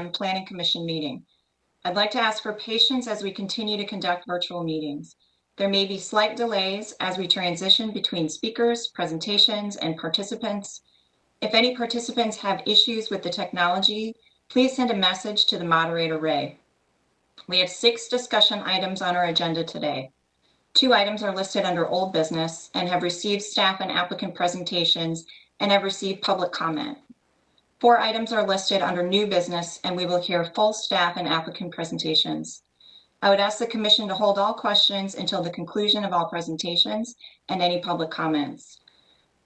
one Planning Commission meeting. I'd like to ask for patience as we continue to conduct virtual meetings. There may be slight delays as we transition between speakers, presentations, and participants. If any participants have issues with the technology, please send a message to the moderator, Ray. We have 6 discussion items on our agenda today. 2 items are listed under old business and have received staff and applicant presentations and have received public comment. 4 items are listed under new business and we will hear full staff and applicant presentations. I would ask the commission to hold all questions until the conclusion of all presentations and any public comments.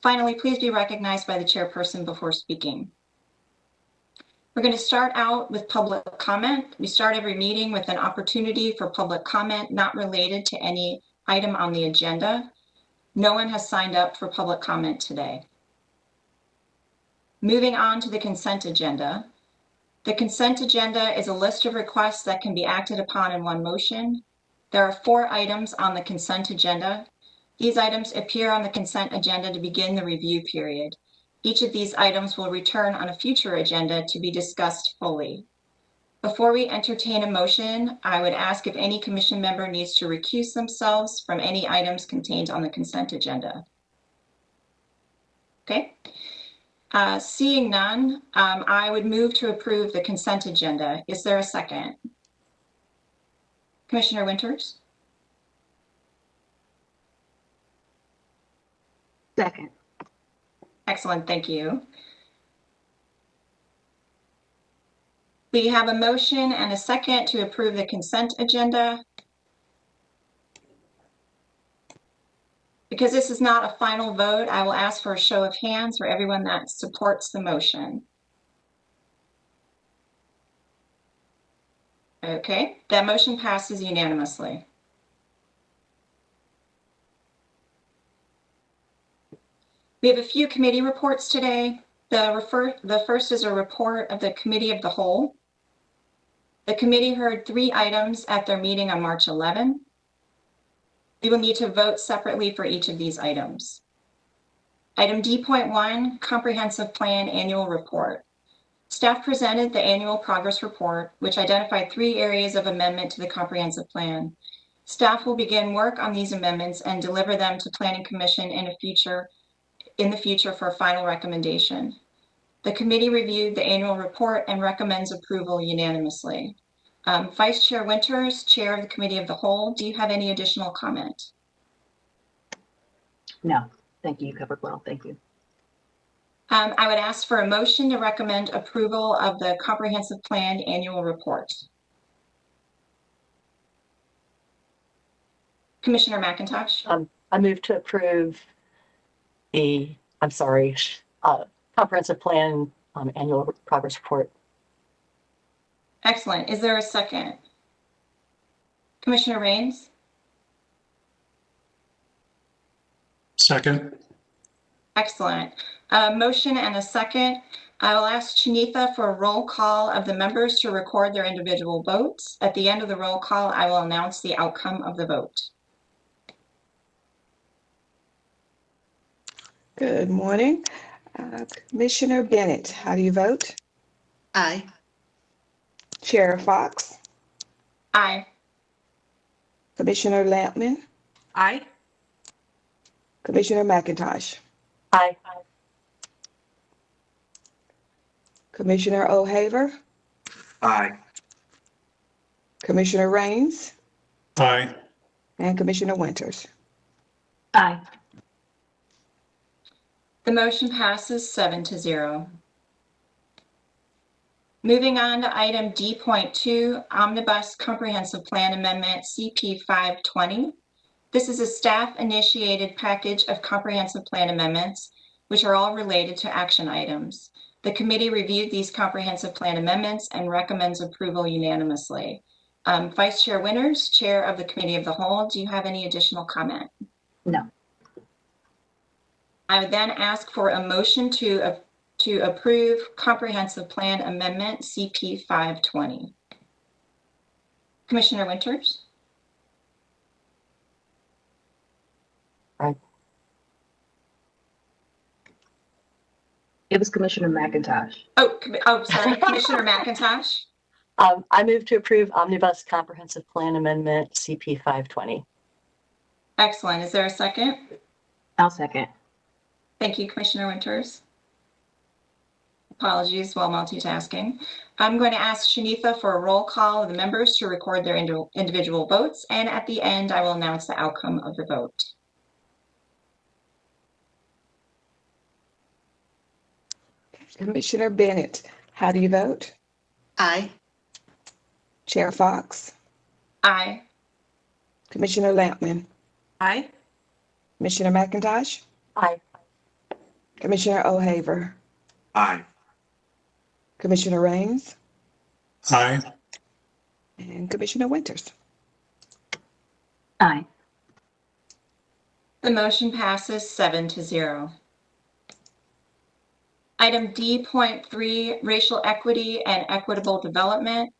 Finally, please be recognized by the chairperson before speaking. We're going to start out with public comment. We start every meeting with an opportunity for public comment not related to any item on the agenda. No one has signed up for public comment today. Moving on to the consent agenda. The consent agenda is a list of requests that can be acted upon in one motion. There are 4 items on the consent agenda. These items appear on the consent agenda to begin the review period. Each of these items will return on a future agenda to be discussed fully. Before we entertain a motion, I would ask if any commission member needs to recuse themselves from any items contained on the consent agenda. Okay. Seeing none, I would move to approve the consent agenda. Is there a second? Commissioner Winters? Second. Excellent, thank you. We have a motion and a second to approve the consent agenda. Because this is not a final vote, I will ask for a show of hands for everyone that supports the motion. Okay, that motion passes unanimously. We have a few committee reports today. The first is a report of the Committee of the Whole. The committee heard 3 items at their meeting on March 11. We will need to vote separately for each of these items. Item D.1, Comprehensive Plan Annual Report. Staff presented the annual progress report, which identified 3 areas of amendment to the comprehensive plan. Staff will begin work on these amendments and deliver them to Planning Commission in the future for a final recommendation. The committee reviewed the annual report and recommends approval unanimously. Vice Chair Winters, Chair of the Committee of the Whole, do you have any additional comment? No, thank you. You covered well. Thank you. I would ask for a motion to recommend approval of the Comprehensive Plan Annual Report. Commissioner McIntosh? I move to approve the, Comprehensive Plan Annual Progress Report. Excellent. Is there a second? Commissioner Rains? Second. Excellent. Motion and a second. I will ask Chinitha for a roll call of the members to record their individual votes. At the end of the roll call, I will announce the outcome of the vote. Good morning. Commissioner Bennett, how do you vote? Aye. Chair Fox? Aye. Commissioner Lampman? Aye. Commissioner McIntosh? Aye. Commissioner O'Haver? Aye. Commissioner Rains? Aye. And Commissioner Winters? Aye. The motion passes 7-0. Moving on to item D.2, Omnibus Comprehensive Plan Amendment CP 520. This is a staff-initiated package of comprehensive plan amendments, which are all related to action items. The committee reviewed these comprehensive plan amendments and recommends approval unanimously. Vice Chair Winters, Chair of the Committee of the Whole, do you have any additional comment? No. I would then ask for a motion to approve Comprehensive Plan Amendment CP 520. Commissioner Winters? Aye. It was Commissioner McIntosh. Sorry, Commissioner McIntosh. I move to approve Omnibus Comprehensive Plan Amendment CP 520. Excellent. Is there a second? I'll second. Thank you, Commissioner Winters. Apologies while multitasking. I'm going to ask Shanitha for a roll call of the members to record their individual votes, and at the end, I will announce the outcome of the vote. Commissioner Bennett, how do you vote? Aye. Chair Fox, Aye. Commissioner Lampman, Aye. Commissioner McIntosh, Aye. Commissioner O'Haver, Aye. Commissioner Rains, Aye. and Commissioner Winters. Aye. The motion passes 7-0. Item D.3, Racial Equity and Equitable Development.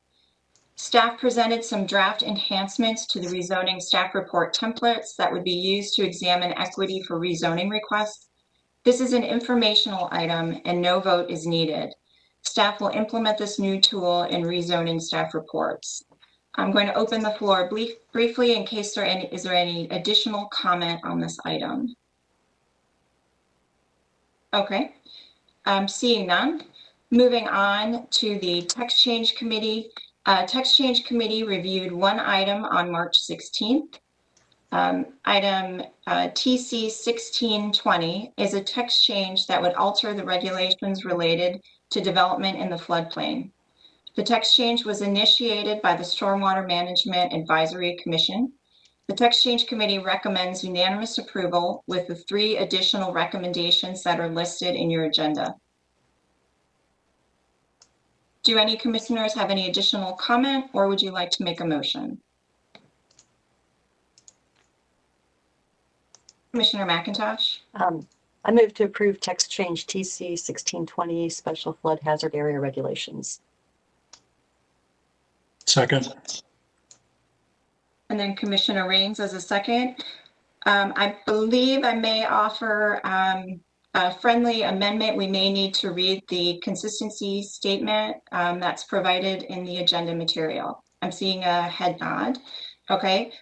Staff presented some draft enhancements to the rezoning staff report templates that would be used to examine equity for rezoning requests. This is an informational item and no vote is needed. Staff will implement this new tool in rezoning staff reports. I'm going to open the floor briefly in case is there any additional comment on this item? Okay, seeing none. Moving on to the Text Change Committee. Text Change Committee reviewed one item on March 16th. Item TC 1620 is a text change that would alter the regulations related to development in the floodplain. The text change was initiated by the Stormwater Management Advisory Commission. The Text Change Committee recommends unanimous approval with the 3 additional recommendations that are listed in your agenda. Do any commissioners have any additional comment, or would you like to make a motion? Commissioner McIntosh. I move to approve text change TC 1620 Special Flood Hazard Area Regulations. Second. And then Commissioner Rains as a second. I believe I may offer a friendly amendment. We may need to read the consistency statement that's provided in the agenda material. I'm seeing a head nod. Okay,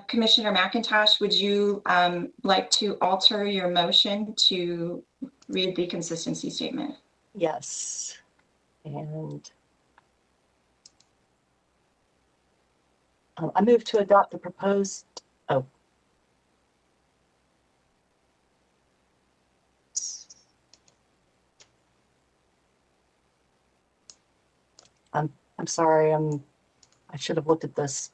Commissioner McIntosh, would you like to alter your motion to read the consistency statement? Yes. And I move to adopt the proposed, I'm sorry, I should have looked at this.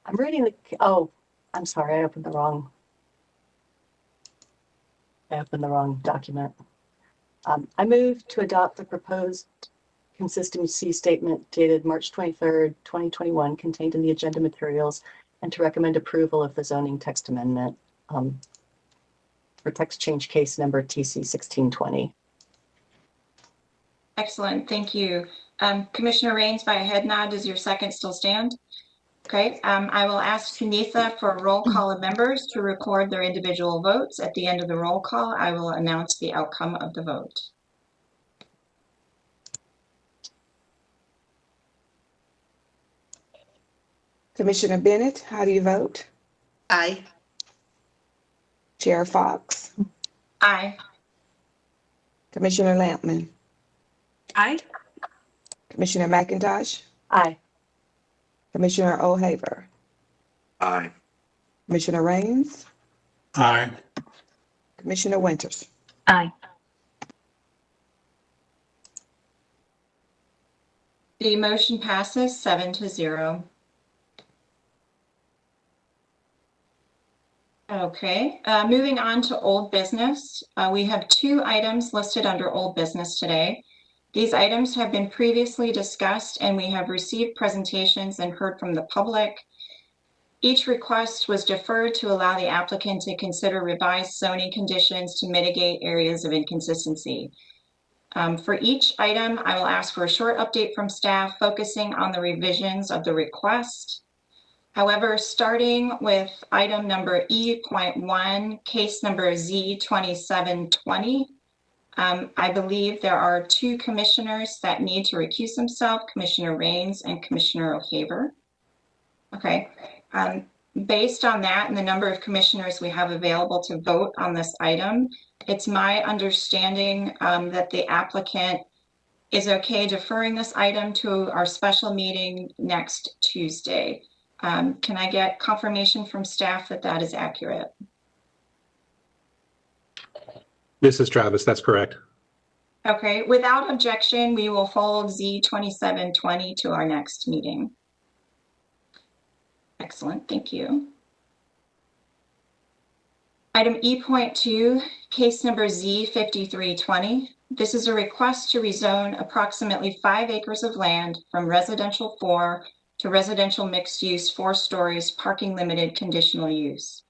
I'm reading I'm sorry, I opened the wrong document. I move to adopt the proposed consistency statement dated March 23rd, 2021, contained in the agenda materials, and to recommend approval of the zoning text amendment for text change case number TC 1620. Excellent, thank you. Commissioner Rains, by a head nod, does your second still stand? Okay, I will ask Shanitha for a roll call of members to record their individual votes. At the end of the roll call, I will announce the outcome of the vote. Commissioner Bennett, how do you vote? Aye. Chair Fox, Aye. Commissioner Lampman, Aye. Commissioner McIntosh, Aye. Commissioner O'Haver, Aye. Commissioner Rains, Aye. Commissioner Winters. Aye. The motion passes 7-0. Okay, moving on to old business. We have 2 items listed under old business today. These items have been previously discussed and we have received presentations and heard from the public. Each request was deferred to allow the applicant to consider revised zoning conditions to mitigate areas of inconsistency. For each item, I will ask for a short update from staff focusing on the revisions of the request. However, starting with item number E.1, case number Z2720, I believe there are two commissioners that need to recuse themselves, Commissioner Rains and Commissioner O'Haver. Okay. Based on that and the number of commissioners we have available to vote on this item, it's my understanding that the applicant is okay deferring this item to our special meeting next Tuesday. Can I get confirmation from staff that that is accurate? This is Travis. That's correct. Okay, without objection, we will fold Z2720 to our next meeting. Excellent, thank you. Item E.2, case number Z5320. This is a request to rezone approximately 5 acres of land from residential 4 to residential mixed use 4 stories parking limited conditional use.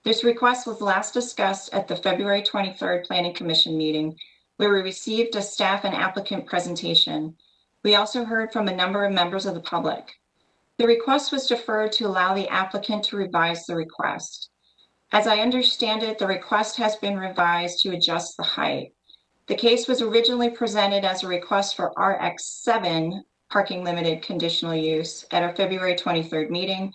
This request was last discussed at the February 23rd Planning Commission meeting, where we received a staff and applicant presentation. We also heard from a number of members of the public. The request was deferred to allow the applicant to revise the request. As I understand it, the request has been revised to adjust the height. The case was originally presented as a request for RX7 parking limited conditional use at our February 23rd meeting.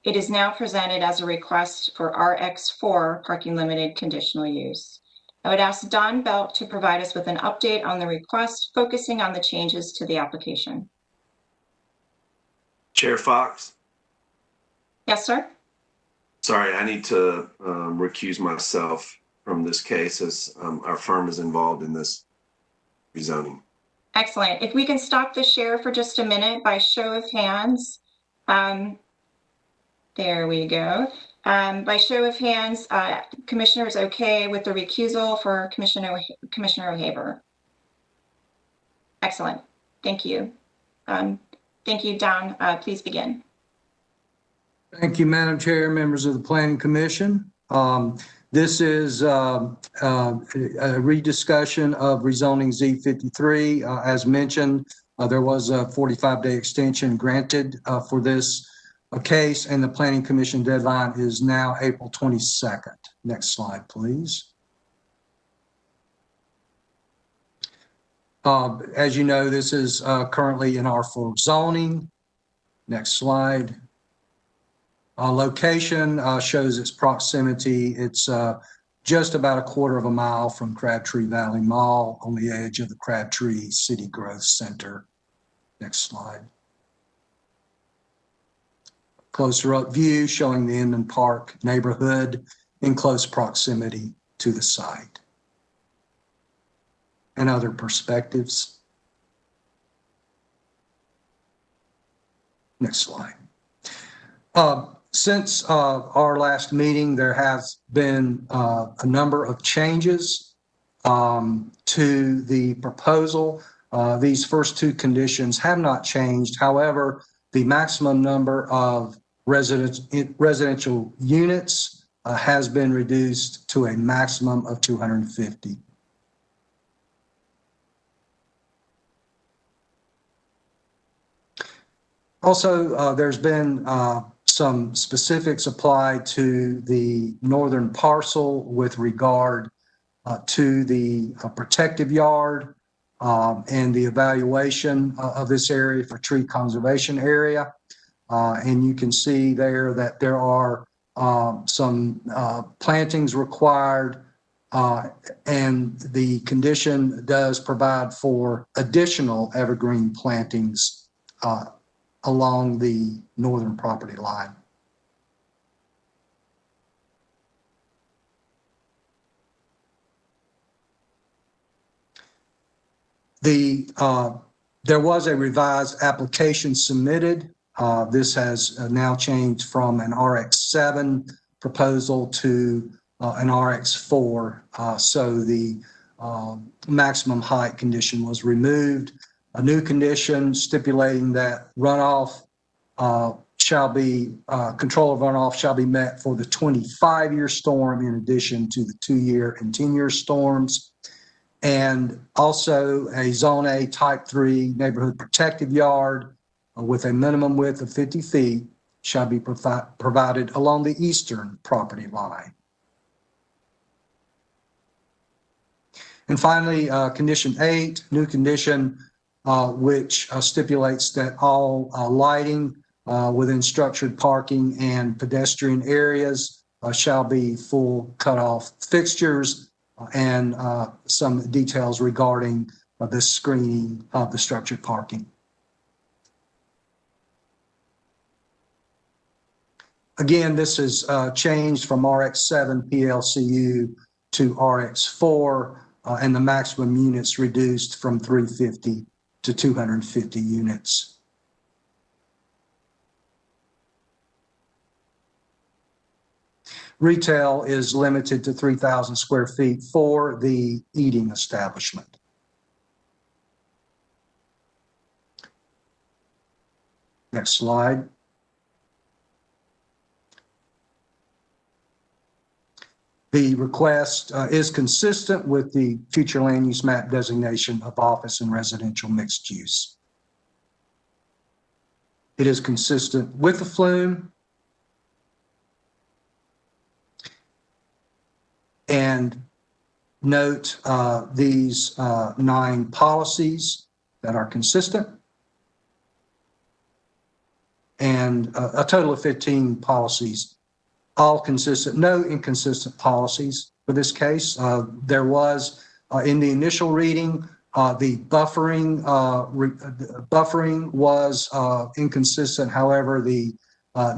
It is now presented as a request for RX4 parking limited conditional use. I would ask Don Belk to provide us with an update on the request, focusing on the changes to the application. Chair Fox? Yes, sir. Sorry, I need to recuse myself from this case as our firm is involved in this rezoning. Excellent. If we can stop the share for just a minute by show of hands. There we go. By show of hands, Commissioner is okay with the recusal for Commissioner O'Haver. Excellent. Thank you. Thank you, Don. Please begin. Thank you, Madam Chair, members of the Planning Commission. This is a rediscussion of rezoning Z53. As mentioned, there was a 45-day extension granted for this case, and the Planning Commission deadline is now April 22nd. Next slide, please. As you know, this is currently in R4 zoning. Next slide. Location shows its proximity. It's just about a quarter of a mile from Crabtree Valley Mall on the edge of the Crabtree City Growth Center. Next slide. Closer up view showing the Inman Park neighborhood in close proximity to the site. And other perspectives. Next slide. Since our last meeting, there has been a number of changes to the proposal. These first two conditions have not changed. However, the maximum number of residential units has been reduced to a maximum of 250. Also, there's been some specifics applied to the northern parcel with regard to the protective yard and the evaluation of this area for tree conservation area. And you can see there that there are some plantings required, and the condition does provide for additional evergreen plantings along the northern property line. There was a revised application submitted. This has now changed from an RX7 proposal to an RX4. So the maximum height condition was removed. A new condition stipulating that runoff shall be, control of runoff shall be met for the 25-year storm in addition to the 2-year and 10-year storms. And also a Zone A Type 3 neighborhood protective yard with a minimum width of 50 feet shall be provided along the eastern property line. And finally, condition 8, new condition, which stipulates that all lighting within structured parking and pedestrian areas shall be full cutoff fixtures, and some details regarding the screening of the structured parking. Again, this is changed from RX7 PLCU to RX4, and the maximum units reduced from 350 to 250 units. Retail is limited to 3,000 square feet for the eating establishment. Next slide. The request is consistent with the future land use map designation of office and residential mixed use. It is consistent with the flume and note these 9 policies that are consistent, and a total of 15 policies, all consistent, no inconsistent policies for this case. There was, in the initial reading, the buffering was inconsistent. However, the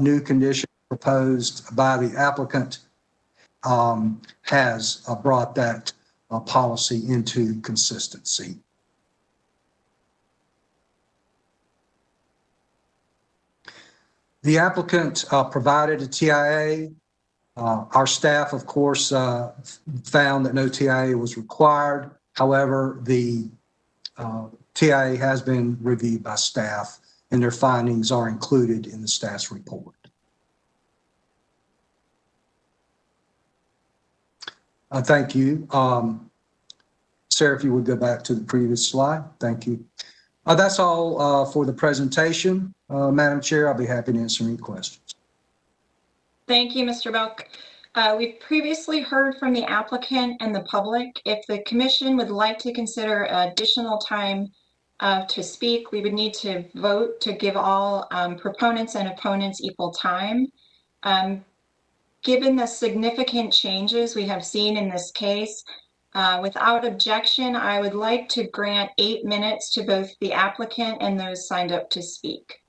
new condition proposed by the applicant has brought that policy into consistency. The applicant provided a TIA. Our staff, of course, found that no TIA was required. However, the TIA has been reviewed by staff, and their findings are included in the staff's report. Thank you. Sarah, if you would go back to the previous slide. Thank you. That's all for the presentation. Madam Chair, I'll be happy to answer any questions. Thank you, Mr. Belk. We've previously heard from the applicant and the public. If the commission would like to consider additional time to speak, we would need to vote to give all proponents and opponents equal time. Given the significant changes we have seen in this case, without objection, I would like to grant 8 minutes to both the applicant and those signed up to speak.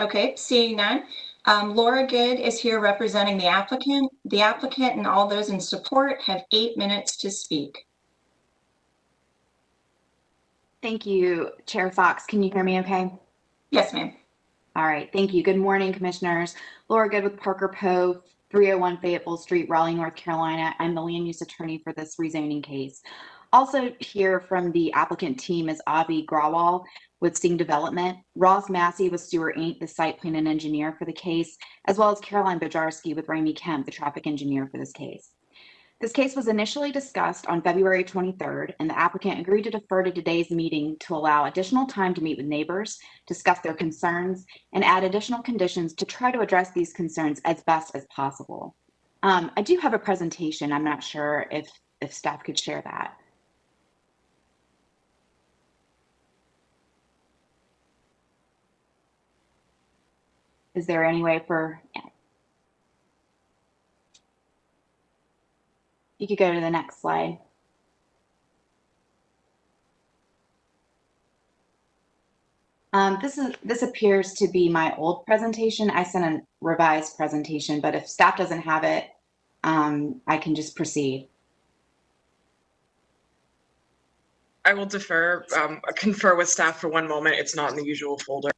Okay, seeing none. Laura Good is here representing the applicant. The applicant and all those in support have 8 minutes to speak. Thank you, Chair Fox. Can you hear me okay? Yes, ma'am. All right, thank you. Good morning, commissioners. Laura Good with Parker Poe, 301 Fayetteville Street, Raleigh, North Carolina. I'm the land use attorney for this rezoning case. Also here from the applicant team is Avi Grawal with Sting Development, Ross Massey with Stewart Inc., the site plan and engineer for the case, as well as Caroline Bajarski with Ramey Kemp, the traffic engineer for this case. This case was initially discussed on February 23rd, and the applicant agreed to defer to today's meeting to allow additional time to meet with neighbors, discuss their concerns, and add additional conditions to try to address these concerns as best as possible. I do have a presentation. I'm not sure if staff could share that. Is there any way for, yeah. You could go to the next slide. This appears to be my old presentation. I sent a revised presentation, but if staff doesn't have it, I can just proceed. I will confer with staff for one moment. It's not in the usual folder.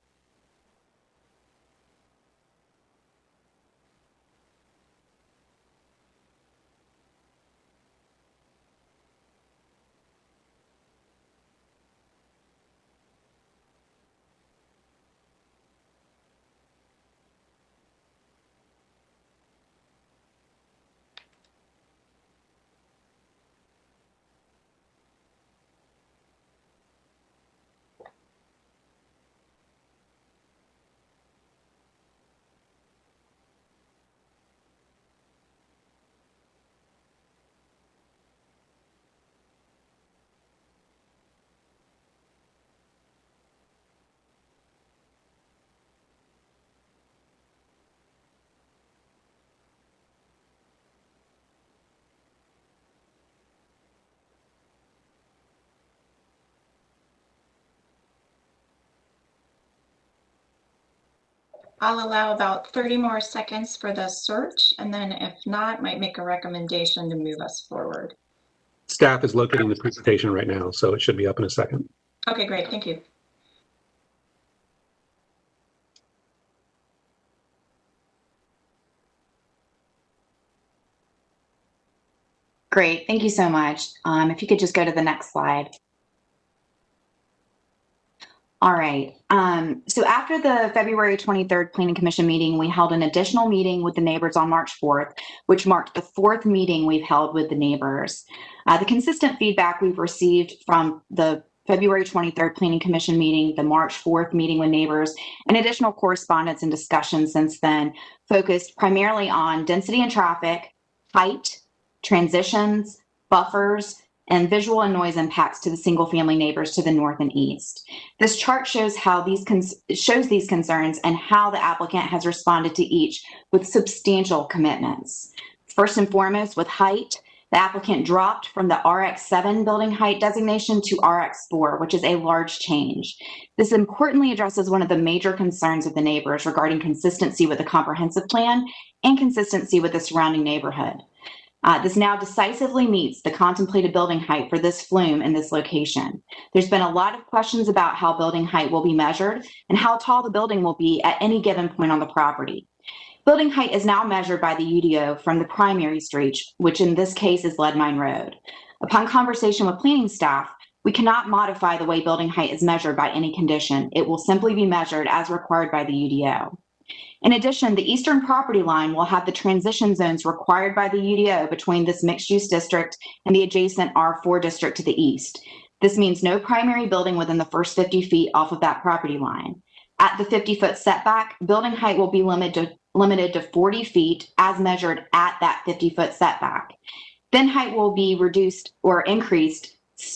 I'll allow about 30 more seconds for the search, and then if not, might make a recommendation to move us forward. Staff is locating the presentation right now, so it should be up in a second. Okay, great, thank you. Great, thank you so much. If you could just go to the next slide. All right. So after the February 23rd Planning Commission meeting, we held an additional meeting with the neighbors on March 4th, which marked the 4th meeting we've held with the neighbors. The consistent feedback we've received from the February 23rd Planning Commission meeting, the March 4th meeting with neighbors, and additional correspondence and discussions since then focused primarily on density and traffic, height, transitions, buffers, and visual and noise impacts to the single-family neighbors to the north and east. This chart shows how these concerns and how the applicant has responded to each with substantial commitments. First and foremost, with height, the applicant dropped from the RX7 building height designation to RX4, which is a large change. This importantly addresses one of the major concerns of the neighbors regarding consistency with the comprehensive plan and consistency with the surrounding neighborhood. This now decisively meets the contemplated building height for this flume in this location. There's been a lot of questions about how building height will be measured and how tall the building will be at any given point on the property. Building height is now measured by the UDO from the primary street, which in this case is Lead Mine Road. Upon conversation with planning staff, we cannot modify the way building height is measured by any condition. It will simply be measured as required by the UDO. In addition, the eastern property line will have the transition zones required by the UDO between this mixed-use district and the adjacent R4 district to the east. This means no primary building within the first 50 feet off of that property line. At the 50-foot setback, building height will be limited to 40 feet as measured at that 50-foot setback. Then height will be reduced or increased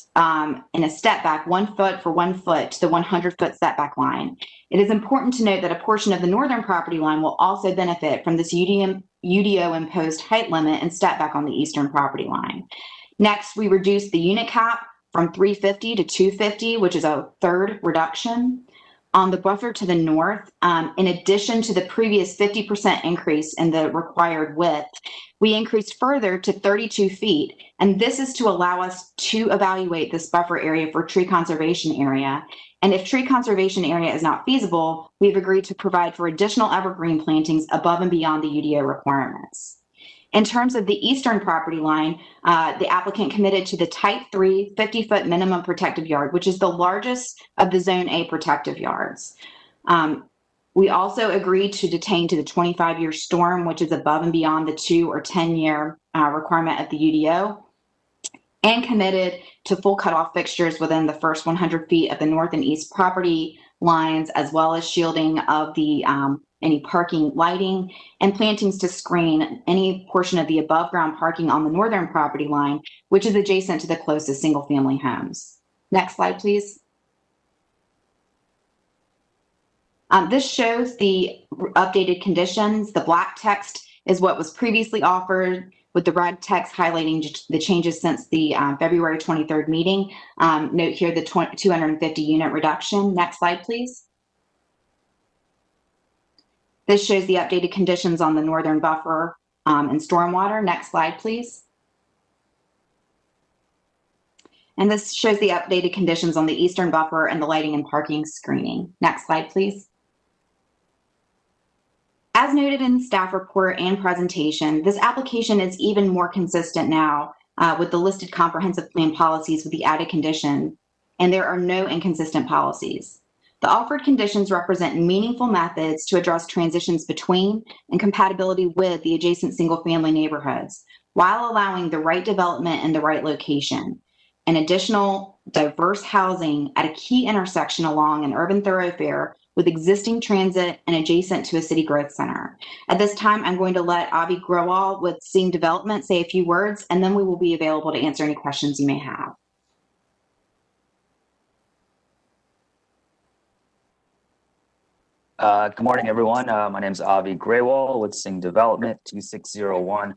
in a step back 1 foot for 1 foot to the 100-foot setback line. It is important to note that a portion of the northern property line will also benefit from this UDO imposed height limit and step back on the eastern property line. Next, we reduced the unit cap from 350 to 250, which is a third reduction. On the buffer to the north, in addition to the previous 50% increase in the required width, we increased further to 32 feet. And this is to allow us to evaluate this buffer area for tree conservation area. And if tree conservation area is not feasible, we've agreed to provide for additional evergreen plantings above and beyond the UDO requirements. In terms of the eastern property line, the applicant committed to the Type 3 50-foot minimum protective yard, which is the largest of the Zone A protective yards. We also agreed to detain to the 25-year storm, which is above and beyond the 2 or 10-year requirement of the UDO, and committed to full cutoff fixtures within the first 100 feet of the north and east property lines, as well as shielding of the any parking lighting and plantings to screen any portion of the above ground parking on the northern property line, which is adjacent to the closest single family homes. Next slide, please. This shows the updated conditions. The black text is what was previously offered, with the red text highlighting the changes since the February 23rd meeting. Note here the 250 unit reduction. Next slide, please. This shows the updated conditions on the northern buffer and stormwater. Next slide, please. And this shows the updated conditions on the eastern buffer and the lighting and parking screening. Next slide, please. As noted in the staff report and presentation, this application is even more consistent now with the listed comprehensive plan policies with the added condition, and there are no inconsistent policies. The offered conditions represent meaningful methods to address transitions between and compatibility with the adjacent single-family neighborhoods, while allowing the right development in the right location, and additional diverse housing at a key intersection along an urban thoroughfare with existing transit and adjacent to a city growth center. At this time, I'm going to let Avi Grewal with Seeing Development say a few words, and then we will be available to answer any questions you may have. Good morning, everyone. My name is Avi Grewal with Sing Development, 2601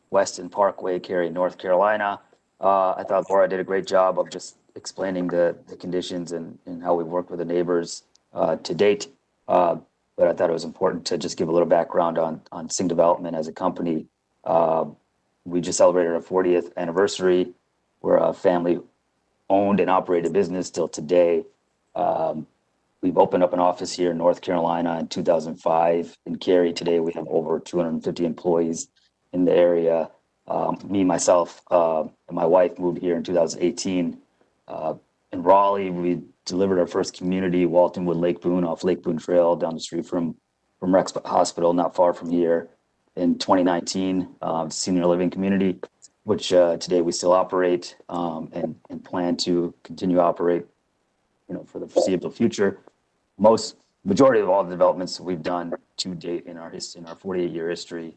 Weston Parkway, Cary, North Carolina. I thought Laura did a great job of just explaining the conditions and how we've worked with the neighbors to date. but I thought it was important to just give a little background on Sing Development as a company. We just celebrated our 40th anniversary. We're a family-owned and operated business till today. We've opened up an office here in North Carolina in 2005. In Cary today, we have over 250 employees in the area. Myself, and my wife moved here in 2018. In Raleigh, we delivered our first community, Waltonwood Lake Boone, off Lake Boone Trail, down the street from Rex Hospital, not far from here. In 2019, senior living community, which today we still operate and plan to continue to operate, for the foreseeable future. Majority of all the developments we've done to date in our 48-year history,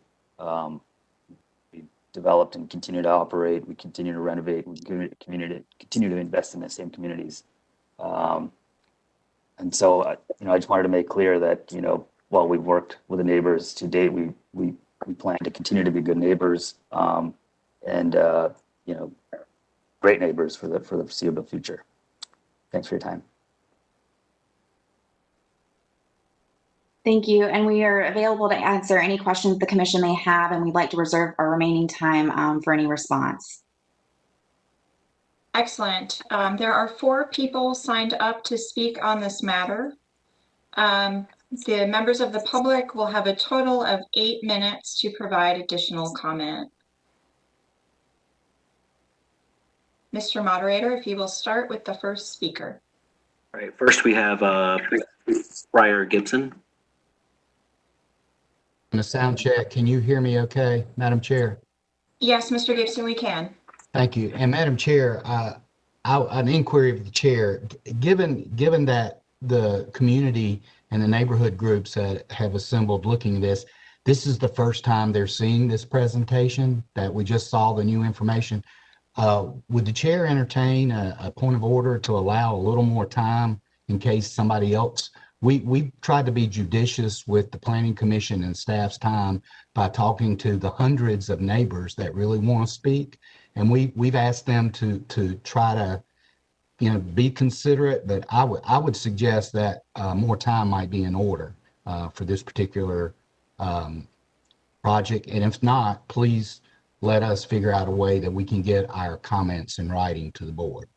we developed and continue to operate. We continue to renovate. We continue to invest in the same communities. And so, I just wanted to make clear that, while we've worked with the neighbors to date, we plan to continue to be good neighbors and great neighbors for the foreseeable future. Thanks for your time. Thank you. And we are available to answer any questions the commission may have, and we'd like to reserve our remaining time for any response. Excellent. There are 4 people signed up to speak on this matter. The members of the public will have a total of 8 minutes to provide additional comment. Mr. Moderator, if you will start with the first speaker. All right, first we have Briar Gibson. On a sound check, can you hear me okay, Madam Chair? Yes, Mr. Gibson, we can. Thank you. And Madam Chair, an inquiry of the chair, given that the community and the neighborhood groups that have assembled looking at this is the first time they're seeing this presentation, that we just saw the new information. Would the chair entertain a point of order to allow a little more time in case somebody else? We tried to be judicious with the Planning Commission and staff's time by talking to the hundreds of neighbors that really want to speak. And we've asked them to try to, be considerate, but I would suggest that more time might be in order for this particular project. And if not, please let us figure out a way that we can get our comments in writing to the board.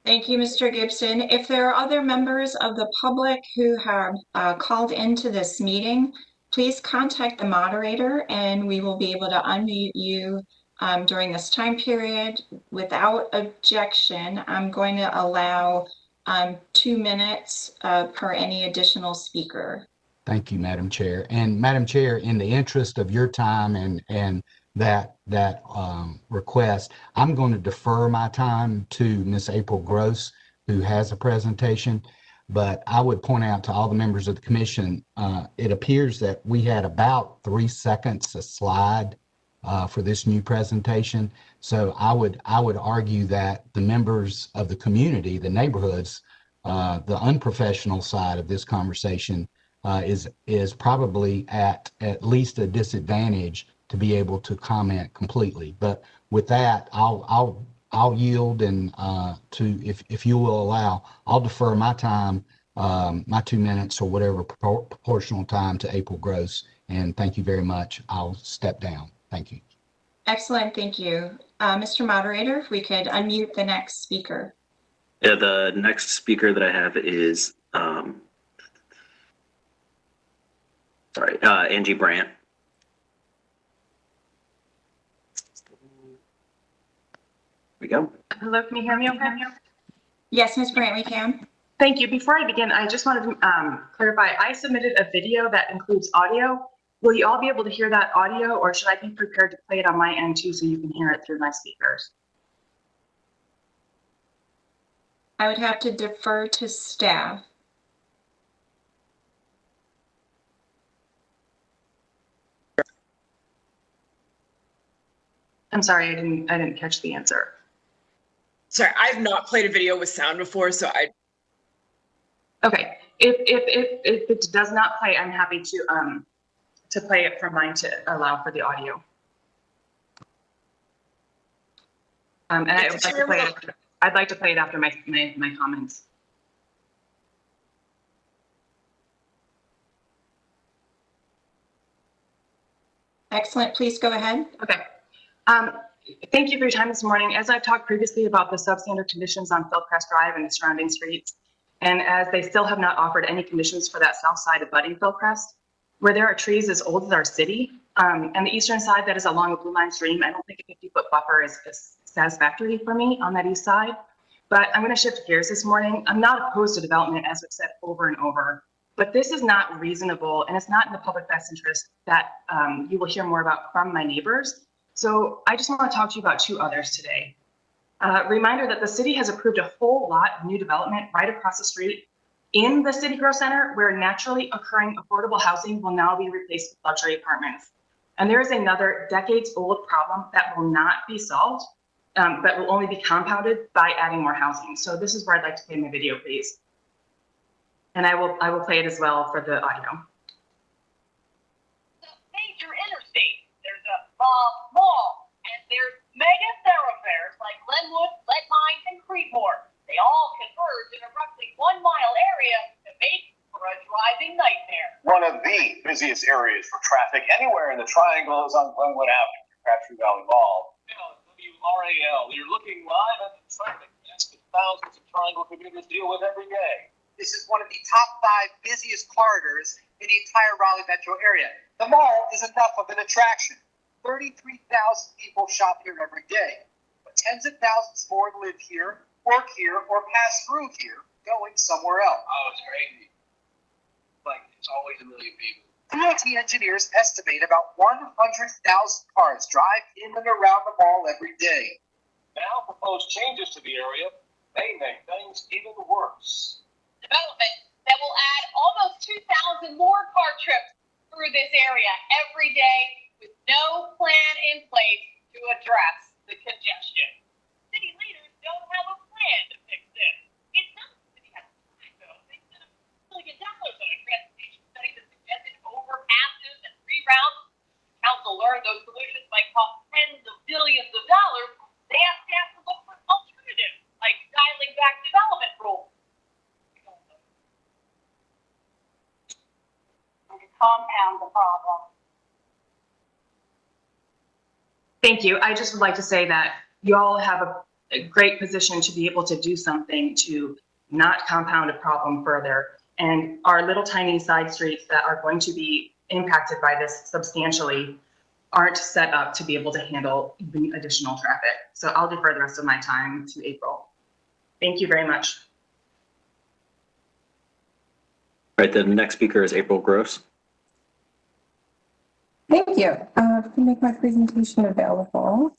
Thank you, Mr. Gibson. If there are other members of the public who have called into this meeting, please contact the moderator and we will be able to unmute you during this time period. Without objection, I'm going to allow 2 minutes per any additional speaker. Thank you, Madam Chair. And Madam Chair, in the interest of your time and that request, I'm going to defer my time to Ms. April Gross, who has a presentation. But I would point out to all the members of the commission, it appears that we had about 3 seconds a slide for this new presentation. So I would argue that the members of the community, the neighborhoods, the unprofessional side of this conversation is probably at least a disadvantage to be able to comment completely. But with that, I'll yield and to if you will allow, I'll defer my time, my 2 minutes or whatever proportional time to April Gross. And thank you very much. I'll step down. Thank you. Excellent, thank you. Mr. Moderator, if we could unmute the next speaker. Yeah, the next speaker that I have is Angie Brandt. We go. Hello, can you hear me okay? Yes, Ms. Brandt, we can. Thank you. Before I begin, I just wanted to clarify, I submitted a video that includes audio. Will you all be able to hear that audio, or should I be prepared to play it on my end too so you can hear it through my speakers? I would have to defer to staff. I'm sorry, I didn't catch the answer. Sorry, I've not played a video with sound before, so Okay, if it does not play, I'm happy to play it from mine to allow for the audio. And I'd like to play it after my comments. Excellent. Please go ahead. Okay. Thank you for your time this morning. As I've talked previously about the substandard conditions on Fieldcrest Drive and the surrounding streets, and as they still have not offered any conditions for that south side abutting Fieldcrest, where there are trees as old as our city, and the eastern side that is along a Blue Line stream, I don't think a 50-foot buffer is satisfactory for me on that east side. But I'm going to shift gears this morning. I'm not opposed to development, as we've said over and over, but this is not reasonable, and it's not in the public best interest that you will hear more about from my neighbors. So I just want to talk to you about two others today. Reminder that the city has approved a whole lot of new development right across the street in the City Growth Center, where naturally occurring affordable housing will now be replaced with luxury apartments. And there is another decades-old problem that will not be solved, but will only be compounded by adding more housing. So this is where I'd like to play my video, please. And I will play it as well for the audio. Major interstate. There's a mall, and there's mega thoroughfares like Glenwood, Lead Mines, and Creedmoor. They all converge in a roughly 1 mile area to make for a driving nightmare. One of the busiest areas for traffic anywhere in the Triangle is on Glenwood Avenue, Crabtree Valley Mall. WRAL, you're looking live at the traffic that thousands of Triangle commuters deal with every day. This is one of the top 5 busiest corridors in the entire Raleigh metro area. The mall is enough of an attraction. 33,000 people shop here every day, but tens of thousands more live here, work here, or pass through here, going somewhere else. Oh, it's crazy. Like, it's always a million people. DOT engineers estimate about 100,000 cars drive in and around the mall every day. Now, proposed changes to the area may make things even worse. Development that will add almost 2,000 more car trips through this area every day with no plan in place to address the congestion. City leaders don't have a plan to fix this. It's not the city has time, though. They spent $1 million on a transportation study that suggested overpasses and reroutes. The council learned those solutions might cost tens of billions of dollars. They asked staff to look for alternatives, like dialing back development rules. Compound the problem. Thank you. I just would like to say that you all have a great position to be able to do something to not compound a problem further. And our little tiny side streets that are going to be impacted by this substantially aren't set up to be able to handle even additional traffic. So I'll defer the rest of my time to April. Thank you very much. All right, the next speaker is April Gross. Thank you. To make my presentation available,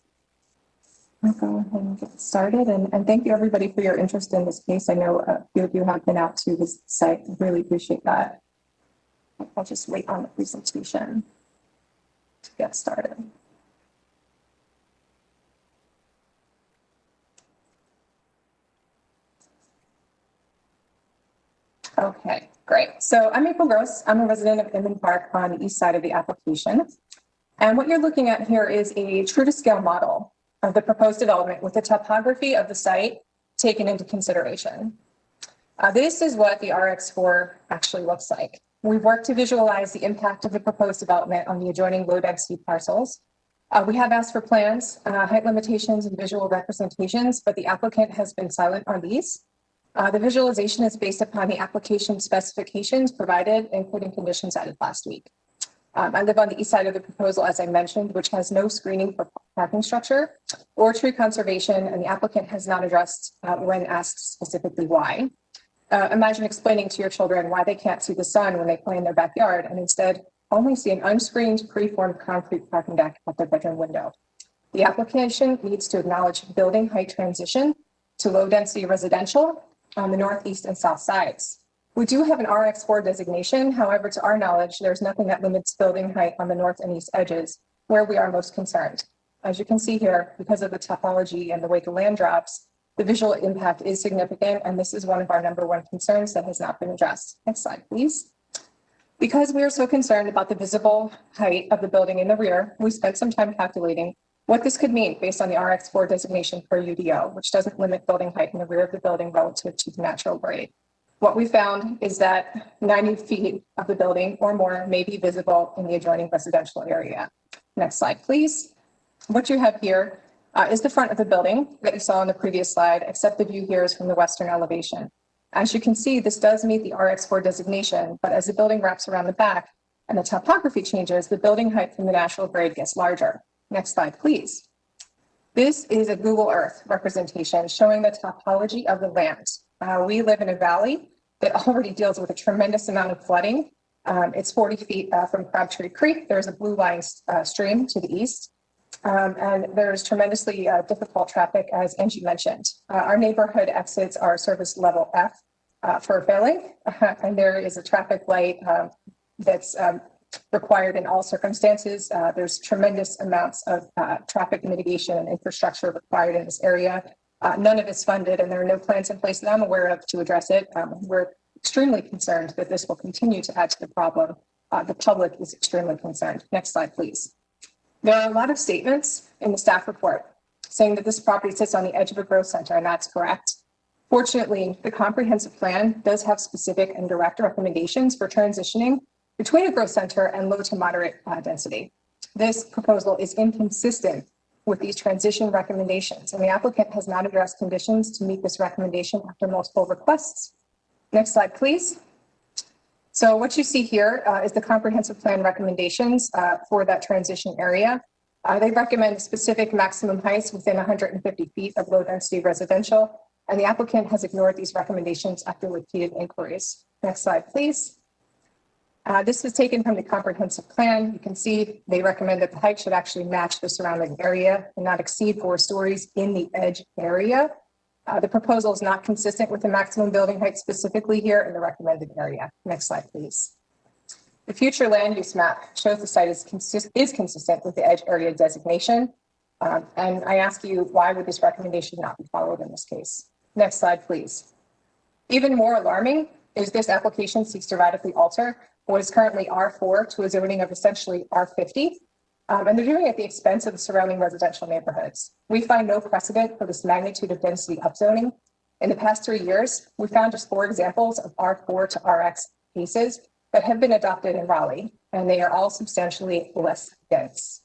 I'll go ahead and get started. And thank you, everybody, for your interest in this case. I know a few of you have been out to this site. Really appreciate that. I'll just wait on the presentation to get started. Okay, great. So I'm April Gross. I'm a resident of Inman Park on the east side of the application. And what you're looking at here is a true to scale model of the proposed development with the topography of the site taken into consideration. This is what the RX4 actually looks like. We've worked to visualize the impact of the proposed development on the adjoining low density parcels. We have asked for plans, height limitations, and visual representations, but the applicant has been silent on these. The visualization is based upon the application specifications provided, including conditions added last week. I live on the east side of the proposal, as I mentioned, which has no screening for parking structure or tree conservation, and the applicant has not addressed when asked specifically why. Imagine explaining to your children why they can't see the sun when they play in their backyard and instead only see an unscreened preformed concrete parking deck at their bedroom window. The application needs to acknowledge building height transition to low density residential on the northeast and south sides. We do have an RX4 designation. However, to our knowledge, there's nothing that limits building height on the north and east edges where we are most concerned. As you can see here, because of the topology and the way the land drops, the visual impact is significant, and this is one of our #1 concerns that has not been addressed. Next slide, please. Because we are so concerned about the visible height of the building in the rear, we spent some time calculating what this could mean based on the RX4 designation per UDO, which doesn't limit building height in the rear of the building relative to the natural grade. What we found is that 90 feet of the building or more may be visible in the adjoining residential area. Next slide, please. What you have here is the front of the building that you saw on the previous slide, except the view here is from the western elevation. As you can see, this does meet the RX4 designation, but as the building wraps around the back and the topography changes, the building height from the natural grade gets larger. Next slide, please. This is a Google Earth representation showing the topology of the land. We live in a valley that already deals with a tremendous amount of flooding. It's 40 feet from Crabtree Creek. There's a blue line stream to the east. And there's tremendously difficult traffic, as Angie mentioned. Our neighborhood exits are service level F for failing, and there is a traffic light that's required in all circumstances. There's tremendous amounts of traffic mitigation and infrastructure required in this area. None of it's funded, and there are no plans in place that I'm aware of to address it. We're extremely concerned that this will continue to add to the problem. The public is extremely concerned. Next slide, please. There are a lot of statements in the staff report saying that this property sits on the edge of a growth center, and that's correct. Fortunately, the comprehensive plan does have specific and direct recommendations for transitioning between a growth center and low to moderate density. This proposal is inconsistent with these transition recommendations, and the applicant has not addressed conditions to meet this recommendation after multiple requests. Next slide, please. So what you see here is the comprehensive plan recommendations for that transition area. They recommend specific maximum heights within 150 feet of low density residential, and the applicant has ignored these recommendations after repeated inquiries. Next slide, please. This is taken from the comprehensive plan. You can see they recommend that the height should actually match the surrounding area and not exceed 4 stories in the edge area. The proposal is not consistent with the maximum building height specifically here in the recommended area. Next slide, please. The future land use map shows the site is consistent with the edge area designation. And I ask you, why would this recommendation not be followed in this case? Next slide, please. Even more alarming is this application seeks to radically alter what is currently R4 to a zoning of essentially R50. And they're doing it at the expense of the surrounding residential neighborhoods. We find no precedent for this magnitude of density upzoning. In the past 3 years, we found just 4 examples of R4 to RX cases that have been adopted in Raleigh, and they are all substantially less dense.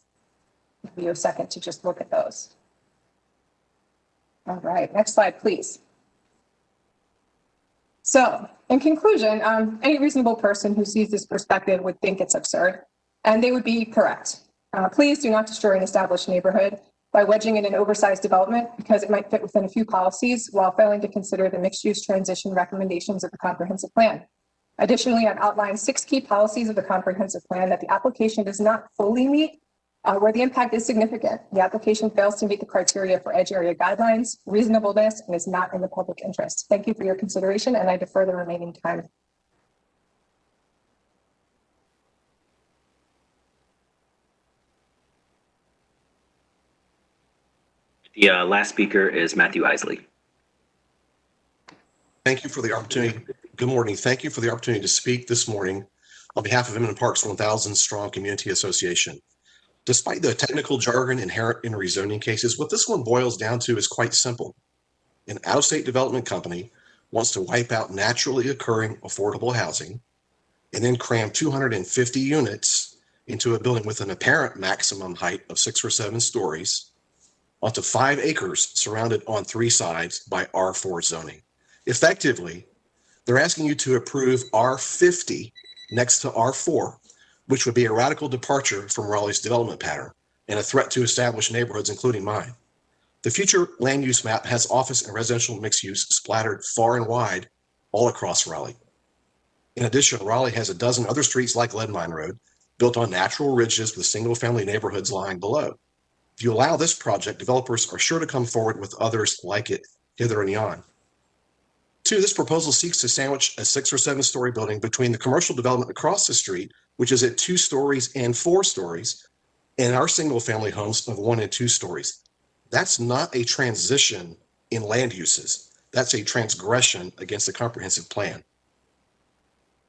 I'll give you a second to just look at those. All right, next slide, please. So, in conclusion, any reasonable person who sees this perspective would think it's absurd, and they would be correct. Please do not destroy an established neighborhood by wedging in an oversized development because it might fit within a few policies while failing to consider the mixed-use transition recommendations of the comprehensive plan. Additionally, I've outlined 6 key policies of the comprehensive plan that the application does not fully meet, where the impact is significant. The application fails to meet the criteria for edge area guidelines, reasonableness, and is not in the public interest. Thank you for your consideration, and I defer the remaining time. The last speaker is Matthew Isley. Thank you for the opportunity. Good morning. Thank you for the opportunity to speak this morning on behalf of Inland Park's 1,000 Strong Community Association. Despite the technical jargon inherent in rezoning cases, what this one boils down to is quite simple. An out-of-state development company wants to wipe out naturally occurring affordable housing and then cram 250 units into a building with an apparent maximum height of 6 or 7 stories onto 5 acres surrounded on 3 sides by R4 zoning. Effectively, they're asking you to approve R50 next to R4, which would be a radical departure from Raleigh's development pattern and a threat to established neighborhoods, including mine. The future land use map has office and residential mixed use splattered far and wide all across Raleigh. In addition, Raleigh has a dozen other streets like Lead Mine Road built on natural ridges with single-family neighborhoods lying below. If you allow this project, developers are sure to come forward with others like it hither and yon. 2, this proposal seeks to sandwich a 6 or 7 story building between the commercial development across the street, which is at 2 stories and 4 stories, and our single family homes of 1 and 2 stories. That's not a transition in land uses. That's a transgression against the comprehensive plan.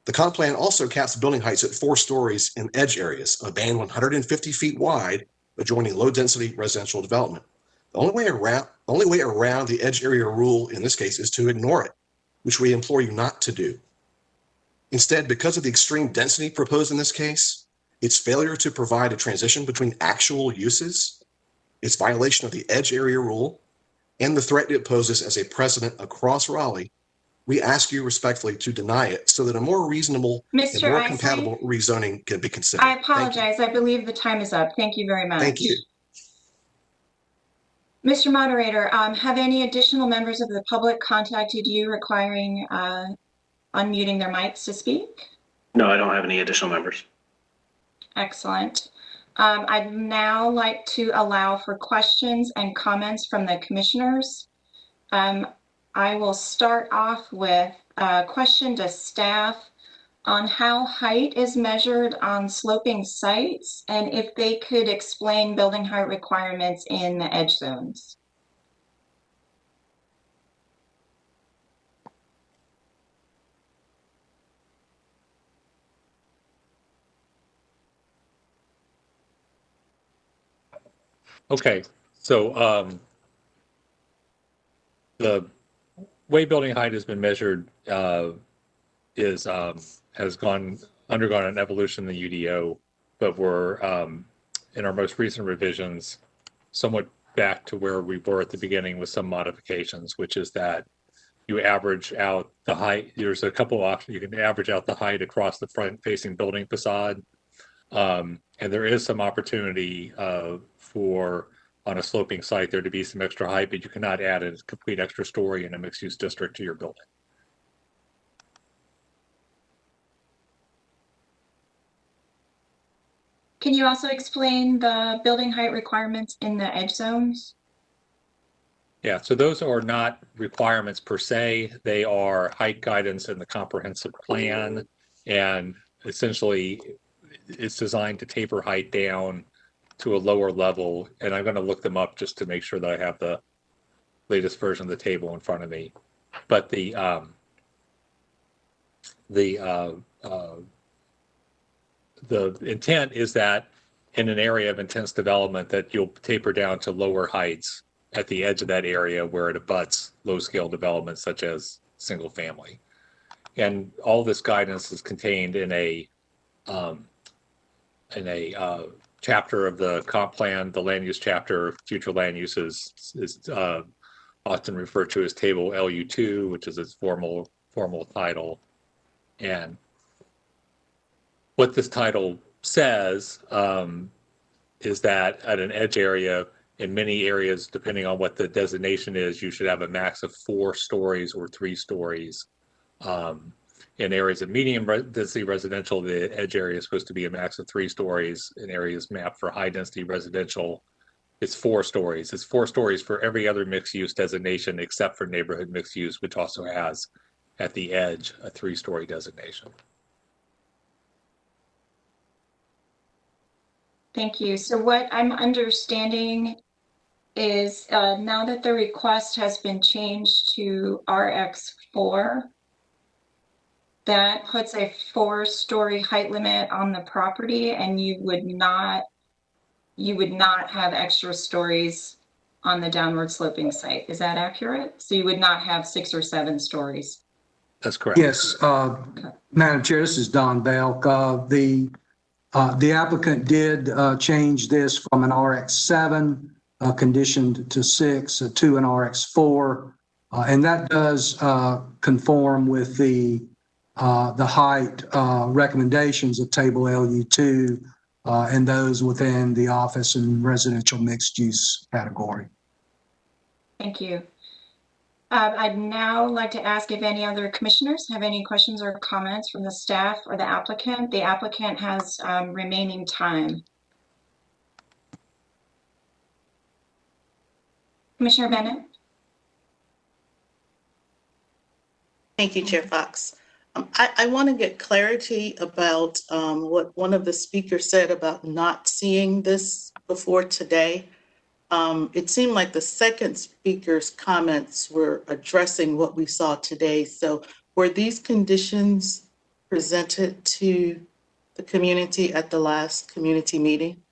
The comp plan also caps building heights at 4 stories in edge areas, a band 150 feet wide, adjoining low-density residential development. The only way around the edge area rule in this case is to ignore it, which we implore you not to do. Instead, because of the extreme density proposed in this case, its failure to provide a transition between actual uses, its violation of the edge area rule, and the threat it poses as a precedent across Raleigh, we ask you respectfully to deny it so that a more reasonable and Mr. more Isley? compatible rezoning can be considered. I apologize. I believe the time is up. Thank you very much. Thank you. Mr. Moderator, have any additional members of the public contacted you requiring unmuting their mics to speak? No, I don't have any additional members. Excellent. I'd now like to allow for questions and comments from the commissioners. I will start off with a question to staff on how height is measured on sloping sites and if they could explain building height requirements in the edge zones. Okay, so the way building height has been measured has undergone an evolution in the UDO, but we're in our most recent revisions somewhat back to where we were at the beginning with some modifications, which is that you average out the height. There's a couple options. You can average out the height across the front-facing building facade, and there is some opportunity for on a sloping site there to be some extra height, but you cannot add a complete extra story in a mixed-use district to your building. Can you also explain the building height requirements in the edge zones? Yeah, so those are not requirements per se. They are height guidance in the comprehensive plan, and essentially it's designed to taper height down to a lower level. And I'm going to look them up just to make sure that I have the latest version of the table in front of me. But the intent is that in an area of intense development that you'll taper down to lower heights at the edge of that area where it abuts low-scale development such as single family. And all this guidance is contained in a chapter of the comp plan. The land use chapter, future land uses, is often referred to as table LU2, which is its formal title. And what this title says is that at an edge area, in many areas, depending on what the designation is, you should have a max of 4 stories or 3 stories. In areas of medium density residential, the edge area is supposed to be a max of 3 stories. In areas mapped for high density residential, it's 4 stories. It's 4 stories for every other mixed use designation except for neighborhood mixed use, which also has at the edge a 3-story designation. Thank you. So what I'm understanding is now that the request has been changed to RX4, that puts a 4-story height limit on the property, and you would not have extra stories on the downward sloping site. Is that accurate? So you would not have 6 or 7 stories. That's correct. Yes, Madam Chair, this is Don Belk. The applicant did change this from an RX7 conditioned to 6 to an RX4, and that does conform with the height recommendations of table LU2 and those within the office and residential mixed use category. Thank you. I'd now like to ask if any other commissioners have any questions or comments from the staff or the applicant. The applicant has remaining time. Commissioner Bennett? Thank you, Chair Fox. I want to get clarity about what one of the speakers said about not seeing this before today. It seemed like the second speaker's comments were addressing what we saw today. So were these conditions presented to the community at the last community meeting?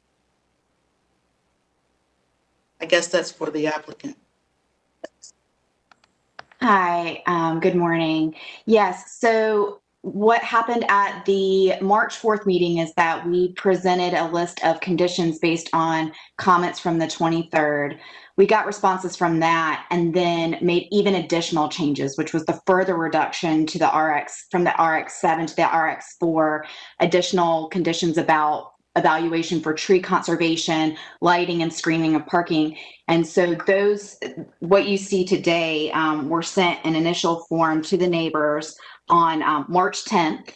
I guess that's for the applicant. Hi, good morning. Yes, so what happened at the March 4th meeting is that we presented a list of conditions based on comments from the 23rd. We got responses from that and then made even additional changes, which was the further reduction to the RX from the RX7 to the RX4, additional conditions about evaluation for tree conservation, lighting, and screening of parking. And so those, what you see today, were sent an initial form to the neighbors on March 10th.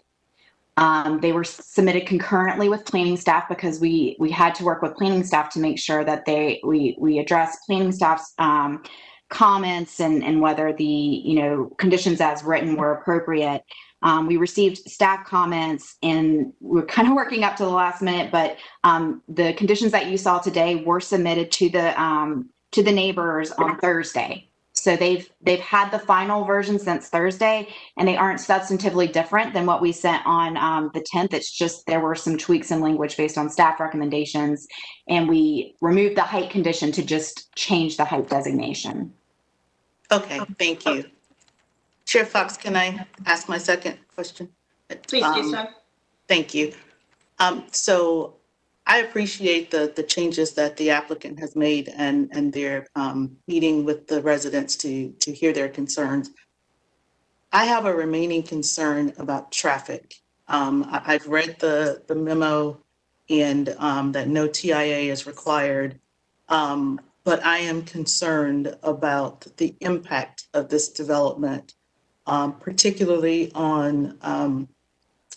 They were submitted concurrently with planning staff because we had to work with planning staff to make sure that we address planning staff's comments and whether the conditions as written were appropriate. We received staff comments and we're kind of working up to the last minute, but the conditions that you saw today were submitted to the neighbors on Thursday. So they've had the final version since Thursday, and they aren't substantively different than what we sent on the 10th. It's just there were some tweaks in language based on staff recommendations, and we removed the height condition to just change the height designation. Okay, thank you. Chair Fox, can I ask my second question? Please do so. Thank you. So I appreciate the changes that the applicant has made and their meeting with the residents to hear their concerns. I have a remaining concern about traffic. I've read the memo and that no TIA is required, but I am concerned about the impact of this development, particularly on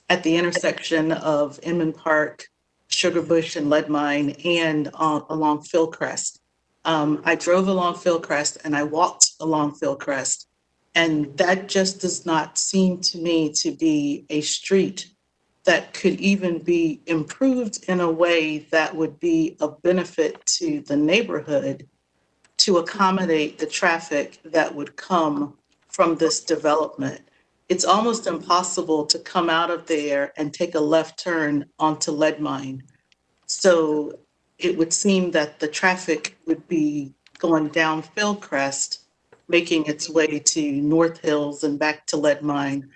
at the intersection of Inman Park, Sugarbush and Lead Mine, and along Fillcrest. I drove along Fillcrest and I walked along Fillcrest, and that just does not seem to me to be a street that could even be improved in a way that would be of benefit to the neighborhood to accommodate the traffic that would come from this development. It's almost impossible to come out of there and take a left turn onto Lead Mine. So it would seem that the traffic would be going down Fillcrest, making its way to North Hills and back to Lead Mine.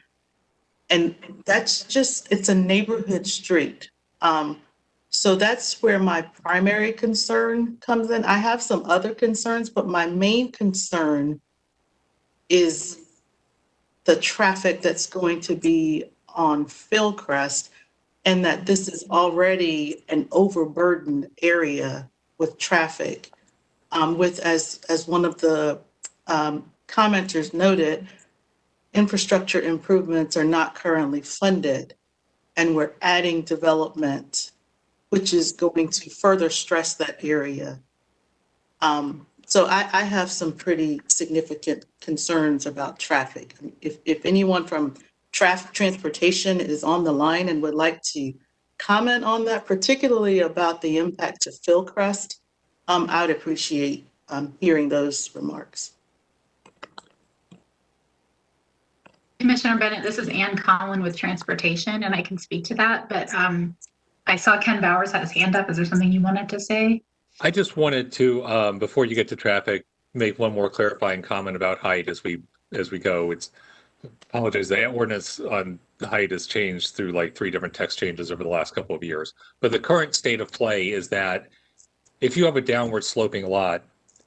And that's just, it's a neighborhood street. So that's where my primary concern comes in. I have some other concerns, but my main concern is the traffic that's going to be on Fillcrest, and that this is already an overburdened area with traffic. With, as one of the commenters noted, infrastructure improvements are not currently funded, and we're adding development, which is going to further stress that area. So I have some pretty significant concerns about traffic. If anyone from transportation is on the line and would like to comment on that, particularly about the impact to Fillcrest, I would appreciate hearing those remarks. Commissioner Bennett, this is Ann Collin with Transportation, and I can speak to that, but I saw Ken Bowers had his hand up. Is there something you wanted to say? I just wanted to, before you get to traffic, make one more clarifying comment about height as we go. Apologize, the ordinance on the height has changed through like 3 different text changes over the last couple of years. But the current state of play is that if you have a downward sloping lot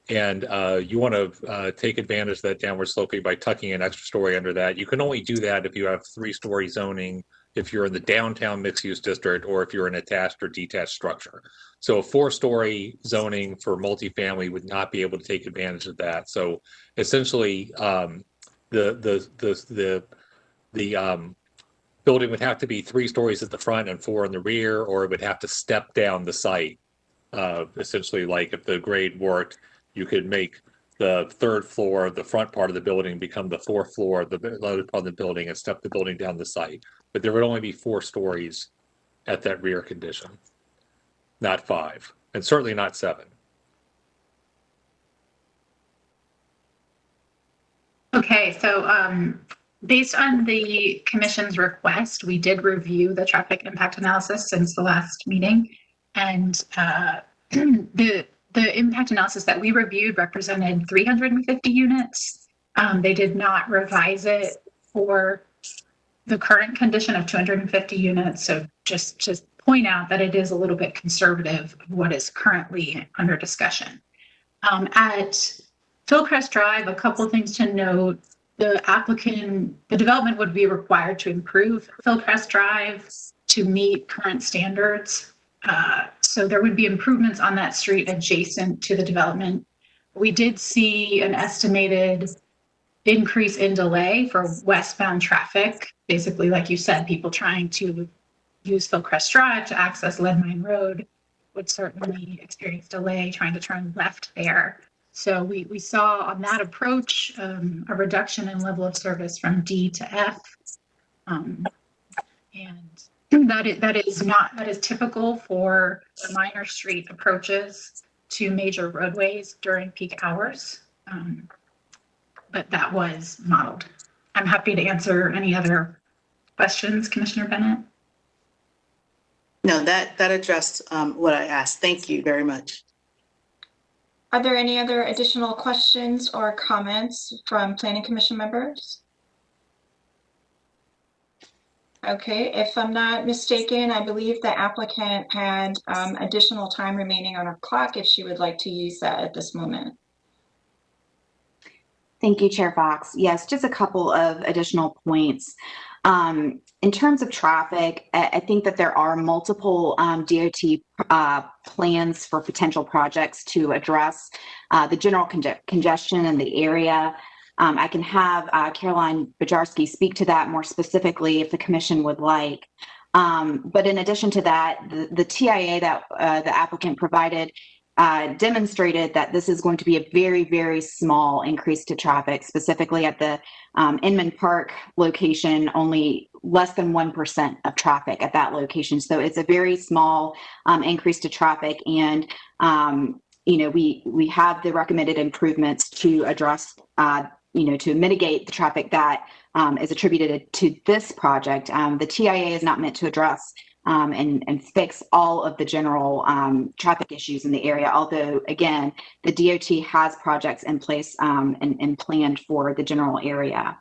and you want to take advantage of that downward sloping by tucking an extra story under that, you can only do that if you have 3-story zoning, if you're in the downtown mixed-use district, or if you're an attached or detached structure. So a 4-story zoning for multifamily would not be able to take advantage of that. So essentially, the building would have to be 3 stories at the front and 4 in the rear, or it would have to step down the site. Essentially, like if the grade worked, you could make the 3rd floor of the front part of the building become the 4th floor of the loaded part of the building and step the building down the site. But there would only be 4 stories at that rear condition, not 5, and certainly not 7. Okay, so based on the commission's request, we did review the traffic impact analysis since the last meeting, and the impact analysis that we reviewed represented 350 units. They did not revise it for the current condition of 250 units. So just point out that it is a little bit conservative of what is currently under discussion. At Philcrest Drive, a couple of things to note. The development would be required to improve Philcrest Drive to meet current standards. So there would be improvements on that street adjacent to the development. We did see an estimated increase in delay for westbound traffic. Basically, like you said, people trying to use Philcrest Drive to access Lead Mine Road would certainly experience delay trying to turn left there. So we saw on that approach a reduction in level of service from D to F. And that is typical for minor street approaches to major roadways during peak hours. But that was modeled. I'm happy to answer any other questions, Commissioner Bennett. No, that addressed what I asked. Thank you very much. Are there any other additional questions or comments from Planning Commission members? Okay, if I'm not mistaken, I believe the applicant had additional time remaining on her clock if she would like to use that at this moment. Thank you, Chair Fox. Yes, just a couple of additional points. In terms of traffic, I think that there are multiple DOT plans for potential projects to address the general congestion in the area. I can have Caroline Bajarski speak to that more specifically if the commission would like. But in addition to that, the TIA that the applicant provided demonstrated that this is going to be a very, very small increase to traffic, specifically at the Inman Park location, only less than 1% of traffic at that location. So it's a very small increase to traffic. And, we have the recommended improvements to address, to mitigate the traffic that is attributed to this project. The TIA is not meant to address and fix all of the general traffic issues in the area. Although, again, the DOT has projects in place and planned for the general area.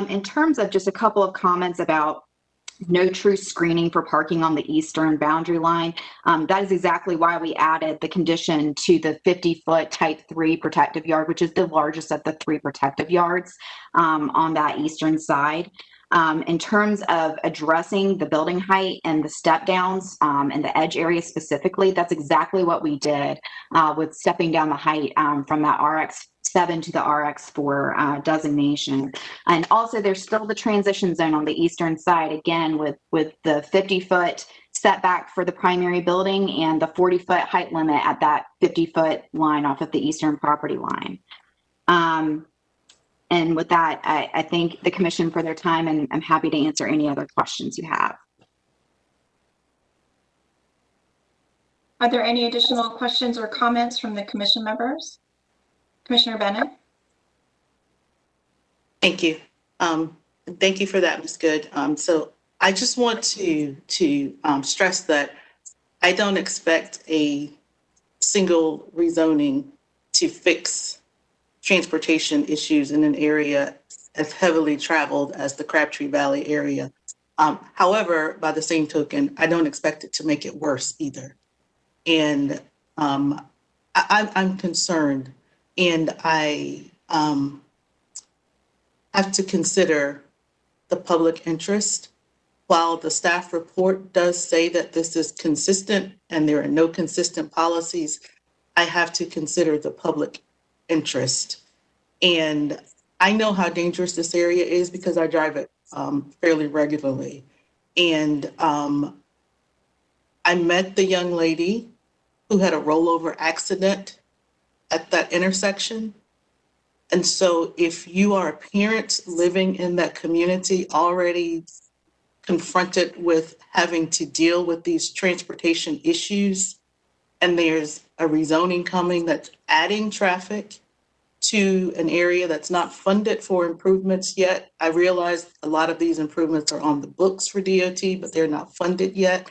In terms of just a couple of comments about no true screening for parking on the eastern boundary line, that is exactly why we added the condition to the 50-foot type 3 protective yard, which is the largest of the 3 protective yards on that eastern side. In terms of addressing the building height and the step downs and the edge area specifically, that's exactly what we did with stepping down the height from that RX7 to the RX4 designation. And also there's still the transition zone on the eastern side, again, with the 50-foot setback for the primary building and the 40-foot height limit at that 50-foot line off of the eastern property line. And with that, I thank the commission for their time, and I'm happy to answer any other questions you have. Are there any additional questions or comments from the commission members? Commissioner Bennett? Thank you. Thank you for that, Ms. Good. So I just want to stress that I don't expect a single rezoning to fix transportation issues in an area as heavily traveled as the Crabtree Valley area. However, by the same token, I don't expect it to make it worse either. And I'm concerned, and I have to consider the public interest. While the staff report does say that this is consistent and there are no consistent policies, I have to consider the public interest. And I know how dangerous this area is because I drive it fairly regularly. And I met the young lady who had a rollover accident at that intersection. And so if you are a parent living in that community already confronted with having to deal with these transportation issues, and there's a rezoning coming that's adding traffic to an area that's not funded for improvements yet. I realize a lot of these improvements are on the books for DOT, but they're not funded yet.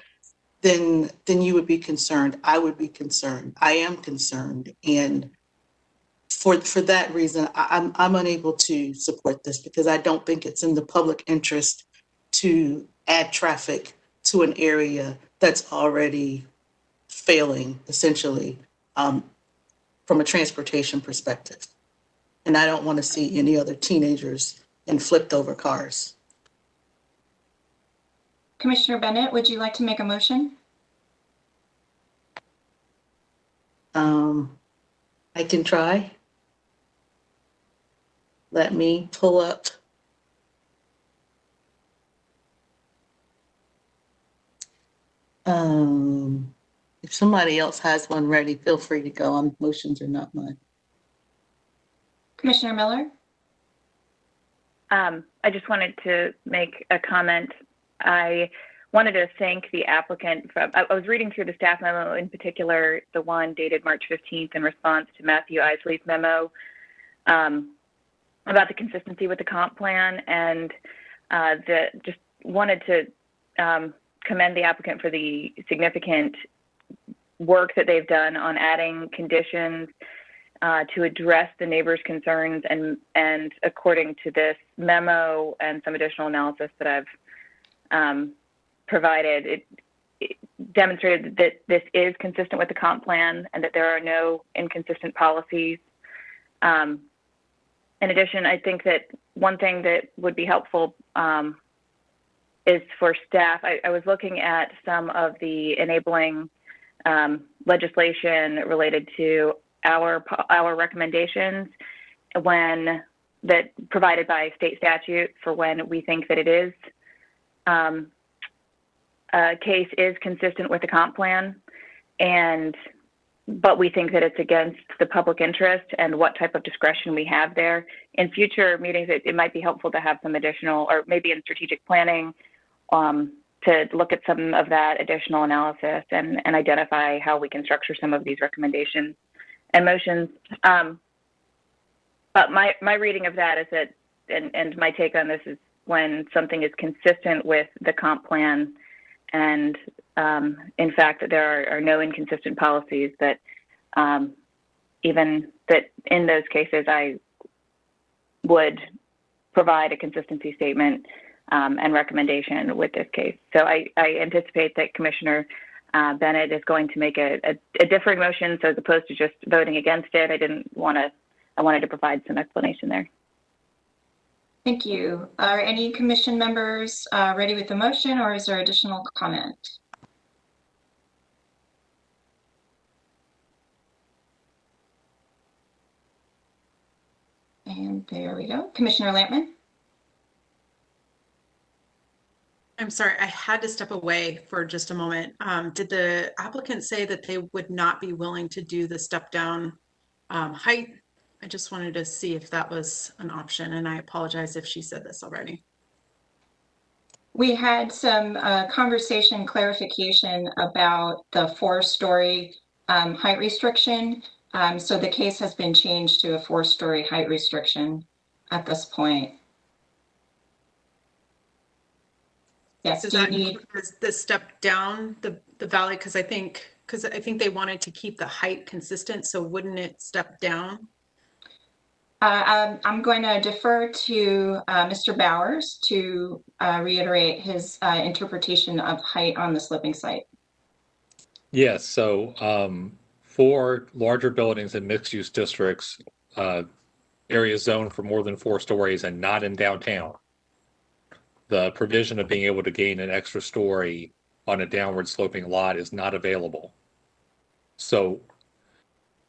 Then you would be concerned. I would be concerned. I am concerned. And for that reason, I'm unable to support this because I don't think it's in the public interest to add traffic to an area that's already failing, essentially, from a transportation perspective. And I don't want to see any other teenagers in flipped over cars. Commissioner Bennett, would you like to make a motion? I can try. Let me pull up. If somebody else has one ready, feel free to go. Motions are not mine. Commissioner Miller? I just wanted to make a comment. I wanted to thank the applicant. I was reading through the staff memo, in particular, the one dated March 15th in response to Matthew Isley's memo about the consistency with the comp plan, and just wanted to commend the applicant for the significant work that they've done on adding conditions to address the neighbors' concerns, and according to this memo and some additional analysis that I've provided, it demonstrated that this is consistent with the comp plan and that there are no inconsistent policies. In addition, I think that one thing that would be helpful is for staff. I was looking at some of the enabling legislation related to our recommendations that provided by state statute for when we think that it is a case is consistent with the comp plan, but we think that it's against the public interest and what type of discretion we have there. In future meetings, it might be helpful to have some additional, or maybe in strategic planning, to look at some of that additional analysis and identify how we can structure some of these recommendations and motions. But my reading of that is that, and my take on this is, when something is consistent with the comp plan, and in fact that there are no inconsistent policies, that even that in those cases I would provide a consistency statement and recommendation with this case. So I anticipate that Commissioner Bennett is going to make a differing motion, so as opposed to just voting against it, I wanted to provide some explanation there. Thank you. Are any commission members ready with the motion, or is there additional comment? And there we go. Commissioner Lampman? I'm sorry, I had to step away for just a moment. Did the applicant say that they would not be willing to do the step down height? I just wanted to see if that was an option, and I apologize if she said this already. We had some conversation clarification about the 4-story height restriction. So the case has been changed to a 4-story height restriction at this point. Yes, does that need the step down the valley? Because I think they wanted to keep the height consistent, so wouldn't it step down? I'm going to defer to Mr. Bowers to reiterate his interpretation of height on the sloping site. Yes, so for larger buildings in mixed-use districts, areas zoned for more than 4 stories and not in downtown, the provision of being able to gain an extra story on a downward sloping lot is not available. So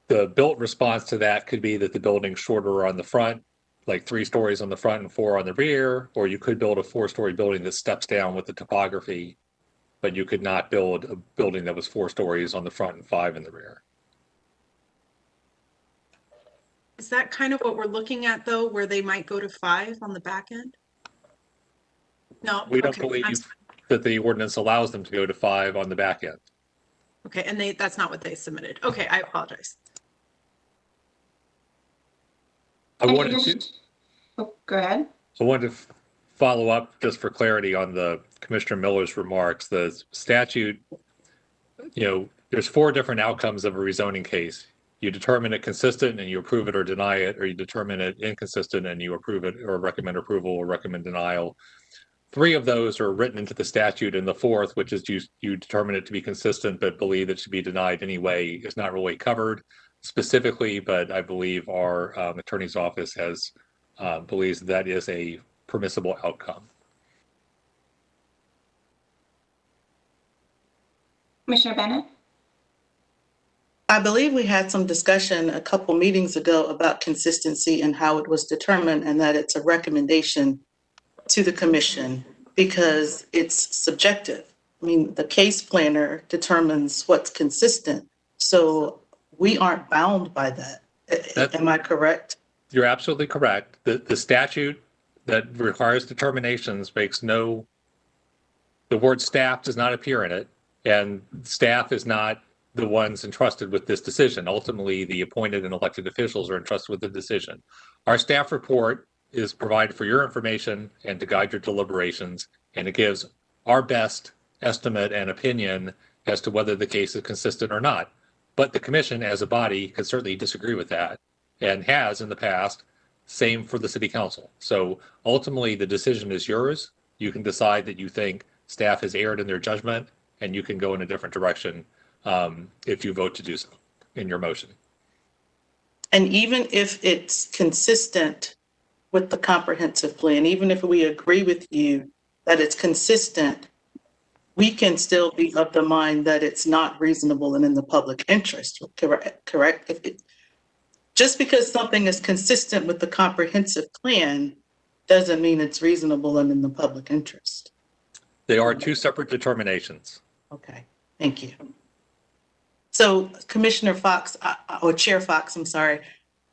the built response to that could be that the building's shorter on the front, like 3 stories on the front and 4 on the rear, or you could build a 4-story building that steps down with the topography, but you could not build a building that was 4 stories on the front and 5 in the rear. Is that kind of what we're looking at, though, where they might go to 5 on the back end? No, we don't believe that the ordinance allows them to go to 5 on the back end. Okay, and that's not what they submitted. Okay, I apologize. Go ahead. I wanted to follow up just for clarity on the Commissioner Miller's remarks. The statute, there's 4 different outcomes of a rezoning case. You determine it consistent and you approve it or deny it, or you determine it inconsistent and you approve it or recommend approval or recommend denial. 3 of those are written into the statute, and the 4th, which is you determine it to be consistent but believe it should be denied anyway, is not really covered specifically, but I believe our attorney's office has believes that is a permissible outcome. Commissioner Bennett? I believe we had some discussion a couple meetings ago about consistency and how it was determined, and that it's a recommendation to the commission because it's subjective. I mean, the case planner determines what's consistent, so we aren't bound by that. Am I correct? You're absolutely correct. The statute that requires determinations makes no, the word staff does not appear in it, and staff is not the ones entrusted with this decision. Ultimately, the appointed and elected officials are entrusted with the decision. Our staff report is provided for your information and to guide your deliberations, and it gives our best estimate and opinion as to whether the case is consistent or not. But the commission as a body could certainly disagree with that, and has in the past. Same for the city council. So ultimately, the decision is yours. You can decide that you think staff has erred in their judgment, and you can go in a different direction if you vote to do so in your motion. And even if it's consistent with the comprehensive plan, even if we agree with you that it's consistent, we can still be of the mind that it's not reasonable and in the public interest, correct? Just because something is consistent with the comprehensive plan doesn't mean it's reasonable and in the public interest. They are 2 separate determinations. Okay, thank you. So Commissioner Fox, or Chair Fox, I'm sorry,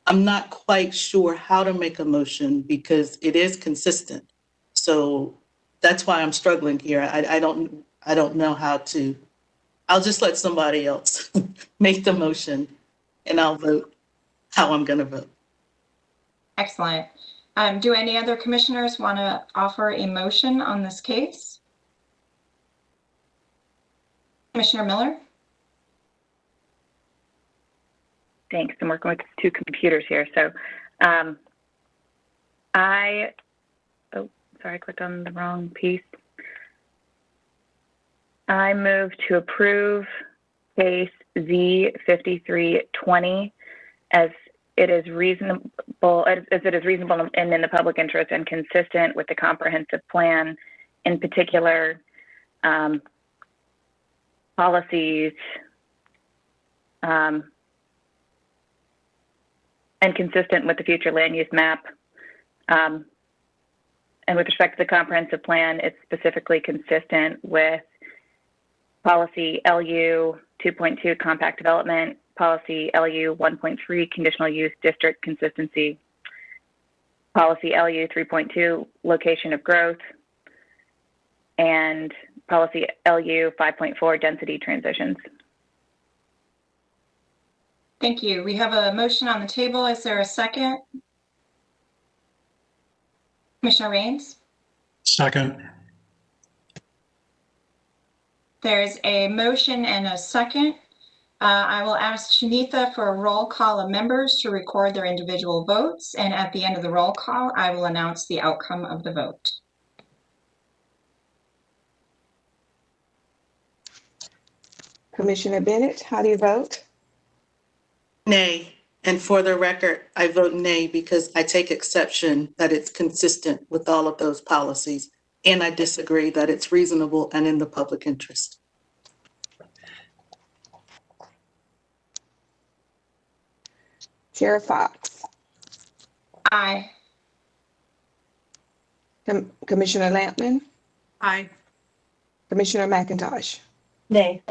I'm not quite sure how to make a motion because it is consistent. So that's why I'm struggling here. I don't know how to. I'll just let somebody else make the motion and I'll vote how I'm going to vote. Excellent. Do any other commissioners want to offer a motion on this case? Commissioner Miller? Thanks. I'm working with 2 computers here. So I clicked on the wrong piece. I move to approve case Z5320 as it is reasonable, and in the public interest and consistent with the comprehensive plan, in particular policies and consistent with the future land use map. And with respect to the comprehensive plan, it's specifically consistent with policy LU 2.2 compact development, policy LU 1.3 conditional use district consistency, policy LU 3.2 location of growth, and policy LU 5.4 density transitions. Thank you. We have a motion on the table. Is there a second? Commissioner Rains? Second. There's a motion and a second. I will ask Shanitha for a roll call of members to record their individual votes. And at the end of the roll call, I will announce the outcome of the vote. Commissioner Bennett, how do you vote? Nay. And for the record, I vote nay because I take exception that it's consistent with all of those policies. And I disagree that it's reasonable and in the public interest. Chair Fox. Aye. Commissioner Lampman. Aye. Commissioner McIntosh. Nay.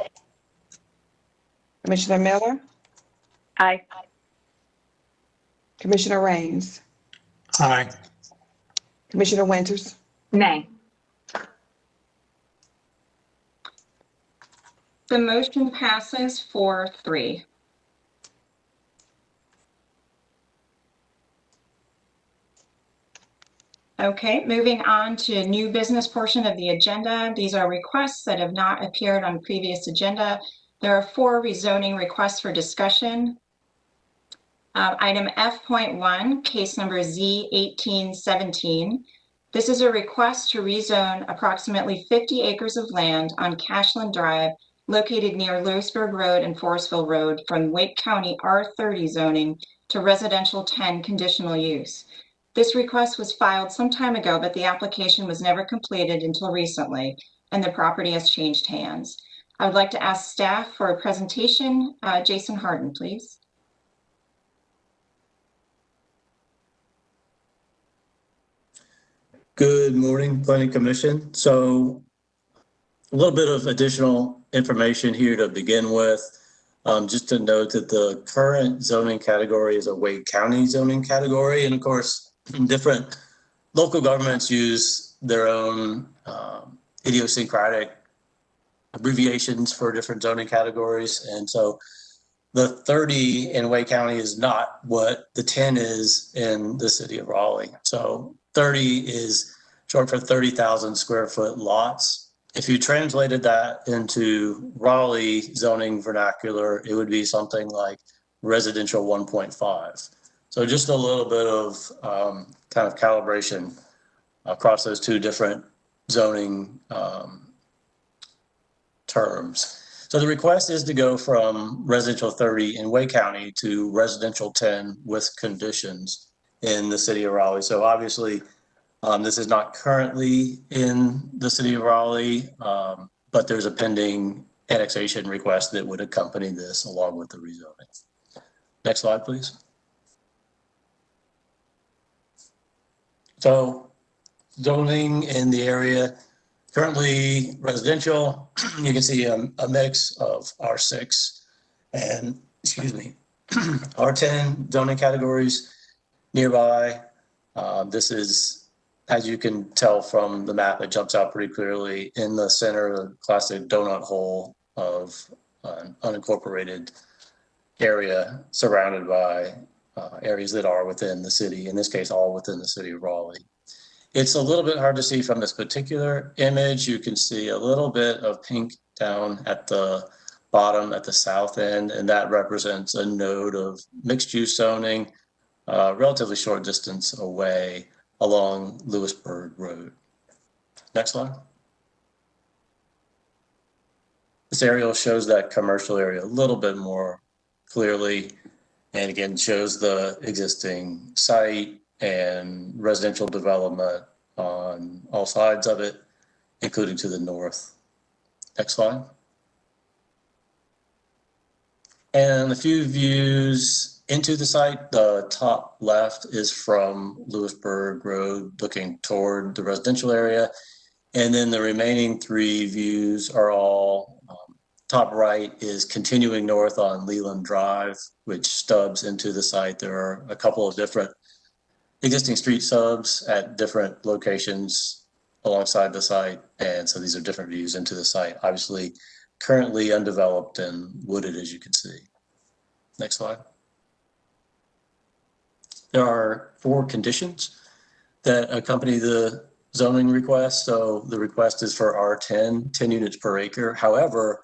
Commissioner Miller. Aye. Commissioner Rains. Aye. Commissioner Winters. Nay. The motion passes 4-3. Okay, moving on to new business portion of the agenda. These are requests that have not appeared on previous agenda. There are 4 rezoning requests for discussion. Item F.1, case number Z1817. This is a request to rezone approximately 50 acres of land on Cashland Drive located near Lewisburg Road and Forestville Road from Wake County R30 zoning to residential 10 conditional use. This request was filed some time ago, but the application was never completed until recently, and the property has changed hands. I would like to ask staff for a presentation. Jason Harden, please. Good morning, Planning Commission. So a little bit of additional information here to begin with. Just to note that the current zoning category is a Wake County zoning category. And of course, different local governments use their own idiosyncratic abbreviations for different zoning categories. And so the 30 in Wake County is not what the 10 is in the city of Raleigh. So 30 is short for 30,000 square foot lots. If you translated that into Raleigh zoning vernacular, it would be something like residential 1.5. So just a little bit of kind of calibration across those two different zoning terms. So the request is to go from residential 30 in Wake County to residential 10 with conditions in the city of Raleigh. So obviously, this is not currently in the city of Raleigh, but there's a pending annexation request that would accompany this along with the rezoning. Next slide, please. So zoning in the area, currently residential, you can see a mix of R6 and, excuse me, R10 zoning categories nearby. This is, as you can tell from the map, it jumps out pretty clearly in the center of the classic donut hole of an unincorporated area surrounded by areas that are within the city, in this case, all within the city of Raleigh. It's a little bit hard to see from this particular image. You can see a little bit of pink down at the bottom at the south end, and that represents a node of mixed use zoning, relatively short distance away along Lewisburg Road. Next slide. This aerial shows that commercial area a little bit more clearly, and again shows the existing site and residential development on all sides of it, including to the north. Next slide. And a few views into the site. The top left is from Lewisburg Road looking toward the residential area. And then the remaining three views are all, top right is continuing north on Leland Drive, which stubs into the site. There are a couple of different existing street subs at different locations alongside the site. And so these are different views into the site, obviously currently undeveloped and wooded, as you can see. Next slide. There are 4 conditions that accompany the zoning request. So the request is for R10, 10 units per acre. However,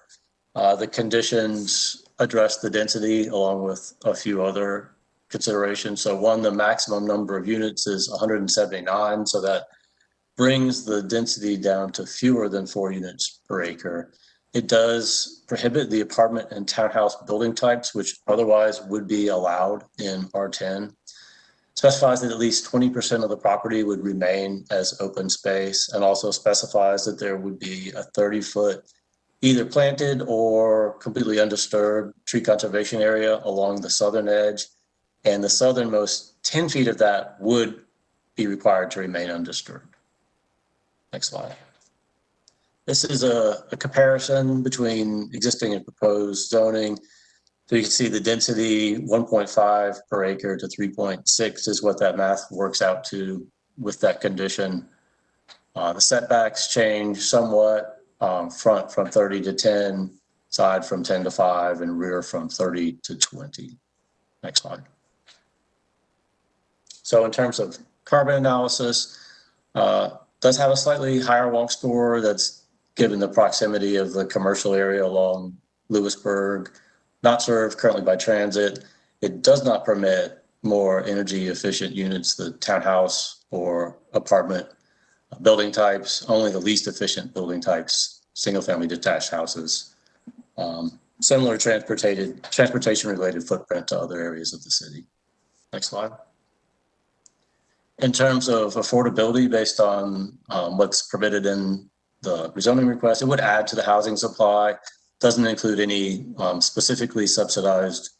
the conditions address the density along with a few other considerations. So one, the maximum number of units is 179. So that brings the density down to fewer than 4 units per acre. It does prohibit the apartment and townhouse building types, which otherwise would be allowed in R10. Specifies that at least 20% of the property would remain as open space, and also specifies that there would be a 30-foot either planted or completely undisturbed tree conservation area along the southern edge, and the southernmost 10 feet of that would be required to remain undisturbed. Next slide. This is a comparison between existing and proposed zoning. So you can see the density 1.5 per acre to 3.6 is what that math works out to with that condition. The setbacks change somewhat, front from 30 to 10, side from 10 to 5, and rear from 30 to 20. Next slide. So in terms of carbon analysis, does have a slightly higher walk score that's given the proximity of the commercial area along Lewisburg, not served currently by transit. It does not permit more energy efficient units, the townhouse or apartment building types, only the least efficient building types, single-family detached houses. Similar transportation-related footprint to other areas of the city. Next slide. In terms of affordability based on what's permitted in the rezoning request, it would add to the housing supply. Doesn't include any specifically subsidized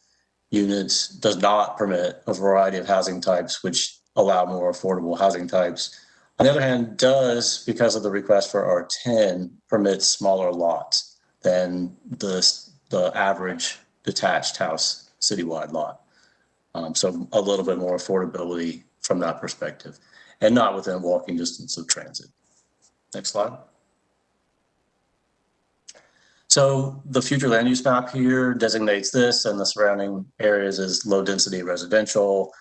units, does not permit a variety of housing types, which allow more affordable housing types. On the other hand, does, because of the request for R10, permit smaller lots than the average detached house citywide lot. So a little bit more affordability from that perspective, and not within walking distance of transit. Next slide. So the future land use map here designates this and the surrounding areas as low density residential,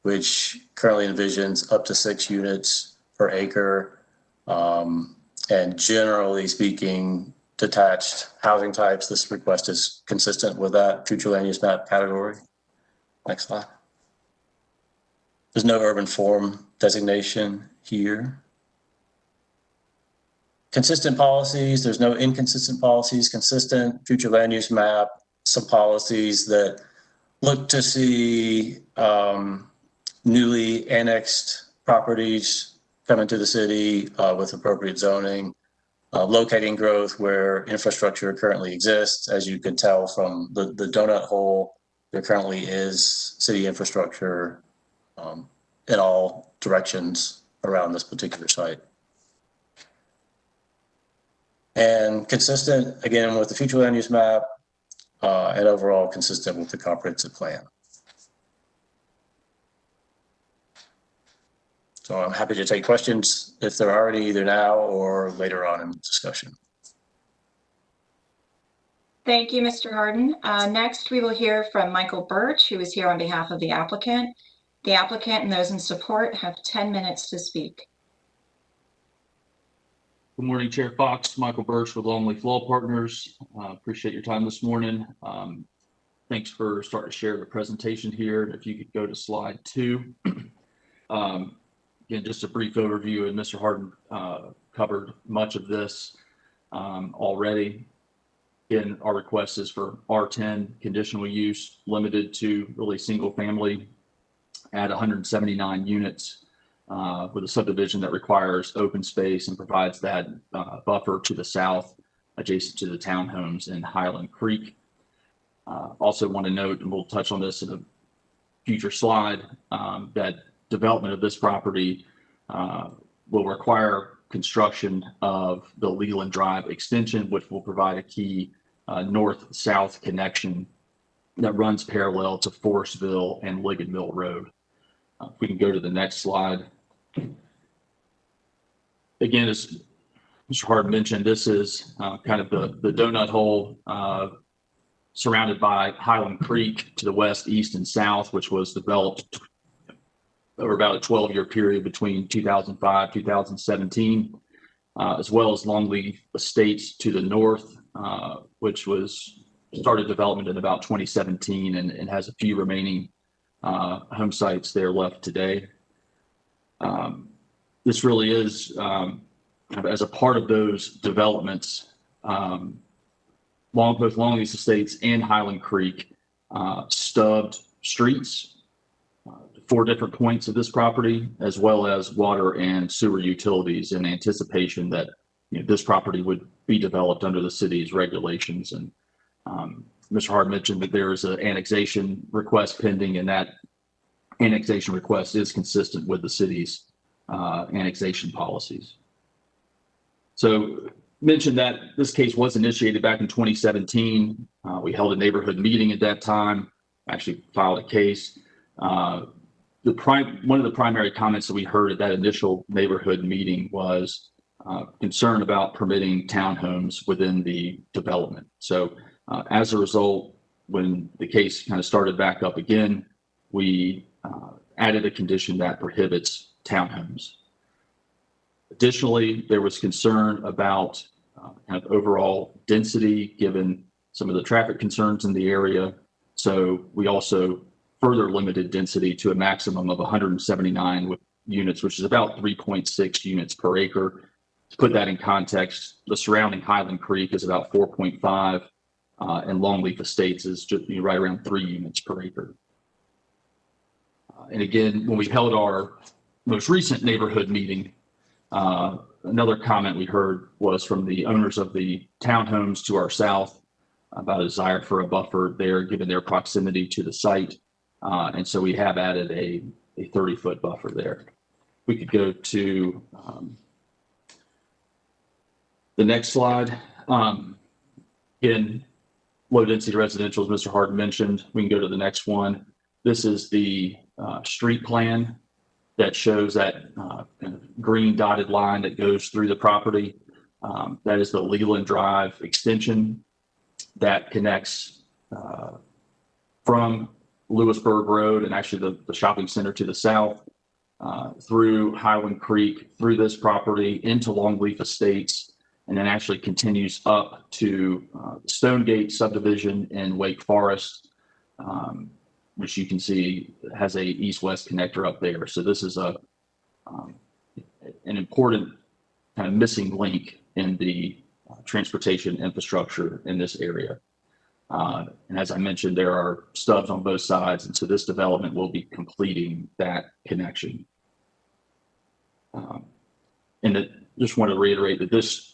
which currently envisions up to 6 units per acre. And generally speaking, detached housing types, this request is consistent with that future land use map category. Next slide. There's no urban form designation here. Consistent policies, there's no inconsistent policies, consistent future land use map, some policies that look to see newly annexed properties come into the city with appropriate zoning, locating growth where infrastructure currently exists. As you can tell from the donut hole, there currently is city infrastructure in all directions around this particular site. And consistent, again, with the future land use map and overall consistent with the comprehensive plan. So I'm happy to take questions if there are any, either now or later on in the discussion. Thank you, Mr. Harden. Next, we will hear from Michael Birch, who is here on behalf of the applicant. The applicant and those in support have 10 minutes to speak. Good morning, Chair Fox. Michael Birch with Longleaf Law Partners. Appreciate your time this morning. Thanks for starting to share the presentation here. If you could go to slide 2. Again, just a brief overview, and Mr. Harden covered much of this already. Again, our request is for R10 conditional use, limited to really single family at 179 units with a subdivision that requires open space and provides that buffer to the south adjacent to the townhomes in Highland Creek. Also want to note, and we'll touch on this in a future slide, that development of this property will require construction of the Leland Drive extension, which will provide a key north-south connection that runs parallel to Forestville and Liggett Mill Road. If we can go to the next slide. Again, as Mr. Hart mentioned, this is kind of the donut hole surrounded by Highland Creek to the west, east, and south, which was developed over about a 12-year period between 2005, 2017, as well as Longleaf Estates to the north, which was started development in about 2017 and has a few remaining home sites there left today. This really is, as a part of those developments, both Longleaf Estates and Highland Creek stubbed streets, 4 different points of this property, as well as water and sewer utilities in anticipation that this property would be developed under the city's regulations. And Mr. Hart mentioned that there is an annexation request pending, and that annexation request is consistent with the city's annexation policies. So mentioned that this case was initiated back in 2017. We held a neighborhood meeting at that time, actually filed a case. One of the primary comments that we heard at that initial neighborhood meeting was concern about permitting townhomes within the development. So as a result, when the case kind of started back up again, we added a condition that prohibits townhomes. Additionally, there was concern about kind of overall density given some of the traffic concerns in the area. So we also further limited density to a maximum of 179 units, which is about 3.6 units per acre. To put that in context, the surrounding Highland Creek is about 4.5, and Longleaf Estates is just right around 3 units per acre. And again, when we held our most recent neighborhood meeting, another comment we heard was from the owners of the townhomes to our south about a desire for a buffer there, given their proximity to the site. And so we have added a 30-foot buffer there. We could go to the next slide. Again, low density residential, as Mr. Hardin mentioned. We can go to the next one. This is the street plan that shows that kind of green dotted line that goes through the property. That is the Leland Drive extension that connects from Lewisburg Road and actually the shopping center to the south, through Highland Creek, through this property into Longleaf Estates, and then actually continues up to Stonegate subdivision in Wake Forest, which you can see has a east-west connector up there. So this is an important kind of missing link in the transportation infrastructure in this area. And as I mentioned, there are stubs on both sides, and so this development will be completing that connection. And just want to reiterate that this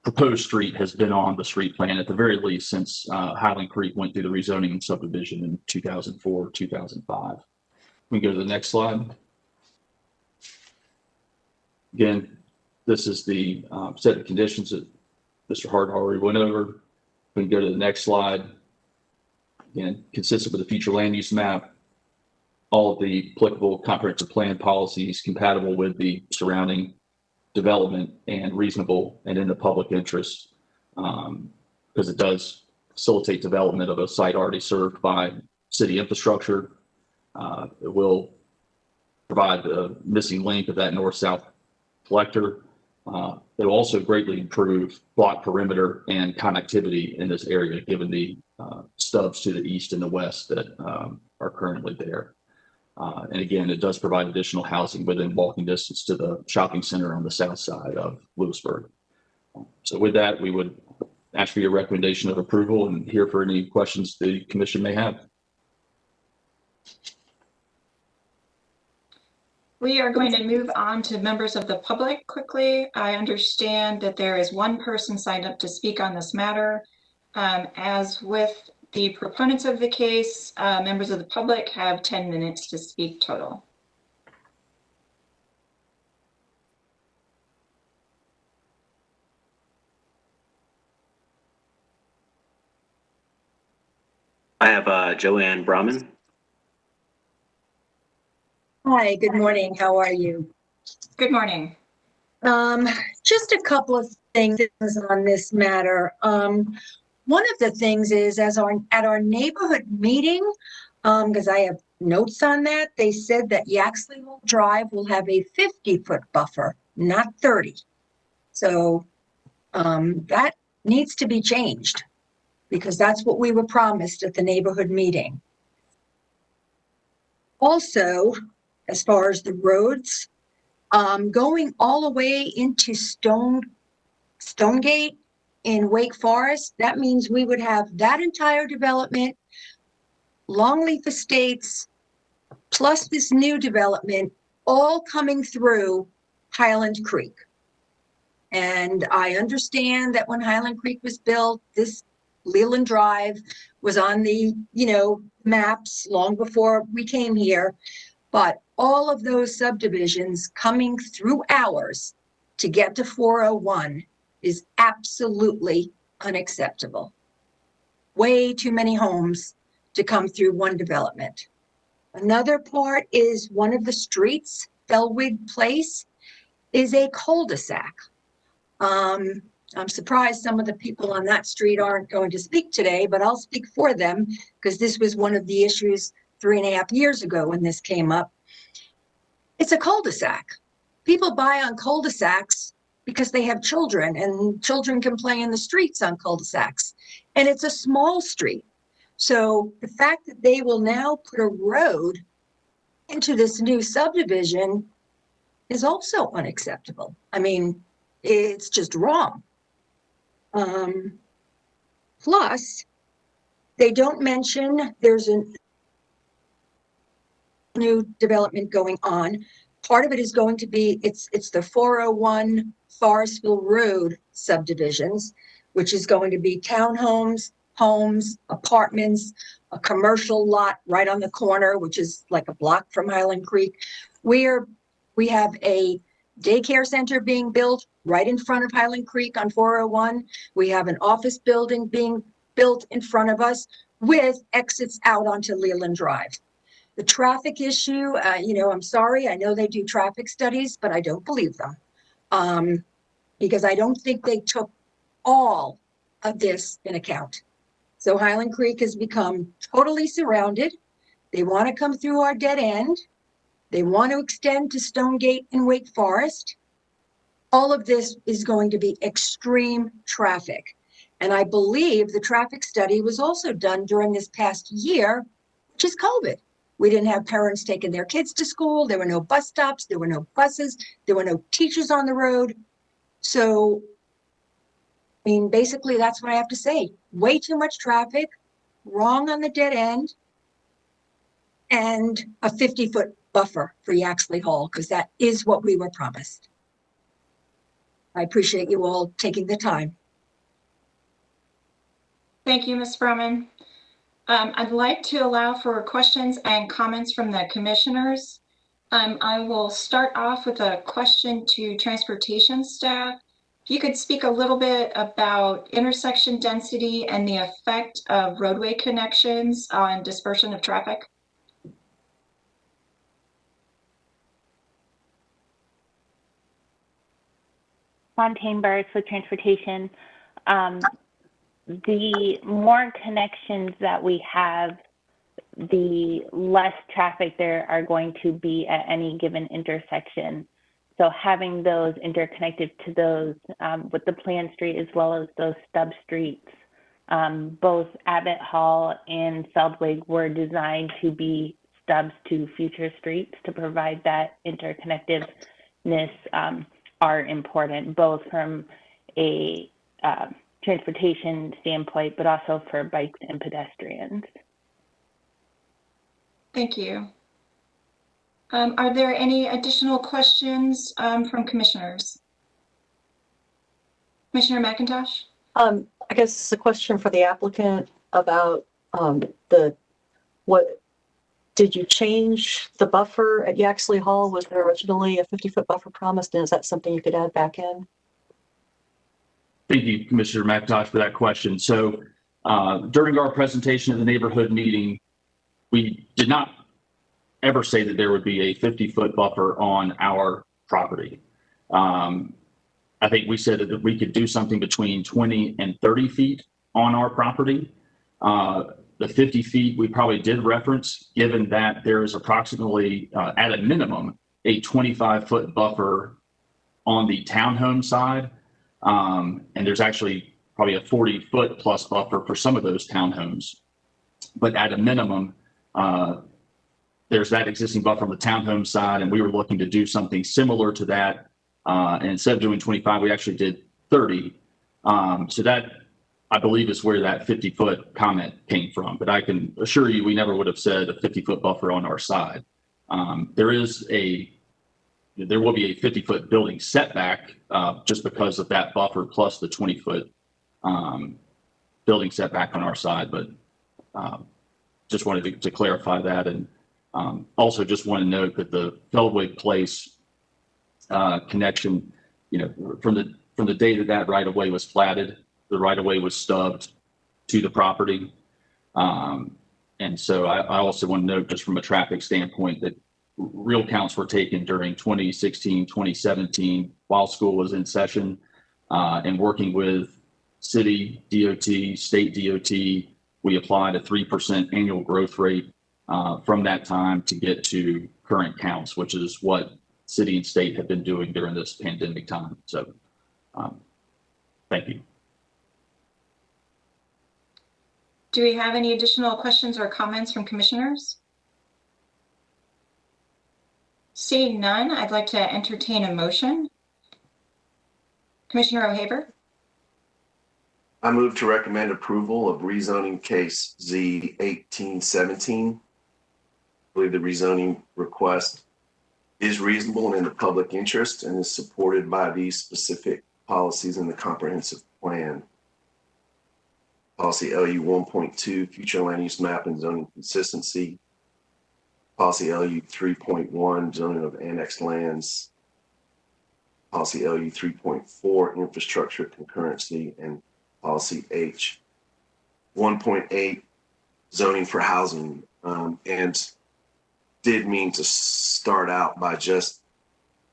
proposed street has been on the street plan at the very least since Highland Creek went through the rezoning and subdivision in 2004, 2005. We can go to the next slide. Again, this is the set of conditions that Mr. Hardin already went over. We can go to the next slide. Again, consistent with the future land use map, all of the applicable comprehensive plan policies compatible with the surrounding development and reasonable and in the public interest, because it does facilitate development of a site already served by city infrastructure. It will provide the missing link of that north-south collector. It will also greatly improve block perimeter and connectivity in this area, given the stubs to the east and the west that are currently there. And again, it does provide additional housing within walking distance to the shopping center on the south side of Lewisburg. So with that, we would ask for your recommendation of approval and hear for any questions the commission may have. We are going to move on to members of the public quickly. I understand that there is one person signed up to speak on this matter. As with the proponents of the case, members of the public have 10 minutes to speak total. I have Joanne Brahman. Hi, good morning. How are you? Good morning. Just a couple of things on this matter. One of the things is at our neighborhood meeting, because I have notes on that, they said that Yaxley Drive will have a 50-foot buffer, not 30. So that needs to be changed because that's what we were promised at the neighborhood meeting. Also, as far as the roads, going all the way into Stonegate in Wake Forest, that means we would have that entire development, Longleaf Estates, plus this new development, all coming through Highland Creek. And I understand that when Highland Creek was built, this Leland Drive was on the, maps long before we came here. But all of those subdivisions coming through ours to get to 401 is absolutely unacceptable. Way too many homes to come through one development. Another part is one of the streets, Bellwig Place, is a cul-de-sac. I'm surprised some of the people on that street aren't going to speak today, but I'll speak for them because this was one of the issues 3.5 years ago when this came up. It's a cul-de-sac. People buy on cul-de-sacs because they have children and children can play in the streets on cul-de-sacs. And it's a small street. So the fact that they will now put a road into this new subdivision is also unacceptable. I mean, it's just wrong. Plus, they don't mention there's a new development going on. Part of it is going to be, it's the 401 Forestville Road subdivisions, which is going to be townhomes, homes, apartments, a commercial lot right on the corner, which is like a block from Highland Creek. We have a daycare center being built right in front of Highland Creek on 401. We have an office building being built in front of us with exits out onto Leland Drive. The traffic issue, I'm sorry, I know they do traffic studies, but I don't believe them. Because I don't think they took all of this in account. So Highland Creek has become totally surrounded. They want to come through our dead end. They want to extend to Stonegate and Wake Forest. All of this is going to be extreme traffic. And I believe the traffic study was also done during this past year, which is COVID. We didn't have parents taking their kids to school. There were no bus stops. There were no buses. There were no teachers on the road. So, I mean, basically, that's what I have to say. Way too much traffic, wrong on the dead end, and a 50-foot buffer for Yaxley Hall, because that is what we were promised. I appreciate you all taking the time. Thank you, Ms. Froman. I'd like to allow for questions and comments from the commissioners. I will start off with a question to transportation staff. If you could speak a little bit about intersection density and the effect of roadway connections on dispersion of traffic. Fontaine Burris with transportation. The more connections that we have, the less traffic there are going to be at any given intersection. So having those interconnected to those with the planned street as well as those stub streets, both Abbott Hall and Feldwig were designed to be stubs to future streets to provide that interconnectedness are important, both from a transportation standpoint, but also for bikes and pedestrians. Thank you. Are there any additional questions from commissioners? Commissioner McIntosh? I guess it's a question for the applicant about did you change the buffer at Yaxley Hall? Was there originally a 50-foot buffer promised, and is that something you could add back in? Thank you, Commissioner McIntosh, for that question. So during our presentation at the neighborhood meeting, we did not ever say that there would be a 50-foot buffer on our property. I think we said that we could do something between 20 and 30 feet on our property. The 50 feet we probably did reference, given that there is approximately, at a minimum, a 25-foot buffer on the townhome side. And there's actually probably a 40-foot plus buffer for some of those townhomes. But at a minimum, there's that existing buffer on the townhome side, and we were looking to do something similar to that. And instead of doing 25, we actually did 30. So that, I believe, is where that 50-foot comment came from. But I can assure you, we never would have said a 50-foot buffer on our side. There will be a 50-foot building setback just because of that buffer plus the 20-foot building setback on our side. But just wanted to clarify that. And also just want to note that the Feldwig Place connection, from the day that right-of-way was platted, the right-of-way was stubbed to the property. And so I also want to note, just from a traffic standpoint, that real counts were taken during 2016, 2017, while school was in session, and working with city DOT, state DOT, we applied a 3% annual growth rate from that time to get to current counts, which is what city and state have been doing during this pandemic time. So thank you. Do we have any additional questions or comments from commissioners? Seeing none, I'd like to entertain a motion. Commissioner O'Haver? I move to recommend approval of rezoning case Z 1817. I believe the rezoning request is reasonable and in the public interest and is supported by these specific policies in the comprehensive plan. Policy LU 1.2, future land use map and zoning consistency. Policy LU 3.1, zoning of annexed lands. Policy LU 3.4, infrastructure concurrency, and Policy H 1.8, zoning for housing. And did mean to start out by just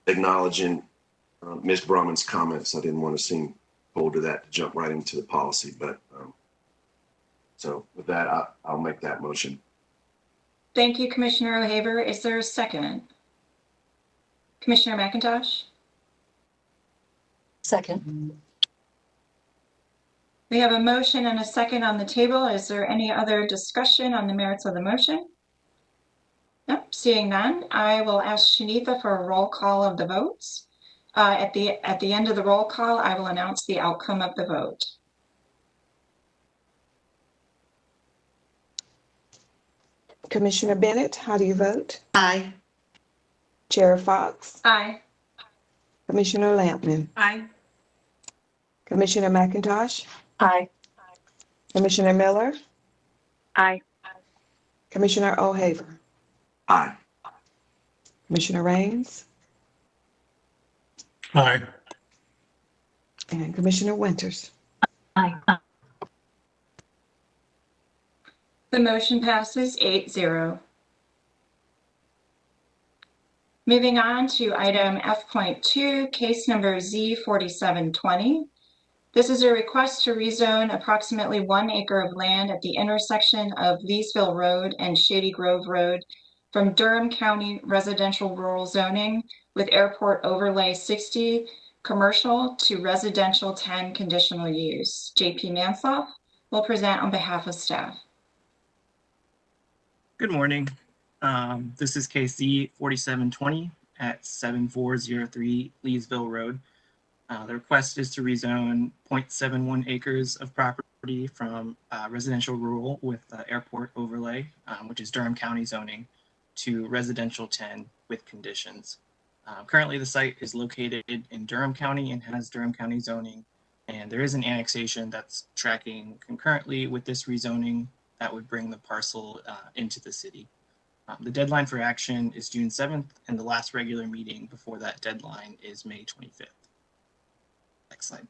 acknowledging Ms. Brumman's comments. I didn't want to seem cold to that to jump right into the policy, but so with that, I'll make that motion. Thank you, Commissioner O'Haver. Is there a second? Commissioner McIntosh? Second. We have a motion and a second on the table. Is there any other discussion on the merits of the motion? No, seeing none, I will ask Shanitha for a roll call of the votes. At the end of the roll call, I will announce the outcome of the vote. Commissioner Bennett, how do you vote? Aye. Chair Fox? Aye. Commissioner Lampman? Aye. Commissioner McIntosh? Aye. Commissioner Miller? Aye. Commissioner O'Haver? Aye. Commissioner Rains? Aye. And Commissioner Winters? Aye. The motion passes 8-0. Moving on to item F.2, case number Z4720. This is a request to rezone approximately 1 acre of land at the intersection of Leesville Road and Shady Grove Road from Durham County residential rural zoning with airport overlay 60 commercial to residential 10 conditional use. JP Mansoff will present on behalf of staff. Good morning. This is case Z4720 at 7403 Leesville Road. The request is to rezone 0.71 acres of property from residential rural with airport overlay, which is Durham County zoning, to residential 10 with conditions. Currently, the site is located in Durham County and has Durham County zoning, and there is an annexation that's tracking concurrently with this rezoning that would bring the parcel into the city. The deadline for action is June 7th, and the last regular meeting before that deadline is May 25th. Next slide.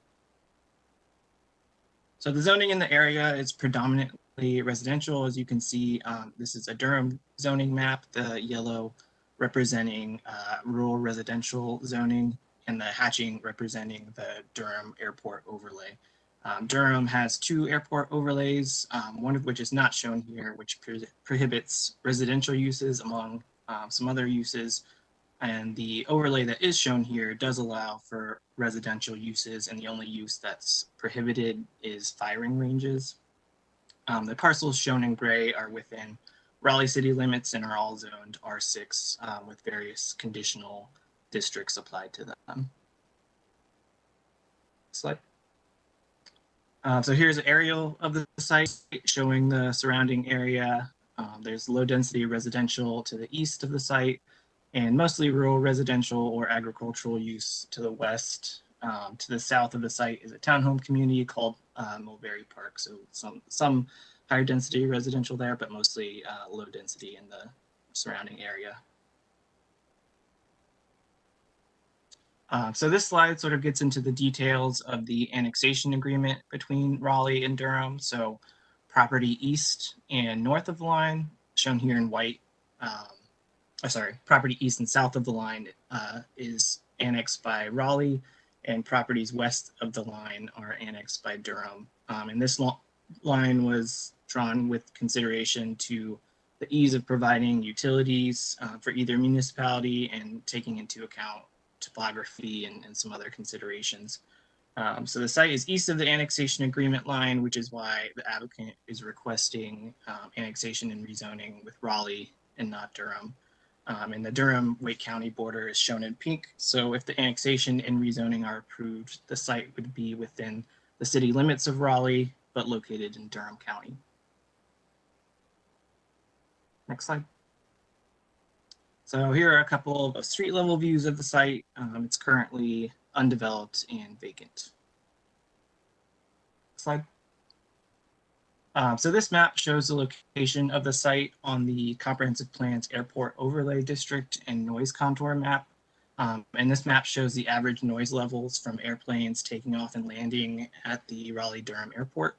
So the zoning in the area is predominantly residential. As you can see, this is a Durham zoning map, the yellow representing rural residential zoning, and the hatching representing the Durham airport overlay. Durham has 2 airport overlays, one of which is not shown here, which prohibits residential uses among some other uses. And the overlay that is shown here does allow for residential uses, and the only use that's prohibited is firing ranges. The parcels shown in gray are within Raleigh city limits and are all zoned R6 with various conditional districts applied to them. Slide. So here's an aerial of the site showing the surrounding area. There's low density residential to the east of the site and mostly rural residential or agricultural use to the west. To the south of the site is a townhome community called Mulberry Park. So some higher density residential there, but mostly low density in the surrounding area. So this slide sort of gets into the details of the annexation agreement between Raleigh and Durham. So property east and north of the line, shown here in white, property east and south of the line is annexed by Raleigh, and properties west of the line are annexed by Durham. And this line was drawn with consideration to the ease of providing utilities for either municipality and taking into account topography and some other considerations. So the site is east of the annexation agreement line, which is why the applicant is requesting annexation and rezoning with Raleigh and not Durham. And the Durham-Wake County border is shown in pink. So if the annexation and rezoning are approved, the site would be within the city limits of Raleigh, but located in Durham County. Next slide. So here are a couple of street level views of the site. It's currently undeveloped and vacant. Slide. So this map shows the location of the site on the Comprehensive Plan's Airport Overlay District and Noise Contour map. And this map shows the average noise levels from airplanes taking off and landing at the Raleigh-Durham Airport.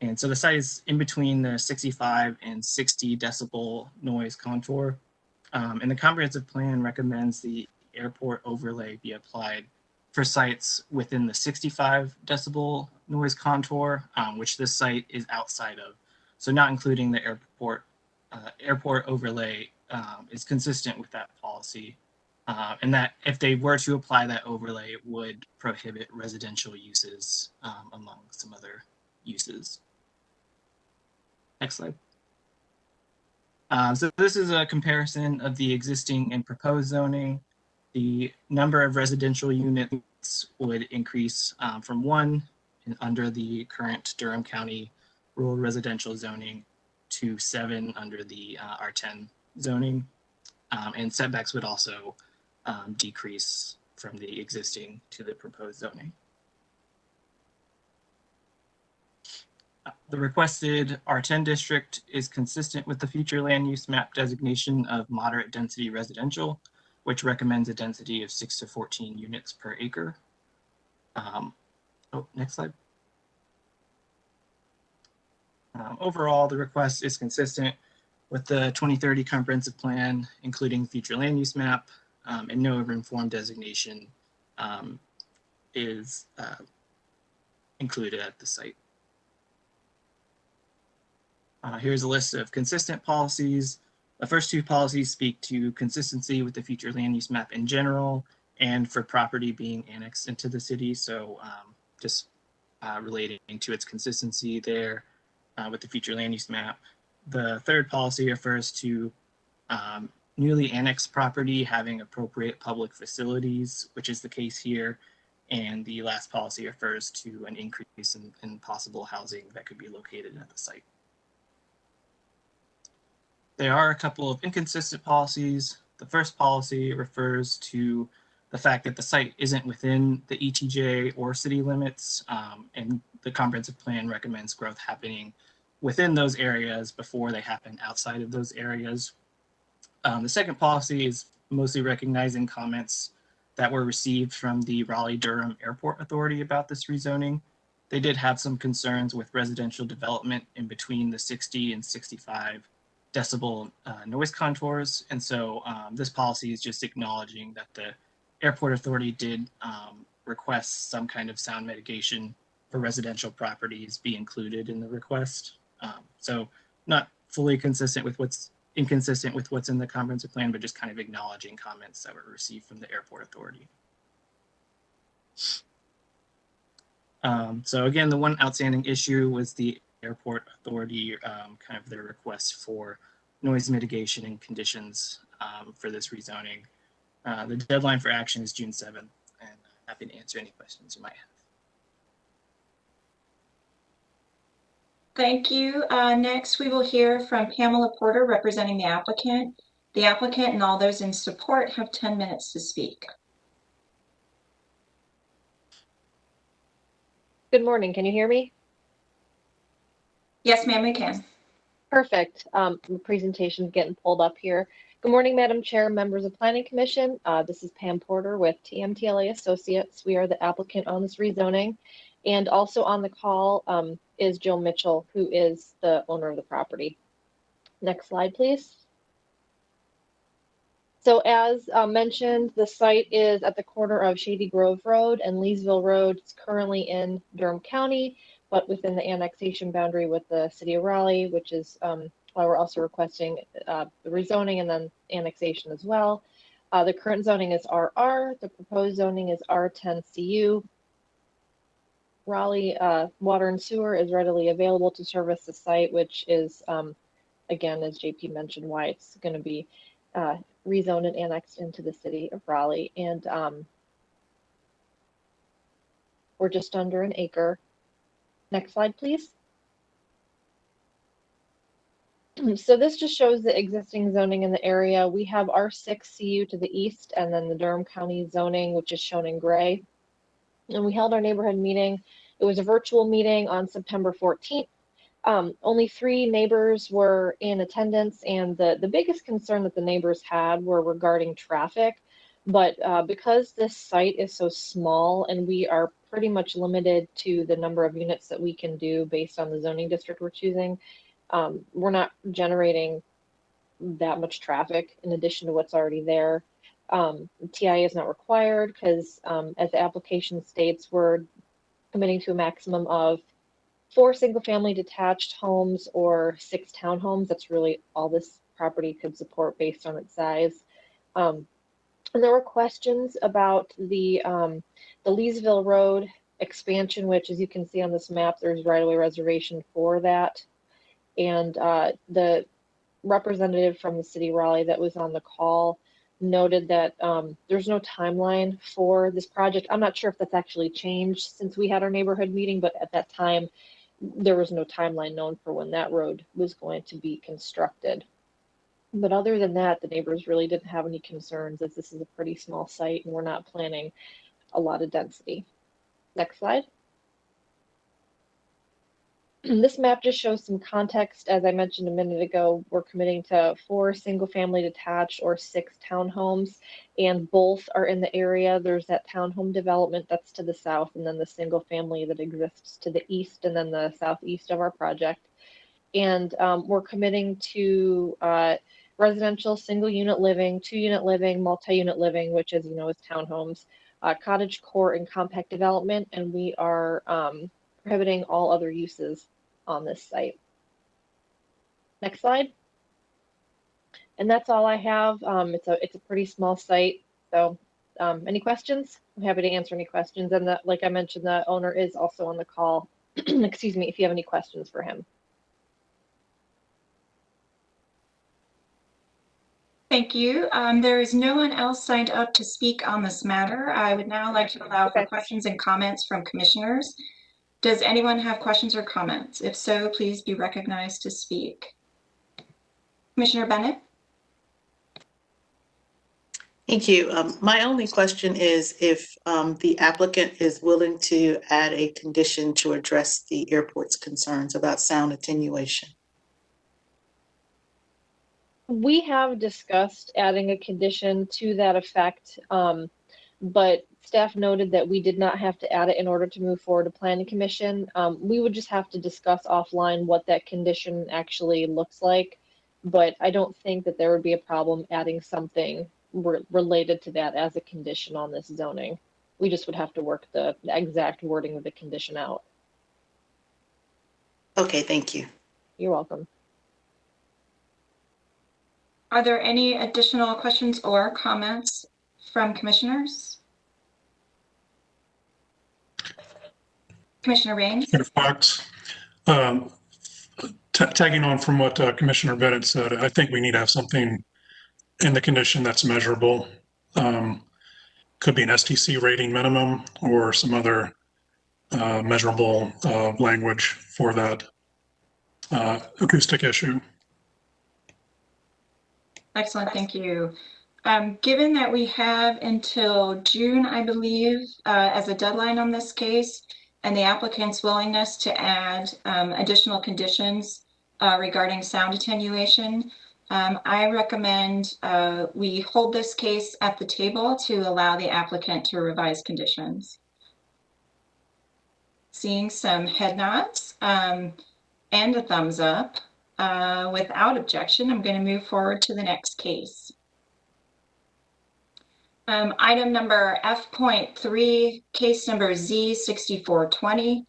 And so the site is in between the 65 and 60 decibel noise contour. And the comprehensive plan recommends the airport overlay be applied for sites within the 65 decibel noise contour, which this site is outside of. So not including the airport overlay is consistent with that policy. And that if they were to apply that overlay, it would prohibit residential uses among some other uses. Next slide. So this is a comparison of the existing and proposed zoning. The number of residential units would increase from 1 under the current Durham County rural residential zoning to 7 under the R10 zoning. And setbacks would also decrease from the existing to the proposed zoning. The requested R10 district is consistent with the future land use map designation of moderate density residential, which recommends a density of 6 to 14 units per acre. Next slide. Overall, the request is consistent with the 2030 comprehensive plan, including future land use map, and no informed designation is included at the site. Here's a list of consistent policies. The first two policies speak to consistency with the future land use map in general and for property being annexed into the city. So just relating to its consistency there with the future land use map. The third policy refers to newly annexed property having appropriate public facilities, which is the case here. And the last policy refers to an increase in possible housing that could be located at the site. There are a couple of inconsistent policies. The first policy refers to the fact that the site isn't within the ETJ or city limits, and the comprehensive plan recommends growth happening within those areas before they happen outside of those areas. The second policy is mostly recognizing comments that were received from the Raleigh-Durham Airport Authority about this rezoning. They did have some concerns with residential development in between the 60 and 65 decibel noise contours. And so this policy is just acknowledging that the airport authority did request some kind of sound mitigation for residential properties be included in the request. So not fully consistent with what's inconsistent with what's in the comprehensive plan, but just kind of acknowledging comments that were received from the airport authority. So again, the one outstanding issue was the airport authority, kind of their request for noise mitigation and conditions for this rezoning. The deadline for action is June 7th, and I'm happy to answer any questions you might have. Thank you. Next, we will hear from Pamela Porter representing the applicant. The applicant and all those in support have 10 minutes to speak. Good morning. Can you hear me? Yes, ma'am, we can. Perfect. The presentation's getting pulled up here. Good morning, Madam Chair, members of Planning Commission. This is Pam Porter with TMTLA Associates. We are the applicant on this rezoning. And also on the call is Jill Mitchell, who is the owner of the property. Next slide, please. So as mentioned, the site is at the corner of Shady Grove Road and Leesville Road. It's currently in Durham County, but within the annexation boundary with the city of Raleigh, which is why we're also requesting the rezoning and then annexation as well. The current zoning is RR. The proposed zoning is R10CU. Raleigh water and sewer is readily available to service the site, which is, again, as JP mentioned, why it's going to be rezoned and annexed into the city of Raleigh. And we're just under an acre. Next slide, please. So this just shows the existing zoning in the area. We have R6 CU to the east, and then the Durham County zoning, which is shown in gray. And we held our neighborhood meeting. It was a virtual meeting on September 14th. Only 3 neighbors were in attendance, and the biggest concern that the neighbors had were regarding traffic. But because this site is so small and we are pretty much limited to the number of units that we can do based on the zoning district we're choosing, we're not generating that much traffic in addition to what's already there. TI is not required because, as the application states, we're committing to a maximum of 4 single-family detached homes or 6 townhomes. That's really all this property could support based on its size. And there were questions about the Leesville Road expansion, which, as you can see on this map, there's right-of-way reservation for that. And the representative from the city of Raleigh that was on the call noted that there's no timeline for this project. I'm not sure if that's actually changed since we had our neighborhood meeting, but at that time, there was no timeline known for when that road was going to be constructed. But other than that, the neighbors really didn't have any concerns, as this is a pretty small site and we're not planning a lot of density. Next slide. This map just shows some context. As I mentioned a minute ago, we're committing to 4 single-family detached or 6 townhomes, and both are in the area. There's that townhome development that's to the south, and then the single-family that exists to the east, and then the southeast of our project. And we're committing to residential single-unit living, 2-unit living, multi-unit living, which, as you know, is townhomes, cottage core, and compact development, and we are prohibiting all other uses on this site. Next slide. And that's all I have. It's a pretty small site. So any questions? I'm happy to answer any questions. And like I mentioned, the owner is also on the call. Excuse me, if you have any questions for him. Thank you. There is no one else signed up to speak on this matter. I would now like to allow for questions and comments from commissioners. Does anyone have questions or comments? If so, please be recognized to speak. Commissioner Bennett? Thank you. My only question is if the applicant is willing to add a condition to address the airport's concerns about sound attenuation. We have discussed adding a condition to that effect, but staff noted that we did not have to add it in order to move forward to planning commission. We would just have to discuss offline what that condition actually looks like, but I don't think that there would be a problem adding something related to that as a condition on this zoning. We just would have to work the exact wording of the condition out. Okay, thank you. You're welcome. Are there any additional questions or comments from commissioners? Commissioner Raines? Commissioner Fox, tagging on from what Commissioner Bennett said, I think we need to have something in the condition that's measurable. Could be an STC rating minimum or some other measurable language for that acoustic issue. Excellent, thank you. Given that we have until June, I believe, as a deadline on this case, and the applicant's willingness to add additional conditions regarding sound attenuation, I recommend we hold this case at the table to allow the applicant to revise conditions. Seeing some head nods and a thumbs up, without objection, I'm going to move forward to the next case. Item number F.3, case number Z6420.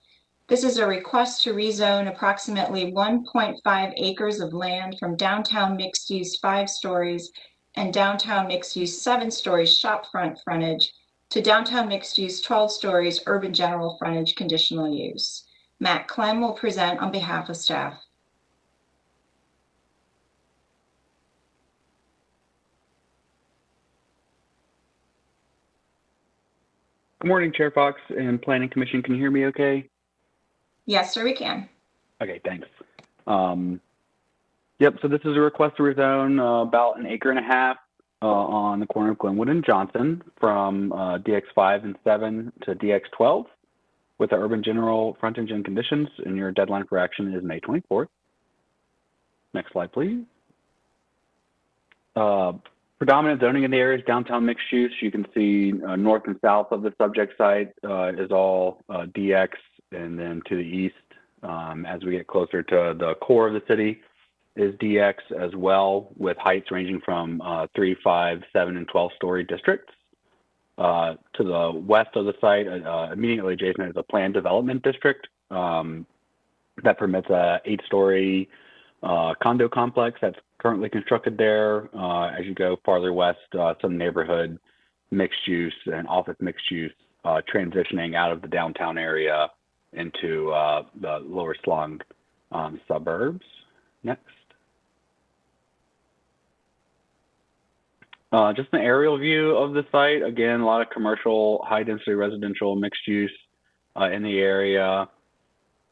This is a request to rezone approximately 1.5 acres of land from downtown mixed use 5 stories and downtown mixed use 7 stories shopfront frontage to downtown mixed use 12 stories urban general frontage conditional use. Matt Clem will present on behalf of staff. Good morning, Chair Fox and Planning Commission. Can you hear me okay? Yes, sir, we can. Okay, thanks. Yep, so this is a request to rezone about 1.5 acres on the corner of Glenwood and Johnson from DX5 and 7 to DX12 with the urban general frontage and conditions, and your deadline for action is May 24th. Next slide, please. Predominant zoning in the area is downtown mixed use. You can see north and south of the subject site is all DX, and then to the east, as we get closer to the core of the city, is DX as well, with heights ranging from 3, 5, 7, and 12-story districts. To the west of the site, immediately adjacent, is a planned development district that permits a 8-story condo complex that's currently constructed there. As you go farther west, some neighborhood mixed use and office mixed use transitioning out of the downtown area into the lower slung suburbs. Next. Just an aerial view of the site. Again, a lot of commercial, high density residential mixed use in the area,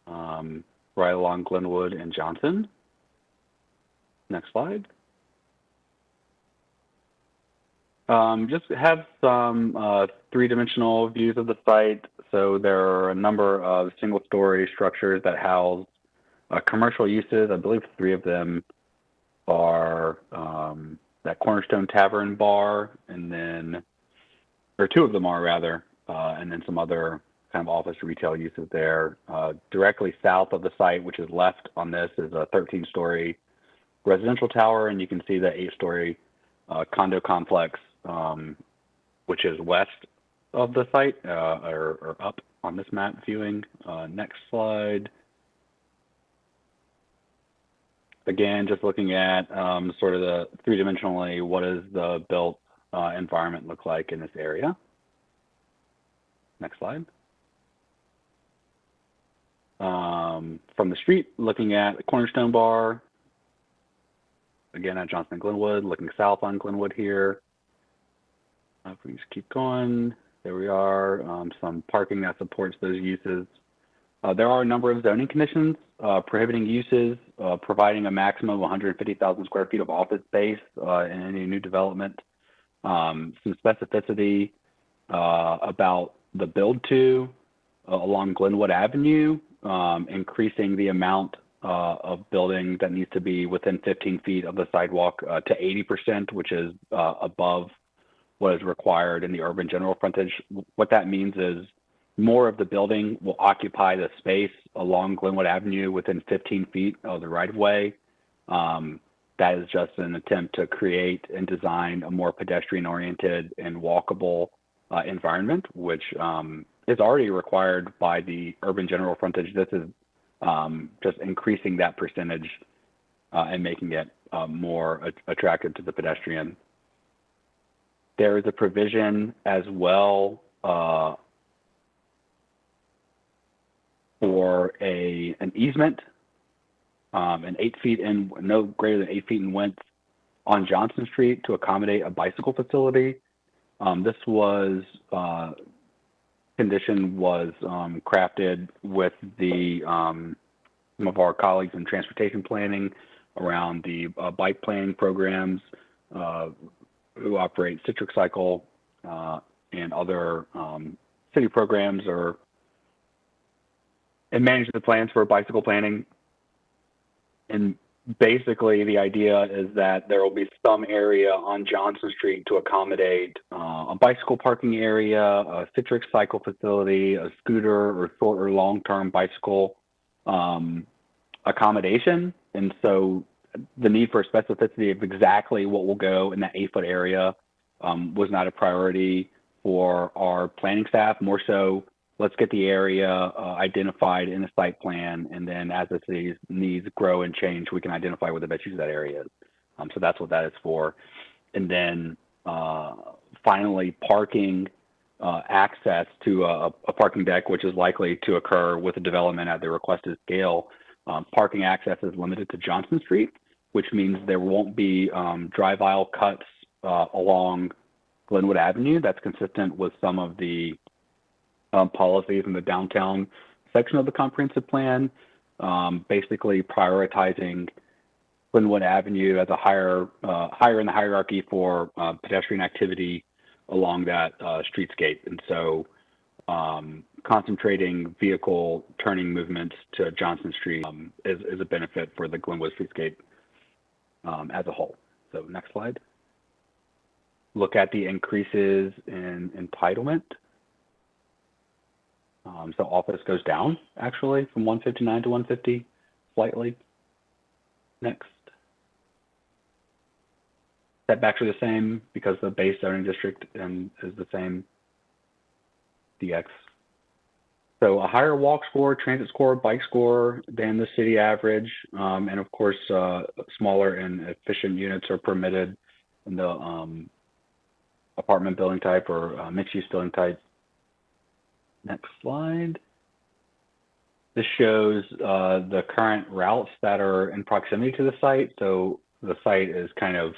right along Glenwood and Johnson. Next slide. Just have some three-dimensional views of the site. So there are a number of single-story structures that house commercial uses. I believe 3 of them are that Cornerstone Tavern Bar, and then, or 2 of them are rather, and then some other kind of office retail uses there. Directly south of the site, which is left on this, is a 13-story residential tower, and you can see the 8-story condo complex, which is west of the site, or up on this map viewing. Next slide. Again, just looking at sort of the three-dimensionally, what does the built environment look like in this area? Next slide. From the street, looking at the Cornerstone Bar, again at Johnson and Glenwood, looking south on Glenwood here. If we just keep going, there we are, some parking that supports those uses. There are a number of zoning conditions prohibiting uses, providing a maximum of 150,000 square feet of office space in any new development. Some specificity about the build-to along Glenwood Avenue, increasing the amount of building that needs to be within 15 feet of the sidewalk to 80%, which is above what is required in the urban general frontage. What that means is more of the building will occupy the space along Glenwood Avenue within 15 feet of the right-of-way. That is just an attempt to create and design a more pedestrian-oriented and walkable environment, which is already required by the urban general frontage. This is just increasing that percentage and making it more attractive to the pedestrian. There is a provision as well for an easement, an 8 feet in, no greater than 8 feet in width on Johnson Street to accommodate a bicycle facility. This was condition was crafted with the some of our colleagues in transportation planning around the bike planning programs who operate Citric Cycle and other city programs and manage the plans for bicycle planning. And basically the idea is that there will be some area on Johnson Street to accommodate a bicycle parking area, a Citric Cycle facility, a scooter or short or long-term bicycle accommodation. And so the need for specificity of exactly what will go in that 8-foot area was not a priority for our planning staff. More so, let's get the area identified in the site plan, and then as the city's needs grow and change, we can identify what the best use of that area is. So that's what that is for. And then finally, parking access to a parking deck, which is likely to occur with the development at the requested scale. Parking access is limited to Johnson Street, which means there won't be drive aisle cuts along Glenwood Avenue. That's consistent with some of the policies in the downtown section of the comprehensive plan, basically prioritizing Glenwood Avenue as a higher in the hierarchy for pedestrian activity along that streetscape. And so concentrating vehicle turning movements to Johnson Street is a benefit for the Glenwood streetscape as a whole. So next slide. Look at the increases in entitlement. So office goes down actually from 159 to 150 slightly. Next. Setbacks are the same because the base zoning district is the same DX. So a higher walk score, transit score, bike score than the city average. And of course, smaller and efficient units are permitted in the apartment building type or mixed use building type. Next slide. This shows the current routes that are in proximity to the site. So the site is kind of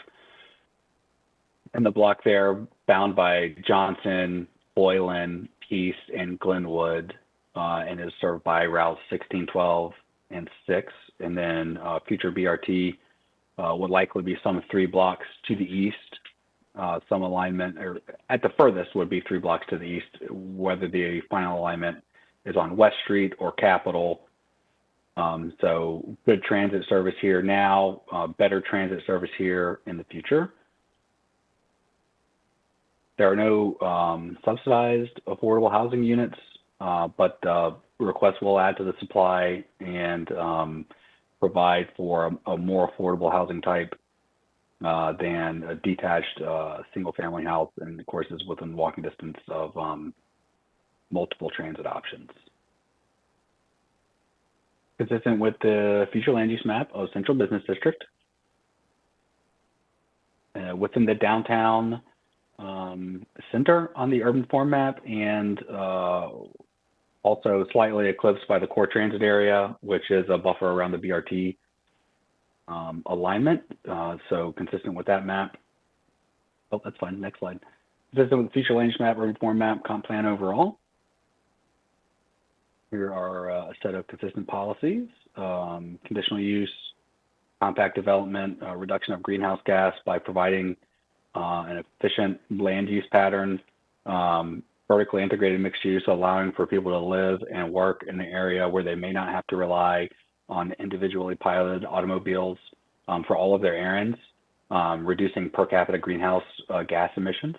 in the block there, bound by Johnson, Boylan, Peace, and Glenwood, and is served by routes 16, 12, and 6. And then future BRT would likely be some 3 blocks to the east. Some alignment, or at the furthest, would be 3 blocks to the east, whether the final alignment is on West Street or Capitol. So good transit service here now, better transit service here in the future. There are no subsidized affordable housing units, but requests will add to the supply and provide for a more affordable housing type than a detached single-family house, and of course is within walking distance of multiple transit options. Consistent with the future land use map of Central Business District, within the downtown center on the urban form map, and also slightly eclipsed by the core transit area, which is a buffer around the BRT alignment, so consistent with that map. Oh, that's fine. Next slide. Consistent with the future land use map, urban form map, comp plan overall. Here are a set of consistent policies: conditional use, compact development, reduction of greenhouse gas by providing an efficient land use pattern, vertically integrated mixed use, allowing for people to live and work in an area where they may not have to rely on individually piloted automobiles for all of their errands, reducing per capita greenhouse gas emissions,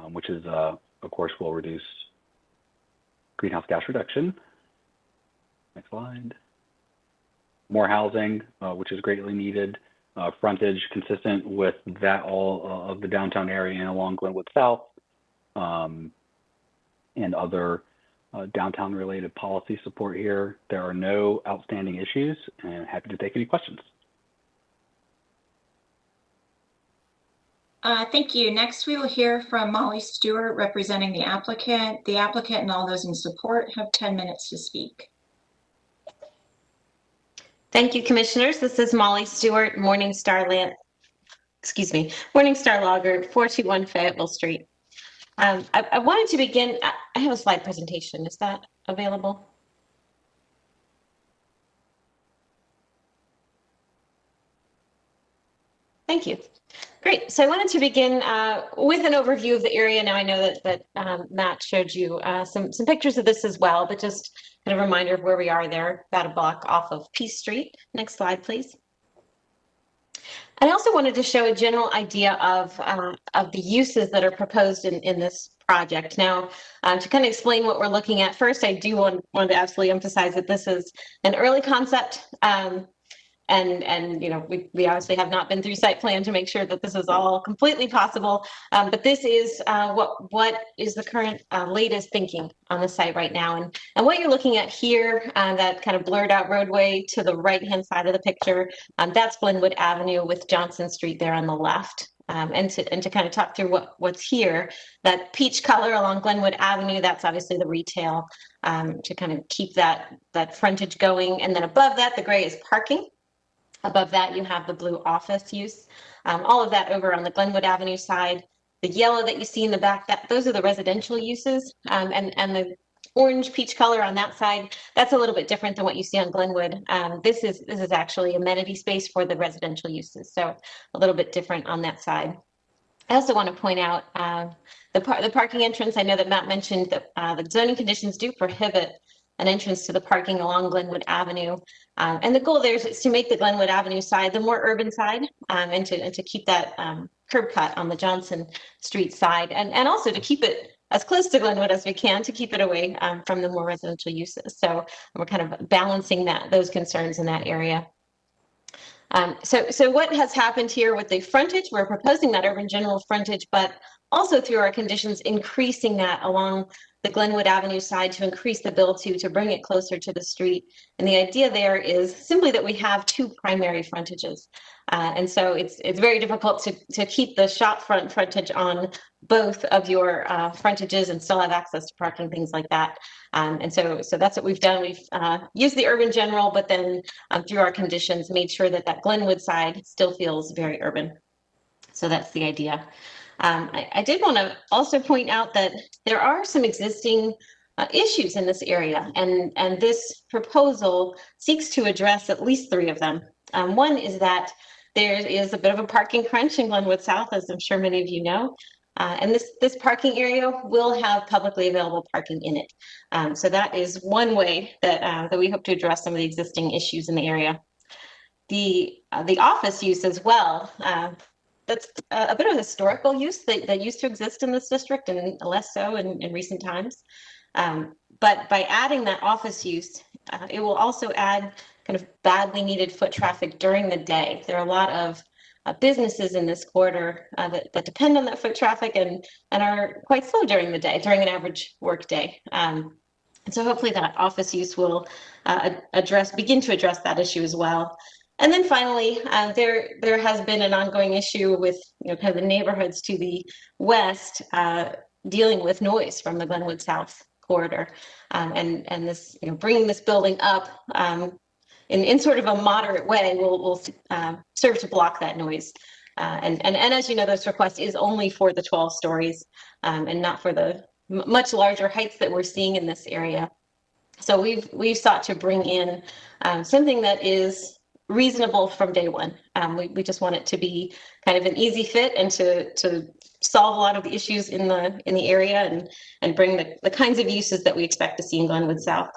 which is, of course, will reduce greenhouse gas reduction. Next slide. More housing, which is greatly needed. Frontage consistent with that all of the downtown area and along Glenwood South, and other downtown related policy support here. There are no outstanding issues, and happy to take any questions. Thank you. Next, we will hear from Molly Stewart representing the applicant. The applicant and all those in support have 10 minutes to speak. Thank you, commissioners. This is Molly Stewart, Morningstar Logger, 421 Fayetteville Street. I wanted to begin, I have a slide presentation. Is that available? Thank you. Great. So I wanted to begin with an overview of the area. Now I know that Matt showed you some pictures of this as well, but just kind of a reminder of where we are there, about a block off of Peace Street. Next slide, please. I also wanted to show a general idea of the uses that are proposed in this project. Now, to kind of explain what we're looking at, first, I do want to absolutely emphasize that this is an early concept. And you know, we obviously have not been through site plan to make sure that this is all completely possible. But this is what is the current latest thinking on the site right now. And what you're looking at here, that kind of blurred out roadway to the right-hand side of the picture, that's Glenwood Avenue with Johnson Street there on the left. And to kind of talk through what's here, that peach color along Glenwood Avenue, that's obviously the retail, to kind of keep that frontage going. And then above that, the gray is parking. Above that, you have the blue office use. All of that over on the Glenwood Avenue side. The yellow that you see in the back, those are the residential uses, and the orange peach color on that side, that's a little bit different than what you see on Glenwood. This is actually amenity space for the residential uses, so a little bit different on that side. I also want to point out the parking entrance. I know that Matt mentioned that the zoning conditions do prohibit an entrance to the parking along Glenwood Avenue. And the goal there is to make the Glenwood Avenue side the more urban side, and to keep that curb cut on the Johnson Street side, and also to keep it as close to Glenwood as we can, to keep it away from the more residential uses. So we're kind of balancing those concerns in that area. So what has happened here with the frontage, we're proposing that urban general frontage, but also through our conditions, increasing that along the Glenwood Avenue side to increase the build to bring it closer to the street. And the idea there is simply that we have two primary frontages. And so it's very difficult to keep the shop front frontage on both of your frontages and still have access to parking, things like that. And so that's what we've done. We've used the urban general, but then through our conditions, made sure that that Glenwood side still feels very urban. So that's the idea. I did want to also point out that there are some existing issues in this area, and this proposal seeks to address at least 3 of them. One is that there is a bit of a parking crunch in Glenwood South, as I'm sure many of you know. And this parking area will have publicly available parking in it. So that is one way that we hope to address some of the existing issues in the area. The office use as well, that's a bit of a historical use that used to exist in this district, and less so in recent times. But by adding that office use, it will also add kind of badly needed foot traffic during the day. There are a lot of businesses in this corridor that depend on that foot traffic and are quite slow during the day, during an average work day. And so hopefully that office use will begin to address that issue as well. And then finally, there has been an ongoing issue with kind of the neighborhoods to the west dealing with noise from the Glenwood South corridor, and this bringing this building up in sort of a moderate way will serve to block that noise. And as you know, this request is only for the 12 stories and not for the much larger heights that we're seeing in this area. So we've sought to bring in something that is reasonable from day one. We just want it to be kind of an easy fit and to solve a lot of the issues in the area and bring the kinds of uses that we expect to see in Glenwood South.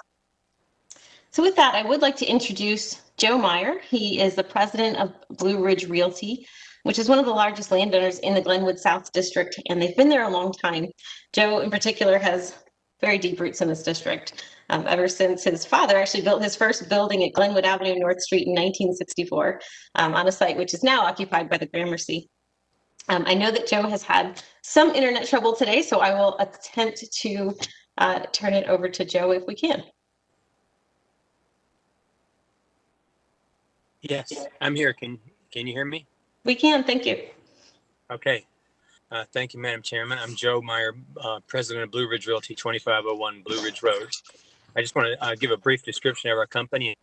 So with that, I would like to introduce Joe Meyer. He is the president of Blue Ridge Realty, which is one of the largest landowners in the Glenwood South district, and they've been there a long time. Joe in particular has very deep roots in this district. Ever since his father actually built his first building at Glenwood Avenue North Street in 1964 on a site which is now occupied by the Gramercy. I know that Joe has had some internet trouble today, so I will attempt to turn it over to Joe if we can. Yes, I'm here. Can you hear me? We can, thank you. Okay. Thank you, Madam Chairman. I'm Joe Meyer, president of Blue Ridge Realty, 2501 Blue Ridge Road. I just want to give a brief description of our company.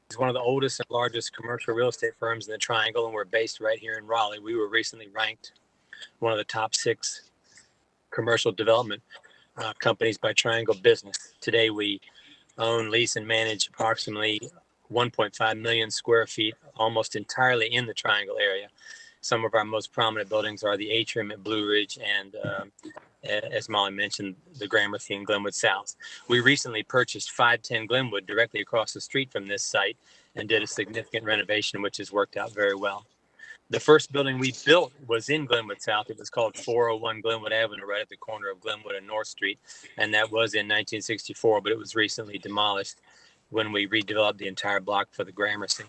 It's one of the oldest and largest commercial real estate firms in the Triangle, and we're based right here in Raleigh. We were recently ranked one of the top 6 commercial development companies by Triangle Business. Today, we own, lease, and manage approximately 1.5 million square feet, almost entirely in the Triangle area. Some of our most prominent buildings are the Atrium at Blue Ridge and, as Molly mentioned, the Gramercy and Glenwood South. We recently purchased 510 Glenwood directly across the street from this site and did a significant renovation, which has worked out very well. The first building we built was in Glenwood South. It was called 401 Glenwood Avenue, right at the corner of Glenwood and North Street, and that was in 1964, but it was recently demolished when we redeveloped the entire block for the Gramercy.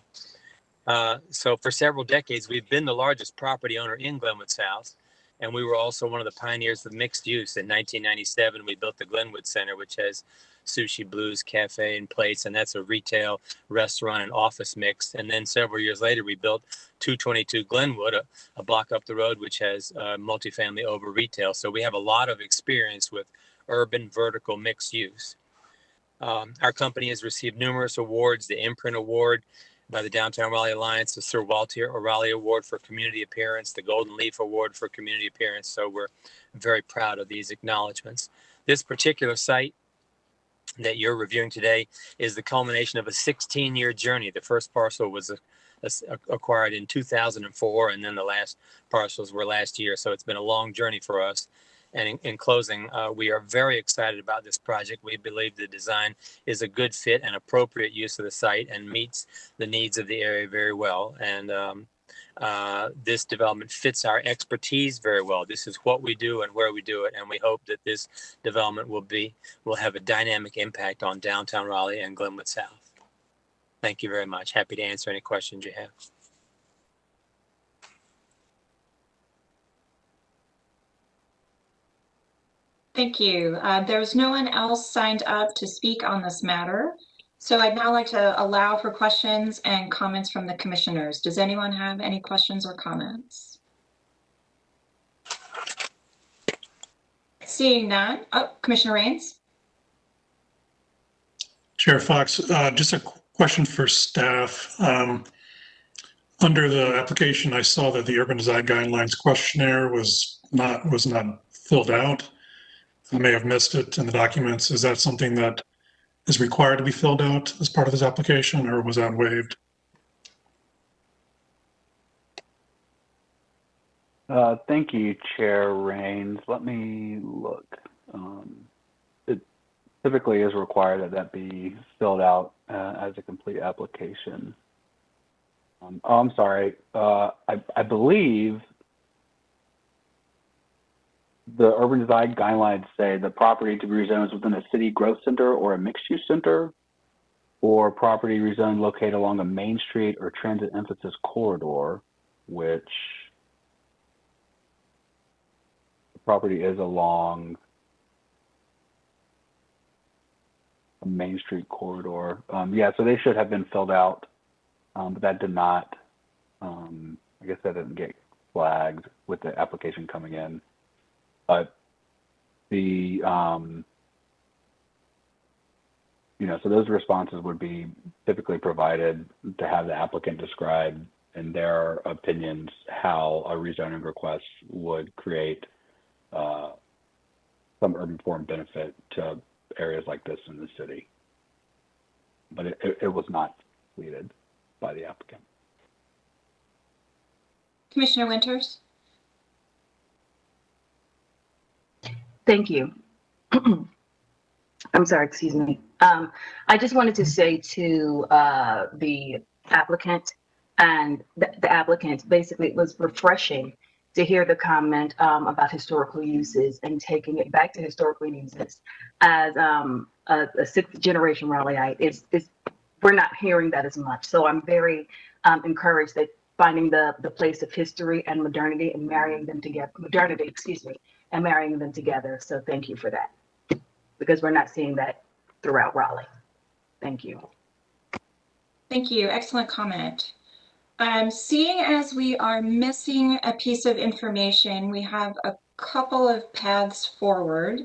So for several decades, we've been the largest property owner in Glenwood South, and we were also one of the pioneers of mixed use. In 1997, we built the Glenwood Center, which has Sushi Blues Cafe and Plates, and that's a retail, restaurant, and office mix. And then several years later, we built 222 Glenwood, a block up the road, which has multifamily over retail. So we have a lot of experience with urban vertical mixed use. Our company has received numerous awards, the Imprint Award, by the Downtown Raleigh Alliance, the Sir Walter O'Reilly Award for Community Appearance, the Golden Leaf Award for Community Appearance. So we're very proud of these acknowledgments. This particular site that you're reviewing today is the culmination of a 16-year journey. The first parcel was acquired in 2004, and then the last parcels were last year. So it's been a long journey for us. And in closing, we are very excited about this project. We believe the design is a good fit and appropriate use of the site and meets the needs of the area very well. And this development fits our expertise very well. This is what we do and where we do it. And we hope that this development will have a dynamic impact on downtown Raleigh and Glenwood South. Thank you very much. Happy to answer any questions you have. Thank you. There's no one else signed up to speak on this matter. So I'd now like to allow for questions and comments from the commissioners. Does anyone have any questions or comments? Seeing none. Oh, Commissioner Rains. Chair Fox, just a question for staff. Under the application, I saw that the Urban Design Guidelines questionnaire was not filled out. I may have missed it in the documents. Is that something that is required to be filled out as part of this application, or was that waived? Thank you, Chair Rains. Let me look. It typically is required that that be filled out as a complete application. Oh, I'm sorry. I believe the urban design guidelines say the property to be rezoned is within a city growth center or a mixed-use center, or property rezoned located along a main street or transit emphasis corridor, which the property is along a main street corridor. Yeah, so they should have been filled out, but that did not. I guess that didn't get flagged with the application coming in. But the, so those responses would be typically provided to have the applicant describe in their opinions how a rezoning request would create some urban form benefit to areas like this in the city. But it was not completed by the applicant. Commissioner Winters. Thank you. I'm sorry, excuse me. I just wanted to say to the applicant and the applicant, basically it was refreshing to hear the comment about historical uses and taking it back to historical uses as a sixth generation Raleighite. We're not hearing that as much. So I'm very encouraged that finding the place of history and modernity and marrying them together, and marrying them together. So thank you for that, because we're not seeing that throughout Raleigh. Thank you. Thank you. Excellent comment. Seeing as we are missing a piece of information, we have a couple of paths forward.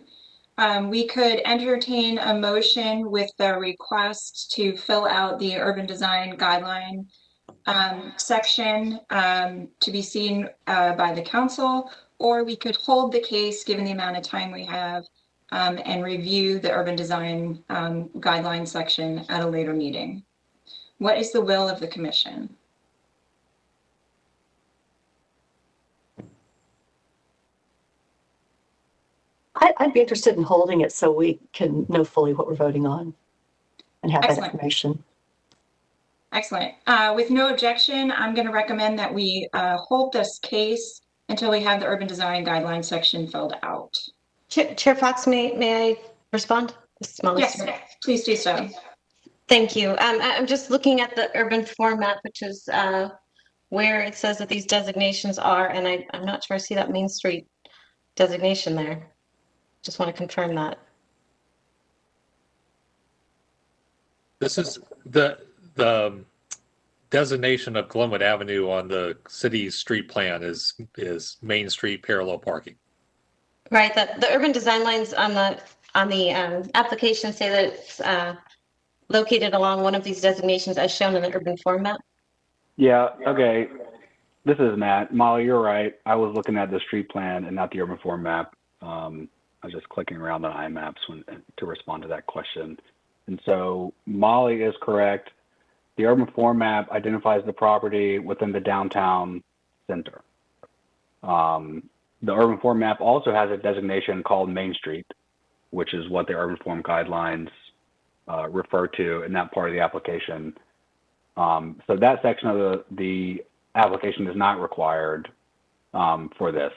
We could entertain a motion with the request to fill out the urban design guideline section to be seen by the council, or we could hold the case given the amount of time we have and review the urban design guideline section at a later meeting. What is the will of the commission? I'd be interested in holding it so we can know fully what we're voting on and have Excellent. that information. Excellent. With no objection, I'm going to recommend that we hold this case until we have the urban design guideline section filled out. Chair Fox, may I respond? Yes, please do so. Thank you. I'm just looking at the urban format, which is where it says that these designations are, and I'm not sure I see that Main Street designation there. Just want to confirm that. This is the designation of Glenwood Avenue on the city's street plan is Main Street parallel parking. Right. The urban design lines on the application say that it's located along one of these designations as shown in the urban form map? Yeah, okay. This is Matt. Molly, you're right. I was looking at the street plan and not the urban form map. I was just clicking around on IMAPs to respond to that question. And so Molly is correct. The urban form map identifies the property within the downtown center. The urban form map also has a designation called Main Street, which is what the urban form guidelines refer to in that part of the application. So that section of the application is not required for this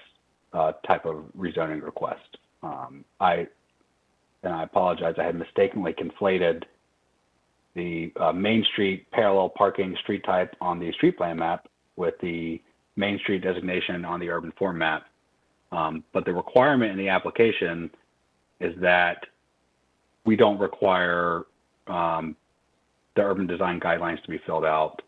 type of rezoning request. I apologize, I had mistakenly conflated the Main Street parallel parking street type on the street plan map with the Main Street designation on the urban form map. But the requirement in the application is that we don't require the urban design guidelines to be filled out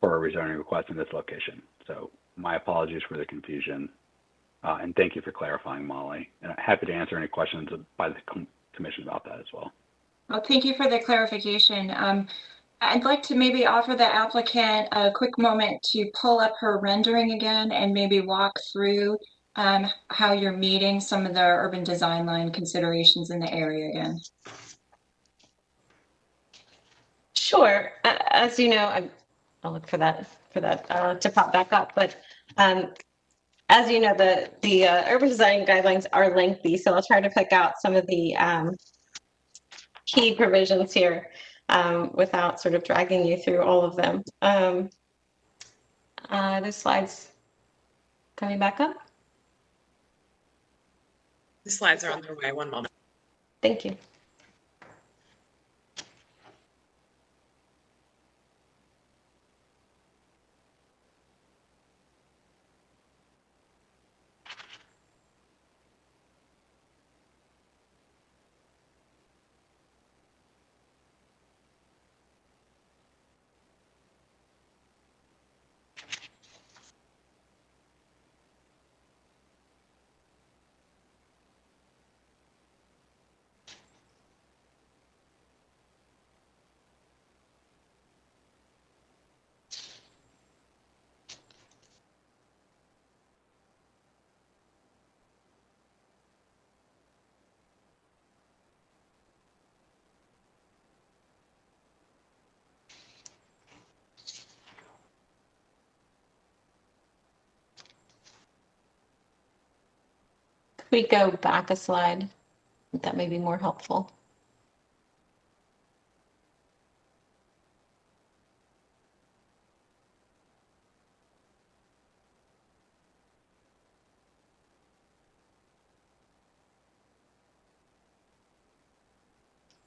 for a rezoning request in this location. So my apologies for the confusion. And thank you for clarifying, Molly. And I'm happy to answer any questions by the commission about that as well. Well, thank you for the clarification. I'd like to maybe offer the applicant a quick moment to pull up her rendering again and maybe walk through how you're meeting some of the urban design line considerations in the area again. Sure. As you know, I'll look for that to pop back up. But as you know, the urban design guidelines are lengthy, so I'll try to pick out some of the key provisions here without sort of dragging you through all of them. The slides coming back up. The slides are on their way. One moment. Thank you. We go back a slide. That may be more helpful.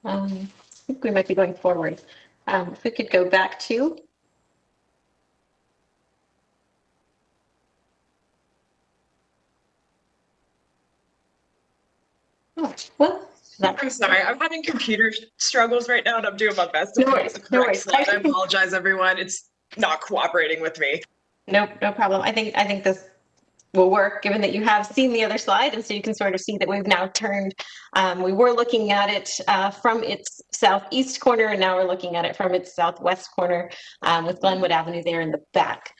I think we might be going forward. If we could go back to. Oh, well, I'm sorry, I'm having computer struggles right now and I'm doing my best to No fix the worries, correct slide. I apologize, everyone. It's not cooperating with me. Nope, no problem. I think this will work given that you have seen the other slide, and so you can sort of see that we've now turned. We were looking at it from its southeast corner, and now we're looking at it from its southwest corner with Glenwood Avenue there in the back.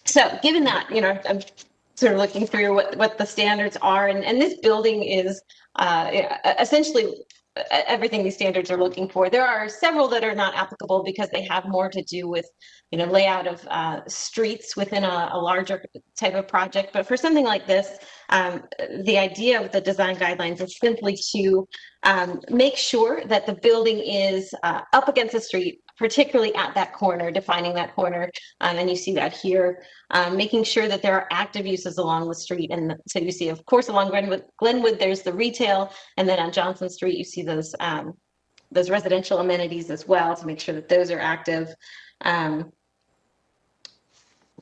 So given that, you know, I'm sort of looking through what the standards are, and this building is essentially everything these standards are looking for. There are several that are not applicable because they have more to do with, you know, layout of streets within a larger type of project. But for something like this, the idea of the design guidelines is simply to make sure that the building is up against the street, particularly at that corner, defining that corner. And you see that here, making sure that there are active uses along the street. And so you see, of course, along Glenwood, there's the retail, and then on Johnson Street, you see those residential amenities as well to make sure that those are active. Let's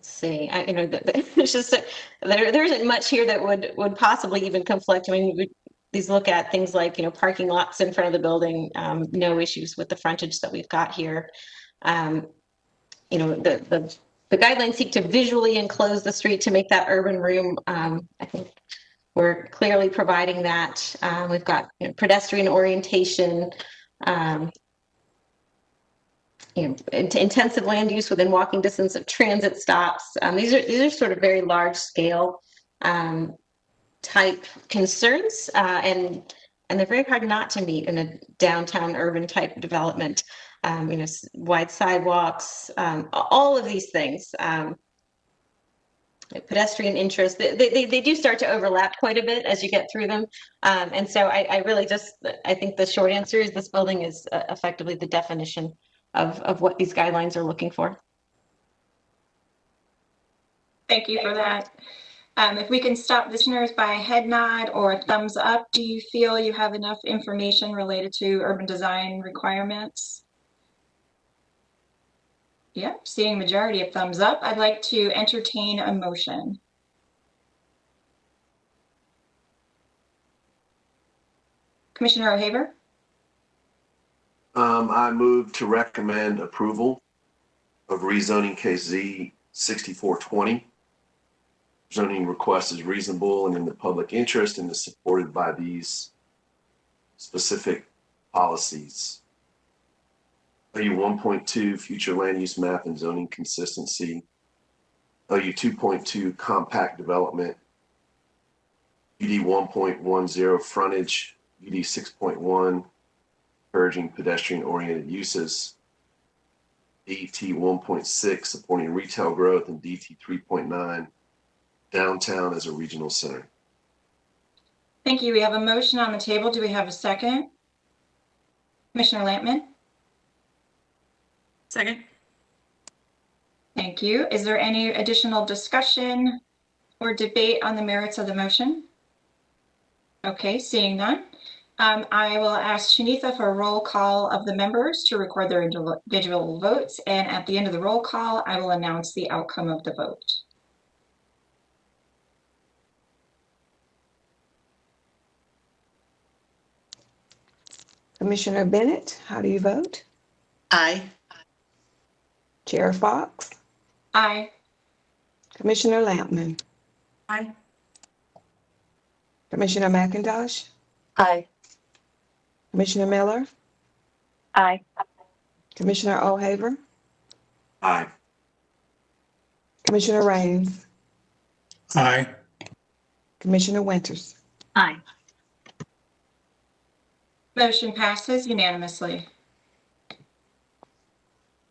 see, you know, there's just there isn't much here that would possibly even conflict. I mean, these look at things like, you know, parking lots in front of the building, no issues with the frontage that we've got here. You know, the guidelines seek to visually enclose the street to make that urban room, I think, we're clearly providing that. We've got pedestrian orientation, intensive land use within walking distance of transit stops. These are sort of very large scale type concerns, and they're very hard not to meet in a downtown urban type development. Wide sidewalks, all of these things. Pedestrian interest, they do start to overlap quite a bit as you get through them. And so I really I think the short answer is this building is effectively the definition of what these guidelines are looking for. Thank you for that. If we can stop listeners by a head nod or a thumbs up, do you feel you have enough information related to urban design requirements? Yep, seeing majority of thumbs up, I'd like to entertain a motion. Commissioner O'Haver? I move to recommend approval of rezoning case Z 6420. Zoning request is reasonable and in the public interest and is supported by these specific policies. OU 1.2 future land use map and zoning consistency. OU 2.2 compact development. UD 1.10 frontage. UD 6.1 encouraging pedestrian oriented uses. DT 1.6 supporting retail growth, and DT 3.9 downtown as a regional center. Thank you. We have a motion on the table. Do we have a second? Commissioner Lampman? Second. Thank you. Is there any additional discussion or debate on the merits of the motion? Okay, seeing none. I will ask Shanitha for a roll call of the members to record their individual votes, and at the end of the roll call, I will announce the outcome of the vote. Commissioner Bennett, how do you vote? Aye. Chair Fox? Aye. Commissioner Lampman? Aye. Commissioner McIntosh? Aye. Commissioner Miller? Aye. Commissioner O'Haver? Aye. Commissioner Raines? Aye. Commissioner Winters? Aye. Motion passes unanimously.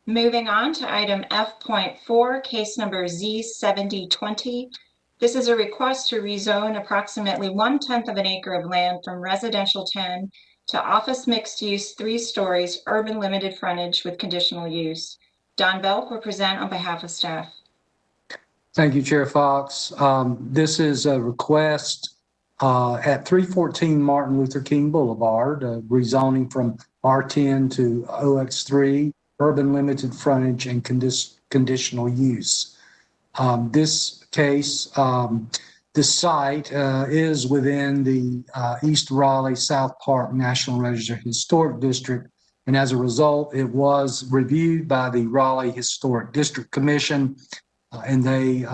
Moving on to item F.4, case number Z7020. This is a request to rezone approximately 1/10 of an acre of land from residential 10 to office mixed use 3 stories, urban limited frontage with conditional use. Don Belk will present on behalf of staff. Thank you, Chair Fox. This is a request at 314 Martin Luther King Boulevard, rezoning from R10 to OX3, urban limited frontage and conditional use. This case, this site is within the East Raleigh South Park National Register Historic District, and as a result, it was reviewed by the Raleigh Historic District Commission, and they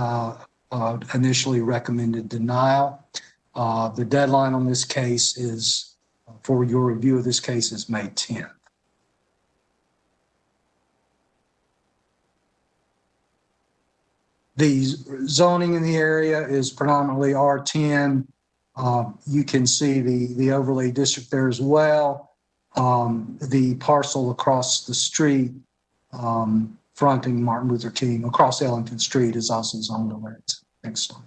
initially recommended denial. The deadline on this case is, for your review of this case, is May 10th. The zoning in the area is predominantly R10. You can see the overlay district there as well. The parcel across the street, fronting Martin Luther King, across Ellington Street, is also zoned over it. Next slide.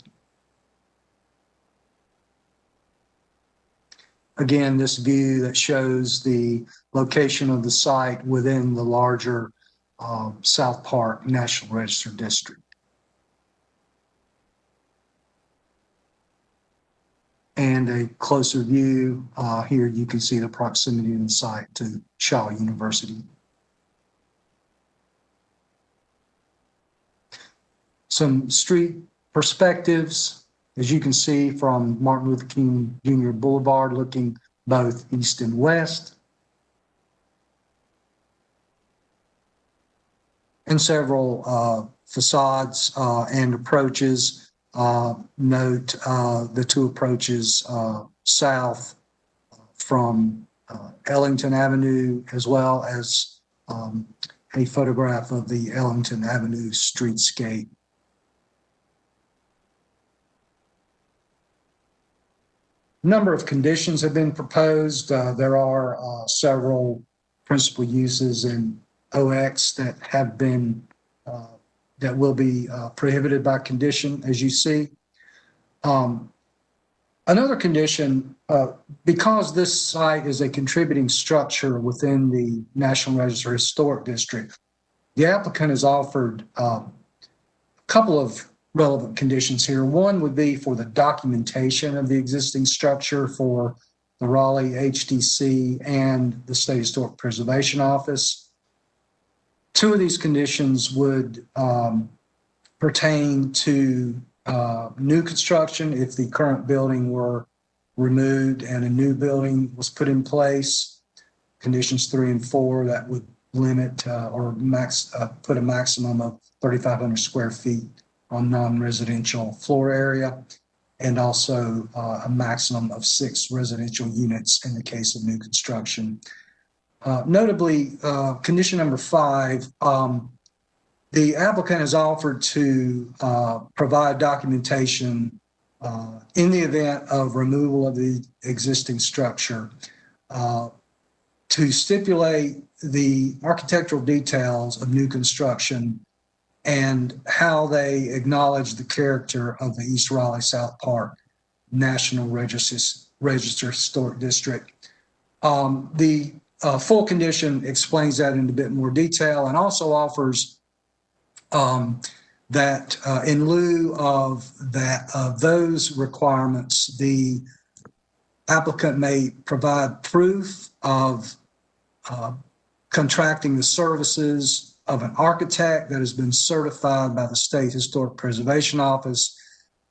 Again, this view that shows the location of the site within the larger South Park National Register District. And a closer view, here you can see the proximity of the site to Shaw University. Some street perspectives. As you can see from Martin Luther King Jr. Boulevard, looking both east and west. And several facades and approaches note the two approaches south from Ellington Avenue, as well as a photograph of the Ellington Avenue streetscape. Number of conditions have been proposed. There are several principal uses in OX that have been that will be prohibited by condition, as you see. Another condition, because this site is a contributing structure within the National Register Historic District, the applicant has offered a couple of relevant conditions here. One would be for the documentation of the existing structure for the Raleigh HDC and the State Historic Preservation Office. Two of these conditions would pertain to new construction if the current building were removed and a new building was put in place. Conditions 3 and 4 that would limit or put a maximum of 3,500 square feet on non-residential floor area, and also a maximum of 6 residential units in the case of new construction. Notably, condition number 5, the applicant has offered to provide documentation in the event of removal of the existing structure to stipulate the architectural details of new construction and how they acknowledge the character of the East Raleigh South Park National Register Historic District. The full condition explains that in a bit more detail and also offers that in lieu of those requirements, the applicant may provide proof of contracting the services of an architect that has been certified by the State Historic Preservation Office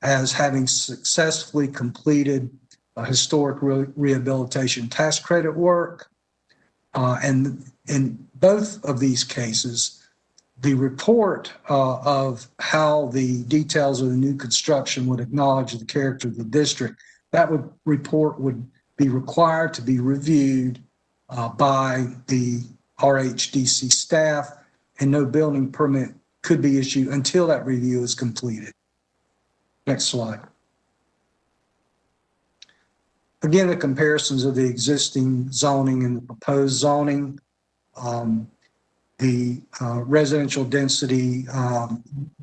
as having successfully completed historic rehabilitation tax credit work. And in both of these cases, the report of how the details of the new construction would acknowledge the character of the district, that report would be required to be reviewed by the RHDC staff, and no building permit could be issued until that review is completed. Next slide. Again, the comparisons of the existing zoning and the proposed zoning. The residential density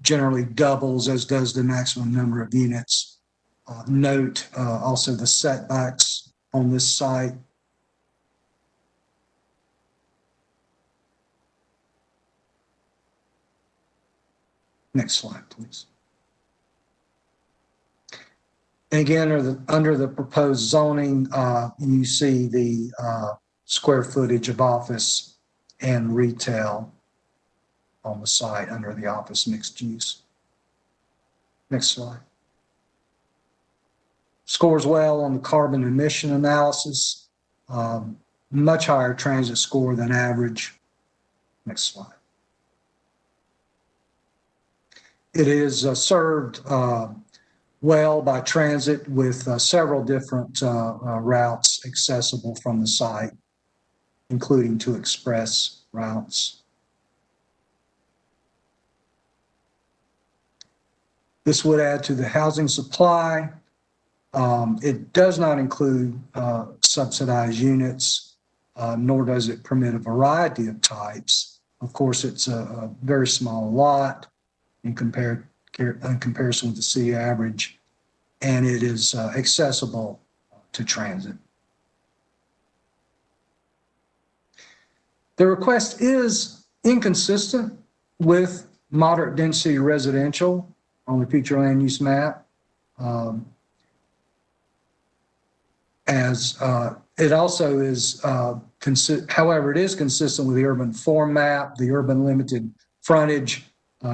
generally doubles, as does the maximum number of units. Note also the setbacks on this site. Next slide, please. And again, under the proposed zoning, you see the square footage of office and retail on the site under the office mixed use. Next slide. Scores well on the carbon emission analysis, much higher transit score than average. Next slide. It is served well by transit with several different routes accessible from the site, including 2 express routes. This would add to the housing supply. It does not include subsidized units, nor does it permit a variety of types. Of course, it's a very small lot in comparison with the city average, and it is accessible to transit. The request is inconsistent with moderate density residential on the future land use map, as it also is, however, it is consistent with the urban form map, the urban limited frontage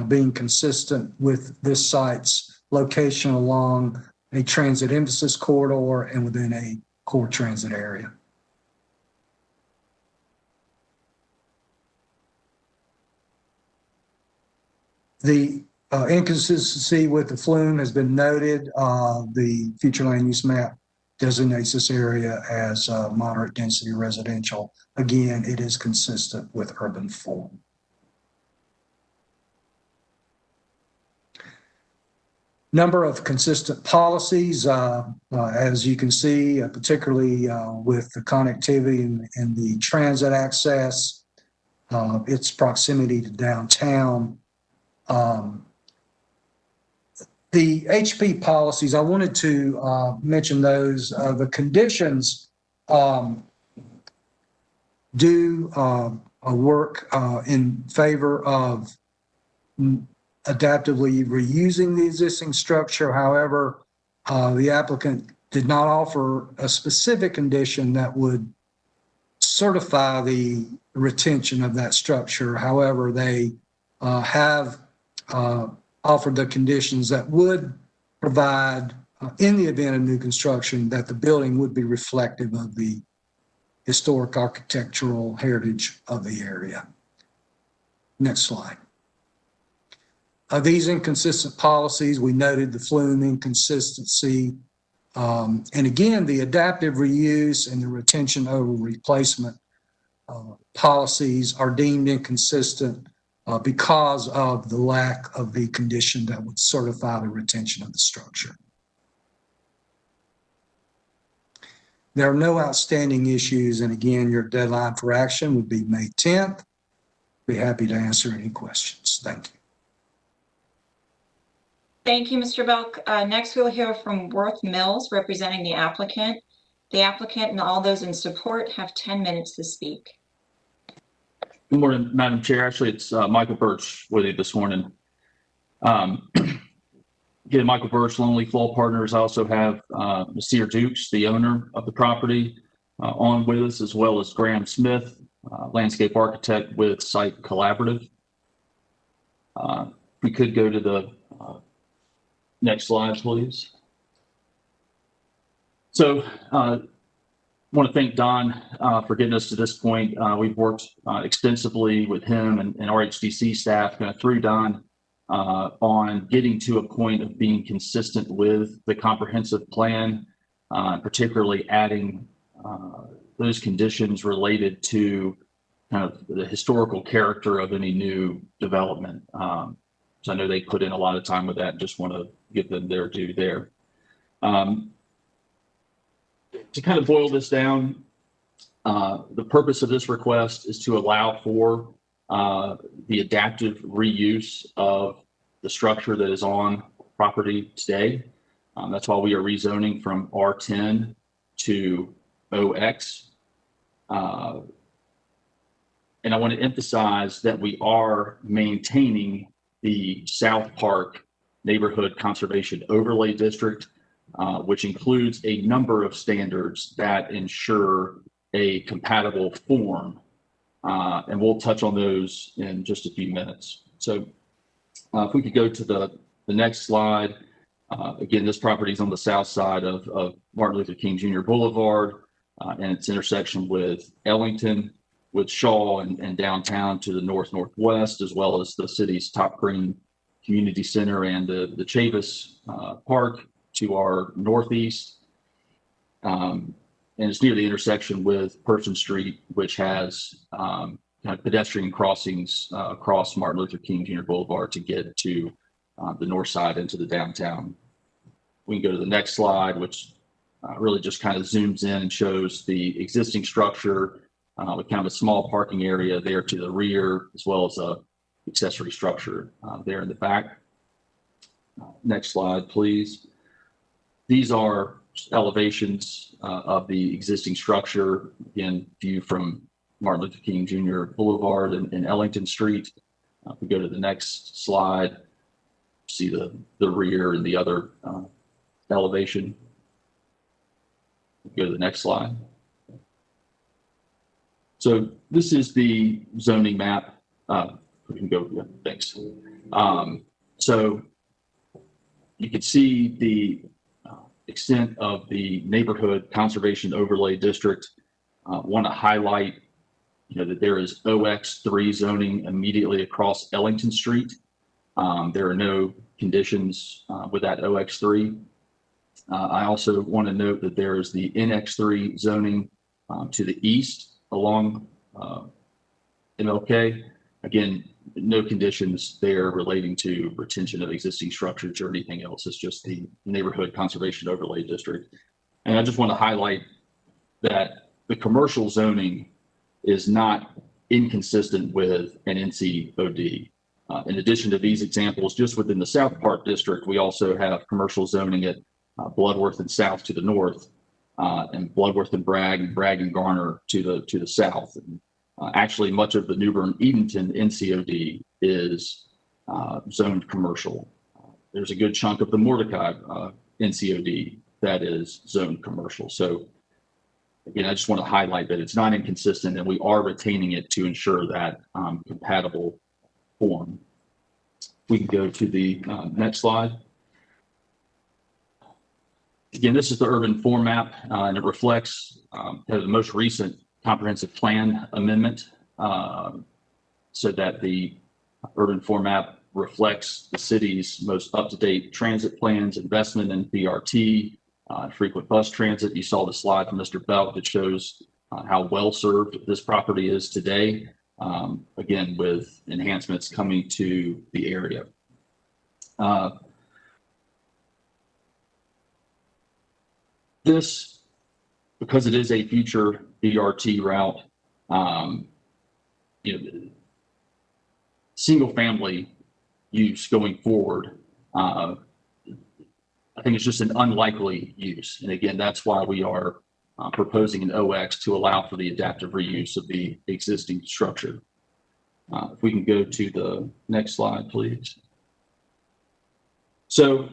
being consistent with this site's location along a transit emphasis corridor and within a core transit area. The inconsistency with the flume has been noted. The future land use map designates this area as moderate density residential. Again, it is consistent with urban form. Number of consistent policies, as you can see, particularly with the connectivity and the transit access, its proximity to downtown. The HP policies, I wanted to mention those. The conditions do work in favor of adaptively reusing the existing structure. However, the applicant did not offer a specific condition that would certify the retention of that structure. However, they have offered the conditions that would provide, in the event of new construction, that the building would be reflective of the historic architectural heritage of the area. Next slide. These inconsistent policies, we noted the flume inconsistency. And again, the adaptive reuse and the retention over replacement policies are deemed inconsistent because of the lack of the condition that would certify the retention of the structure. There are no outstanding issues, and again, your deadline for action would be May 10th. Be happy to answer any questions. Thank you. Thank you, Mr. Belk. Next, we'll hear from Worth Mills, representing the applicant. The applicant and all those in support have 10 minutes to speak. Good morning, Madam Chair. Actually, it's Michael Birch with you this morning. Again, Michael Birch, Lonely Fall Partners. I also have Messire Dukes, the owner of the property, on with us, as well as Graham Smith, landscape architect with Site Collaborative. We could go to the next slide, please. So I want to thank Don for getting us to this point. We've worked extensively with him and RHDC staff through Don on getting to a point of being consistent with the comprehensive plan, particularly adding those conditions related to kind of the historical character of any new development. So I know they put in a lot of time with that and just want to give them their due there. To kind of boil this down, the purpose of this request is to allow for the adaptive reuse of the structure that is on property today. That's why we are rezoning from R10 to OX. And I want to emphasize that we are maintaining the South Park Neighborhood Conservation Overlay District, which includes a number of standards that ensure a compatible form. And we'll touch on those in just a few minutes. So if we could go to the next slide. Again, this property is on the south side of Martin Luther King Jr. Boulevard and its intersection with Ellington, with Shaw and downtown to the northwest, as well as the city's Top Green Community Center and the Chavis Park to our northeast. And it's near the intersection with Person Street, which has kind of pedestrian crossings across Martin Luther King Jr. Boulevard to get to the north side into the downtown. We can go to the next slide, which really just kind of zooms in and shows the existing structure with kind of a small parking area there to the rear, as well as a accessory structure there in the back. Next slide, please. These are elevations of the existing structure, again, view from Martin Luther King Jr. Boulevard and Ellington Street. If we go to the next slide, see the rear and the other elevation. Go to the next slide. So this is the zoning map. We can go, yeah, thanks. So you can see the extent of the neighborhood conservation overlay district. Want to highlight, that there is OX3 zoning immediately across Ellington Street. There are no conditions with that OX3. I also want to note that there is the NX3 zoning to the east along MLK. Again, no conditions there relating to retention of existing structures or anything else. It's just the neighborhood conservation overlay district. And I just want to highlight that the commercial zoning is not inconsistent with an NCOD. In addition to these examples, just within the South Park district, we also have commercial zoning at Bloodworth and South to the north, and Bloodworth and Bragg and Garner to the south. And, actually, much of the New Bern Edenton NCOD is zoned commercial. There's a good chunk of the Mordecai NCOD that is zoned commercial. So again, I just want to highlight that it's not inconsistent, and we are retaining it to ensure that compatible form. We can go to the next slide. Again, this is the urban form map, and it reflects the most recent comprehensive plan amendment, so that the urban form map reflects the city's most up-to-date transit plans, investment in BRT, frequent bus transit. You saw the slide from Mr. Belk that shows how well served this property is today, again, with enhancements coming to the area. This, because it is a future BRT route, single family use going forward, I think it's just an unlikely use. And again, that's why we are proposing an OX to allow for the adaptive reuse of the existing structure. If we can go to the next slide, please. So I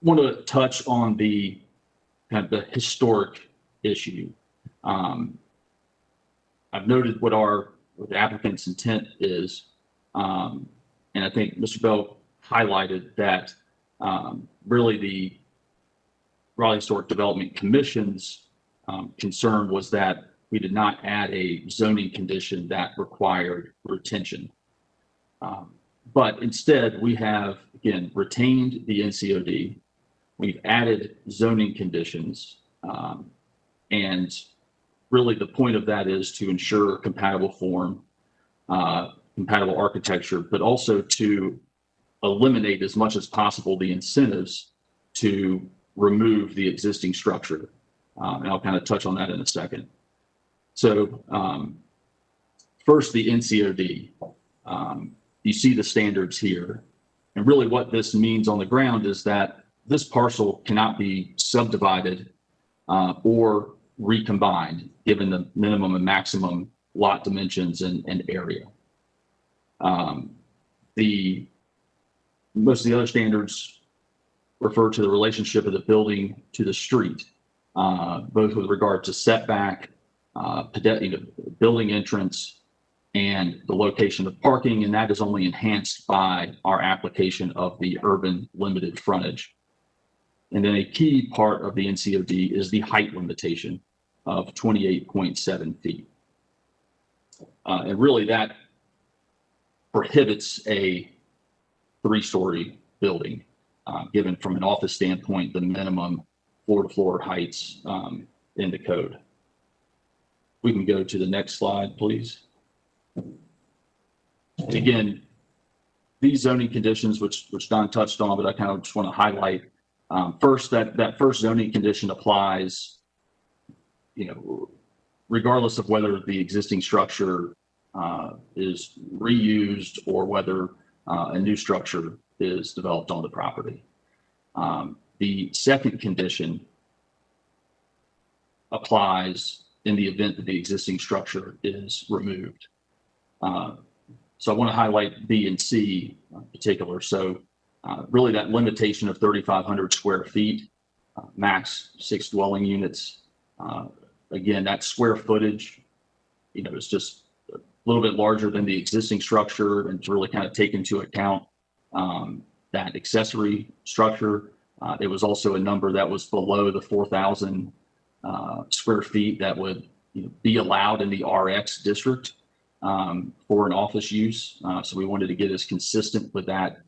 want to touch on the kind of the historic issue. I've noted what the applicant's intent is, and I think Mr. Bell highlighted that really the Raleigh Historic Development Commission's concern was that we did not add a zoning condition that required retention. But instead, we have, again, retained the NCOD. We've added zoning conditions, and really the point of that is to ensure compatible form, compatible architecture, but also to eliminate as much as possible the incentives to remove the existing structure. And I'll kind of touch on that in a second. So first, the NCOD. You see the standards here. And really what this means on the ground is that this parcel cannot be subdivided or recombined given the minimum and maximum lot dimensions and area. Most of the other standards refer to the relationship of the building to the street, both with regard to setback, building entrance, and the location of parking, and that is only enhanced by our application of the urban limited frontage. And then a key part of the NCOD is the height limitation of 28.7 feet. And really that prohibits a 3-story building, given from an office standpoint, the minimum floor-to-floor heights in the code. We can go to the next slide, please. And again, these zoning conditions, which Don touched on, but I kind of just want to highlight. First, that first zoning condition applies, regardless of whether the existing structure is reused or whether a new structure is developed on the property. The second condition applies in the event that the existing structure is removed. So I want to highlight B and C in particular. So really that limitation of 3,500 square feet, max 6 dwelling units. Again, that square footage, is just a little bit larger than the existing structure, and to really kind of take into account that accessory structure. It was also a number that was below the 4,000 square feet that would be allowed in the RX district. for an office use. So we wanted to get as consistent with that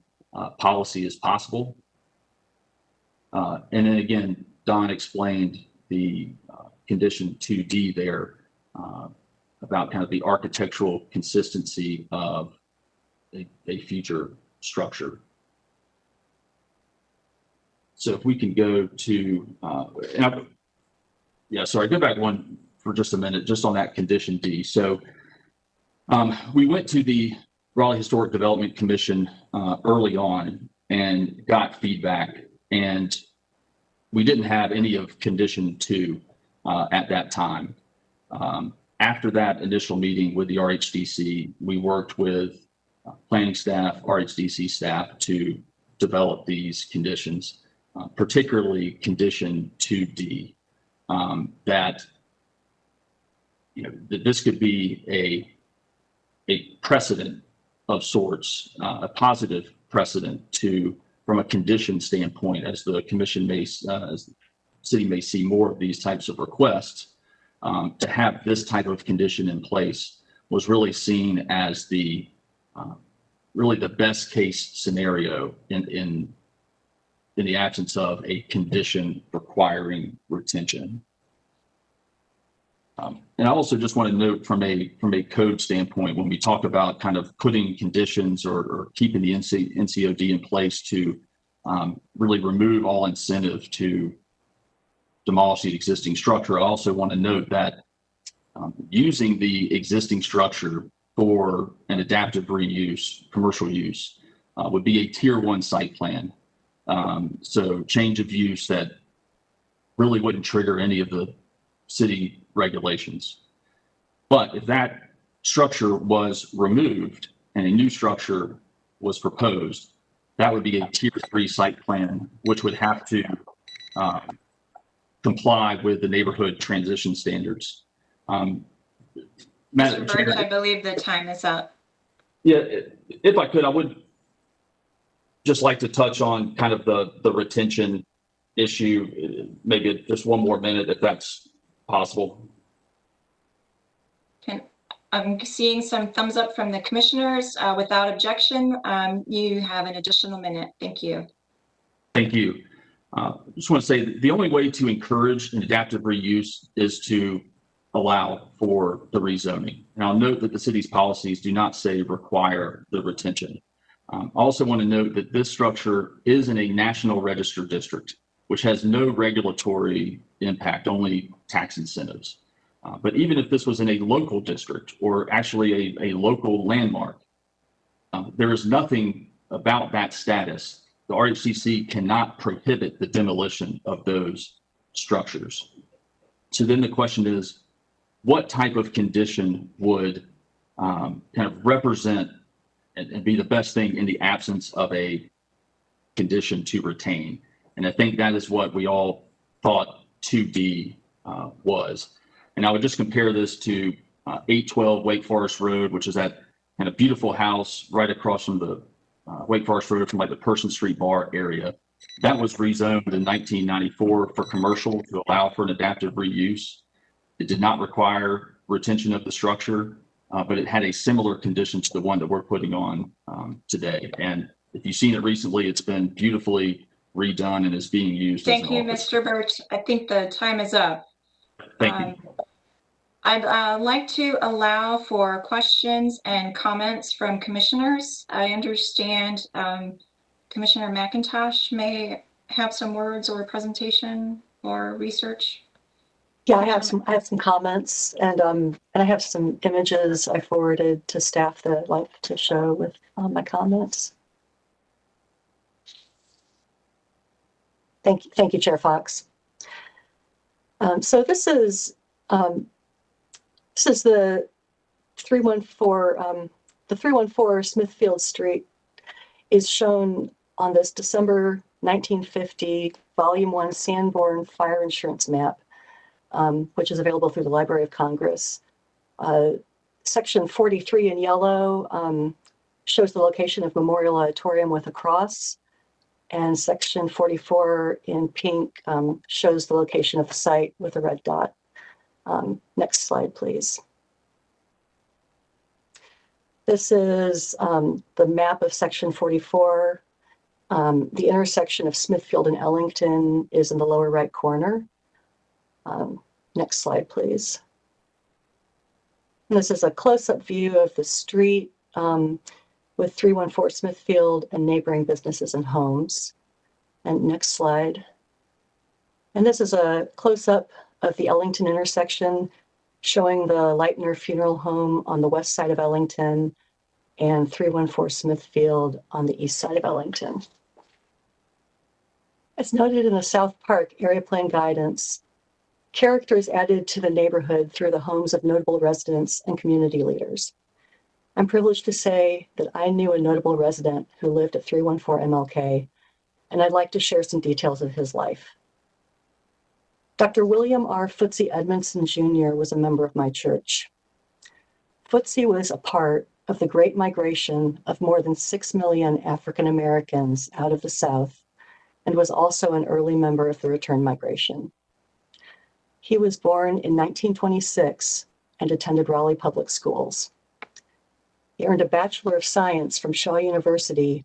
policy as possible. And then again, Don explained the condition 2D there about kind of the architectural consistency of a future structure. So if we can go to, go back one for just a minute, just on that condition D. So we went to the Raleigh Historic Development Commission early on and got feedback, and we didn't have any of condition 2 at that time. After that initial meeting with the RHDC, we worked with planning staff, RHDC staff to develop these conditions, particularly condition 2D, that that this could be a precedent of sorts, a positive precedent from a condition standpoint, as the commission may, as the city may see more of these types of requests. To have this type of condition in place was really seen as really the best case scenario in the absence of a condition requiring retention. And I also just want to note from a code standpoint, when we talk about kind of putting conditions or keeping the NCOD in place to really remove all incentive to demolish the existing structure, I also want to note that using the existing structure for an adaptive reuse, commercial use, would be a tier 1 site plan. So change of use that really wouldn't trigger any of the city regulations. But if that structure was removed and a new structure was proposed, that would be a tier 3 site plan, which would have to comply with the neighborhood transition standards. Mr. Birch, I believe the time is up. Yeah, if I could, I would just like to touch on kind of the retention issue, maybe just one more minute if that's possible. I'm seeing some thumbs up from the commissioners. Without objection, you have an additional minute. Thank you. Thank you. I just want to say that the only way to encourage an adaptive reuse is to allow for the rezoning. And I'll note that the city's policies do not say require the retention. I also want to note that this structure is in a national register district, which has no regulatory impact, only tax incentives. But even if this was in a local district or actually a local landmark, there is nothing about that status. The RHCC cannot prohibit the demolition of those structures. So then the question is, what type of condition would kind of represent and be the best thing in the absence of a condition to retain? And I think that is what we all thought 2D was. And I would just compare this to 812 Wake Forest Road, which is that kind of beautiful house right across from the Wake Forest Road from like the Person Street Bar area. That was rezoned in 1994 for commercial to allow for an adaptive reuse. It did not require retention of the structure, but it had a similar condition to the one that we're putting on today. And if you've seen it recently, it's been beautifully redone and is being used. Thank you, Mr. Birch. I think the time is up. Thank you. I'd like to allow for questions and comments from commissioners. I understand Commissioner McIntosh may have some words or presentation or research. Yeah, I have some comments, and I have some images I forwarded to staff that I'd like to show with my comments. Thank you, Chair Fox. So this is the 314 Smithfield Street is shown on this December 1950 Volume 1 Sanborn Fire Insurance Map, which is available through the Library of Congress. Section 43 in yellow shows the location of Memorial Auditorium with a cross, and section 44 in pink shows the location of the site with a red dot. Next slide, please. This is the map of section 44. The intersection of Smithfield and Ellington is in the lower right corner. Next slide, please. And this is a close-up view of the street with 314 Smithfield and neighboring businesses and homes. And next slide. And this is a close-up of the Ellington intersection showing the Leitner Funeral Home on the west side of Ellington and 314 Smithfield on the east side of Ellington. As noted in the South Park area plan guidance, character is added to the neighborhood through the homes of notable residents and community leaders. I'm privileged to say that I knew a notable resident who lived at 314 MLK, and I'd like to share some details of his life. Dr. William R. Footsie Edmondson Jr. was a member of my church. Footsie was a part of the Great Migration of more than 6 million African Americans out of the South and was also an early member of the return migration. He was born in 1926 and attended Raleigh Public Schools. He earned a Bachelor of Science from Shaw University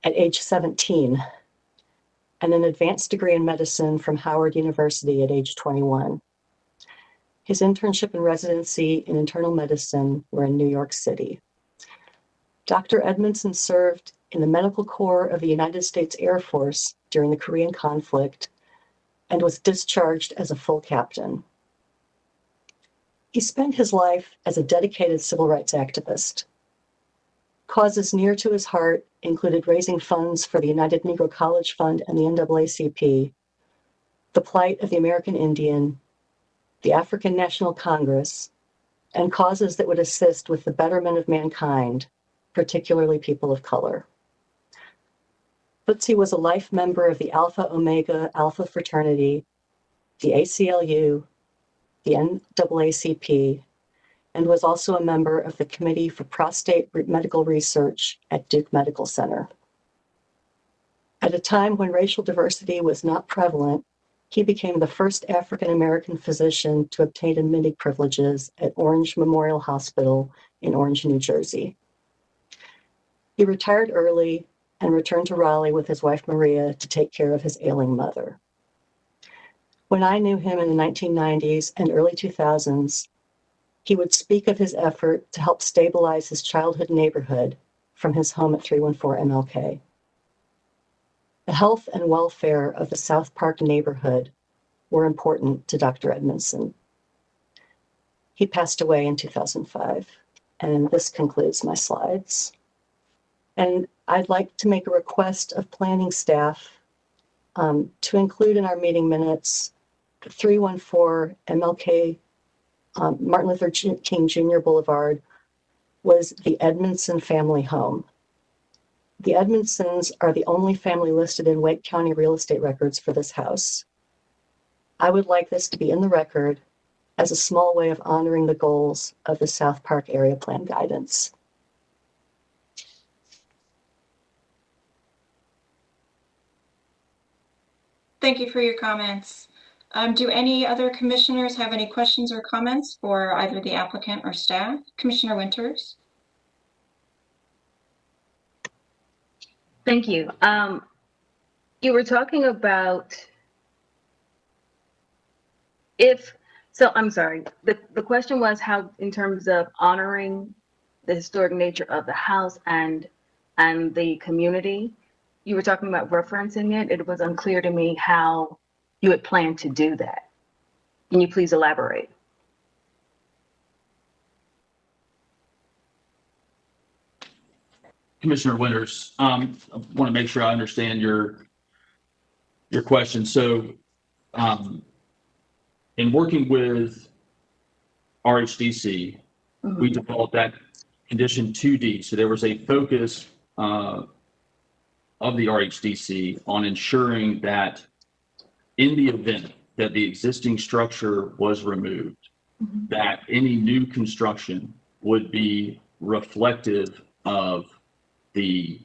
at age 17 and an advanced degree in medicine from Howard University at age 21. His internship and residency in internal medicine were in New York City. Dr. Edmondson served in the Medical Corps of the United States Air Force during the Korean conflict and was discharged as a full captain. He spent his life as a dedicated civil rights activist. Causes near to his heart included raising funds for the United Negro College Fund and the NAACP, the plight of the American Indian, the African National Congress, and causes that would assist with the betterment of mankind, particularly people of color. Footsie was a life member of the Alpha Omega Alpha fraternity, the ACLU, the NAACP, and was also a member of the Committee for Prostate Medical Research at Duke Medical Center. At a time when racial diversity was not prevalent, he became the first African-American physician to obtain admitting privileges at Orange Memorial Hospital in Orange, New Jersey. He retired early and returned to Raleigh with his wife Maria to take care of his ailing mother. When I knew him in the 1990s and early 2000s, he would speak of his effort to help stabilize his childhood neighborhood from his home at 314 MLK. The health and welfare of the South Park neighborhood were important to Dr. Edmondson. He passed away in 2005, and this concludes my slides. And I'd like to make a request of planning staff to include in our meeting minutes 314 MLK Martin Luther King Jr. Boulevard was the Edmondson family home. The Edmondsons are the only family listed in Wake County real estate records for this house. I would like this to be in the record as a small way of honoring the goals of the South Park Area Plan guidance. Thank you for your comments. Do any other commissioners have any questions or comments for either the applicant or staff? Commissioner Winters? Thank you. You were talking about I'm sorry, the question was how, in terms of honoring the historic nature of the house and the community, you were talking about referencing it. It was unclear to me how you had planned to do that. Can you please elaborate? Commissioner Winters, I want to make sure I understand your question. So, in working with RHDC, we developed that condition 2D. So there was a focus of the RHDC on ensuring that in the event that the existing structure was removed, that any new construction would be reflective of the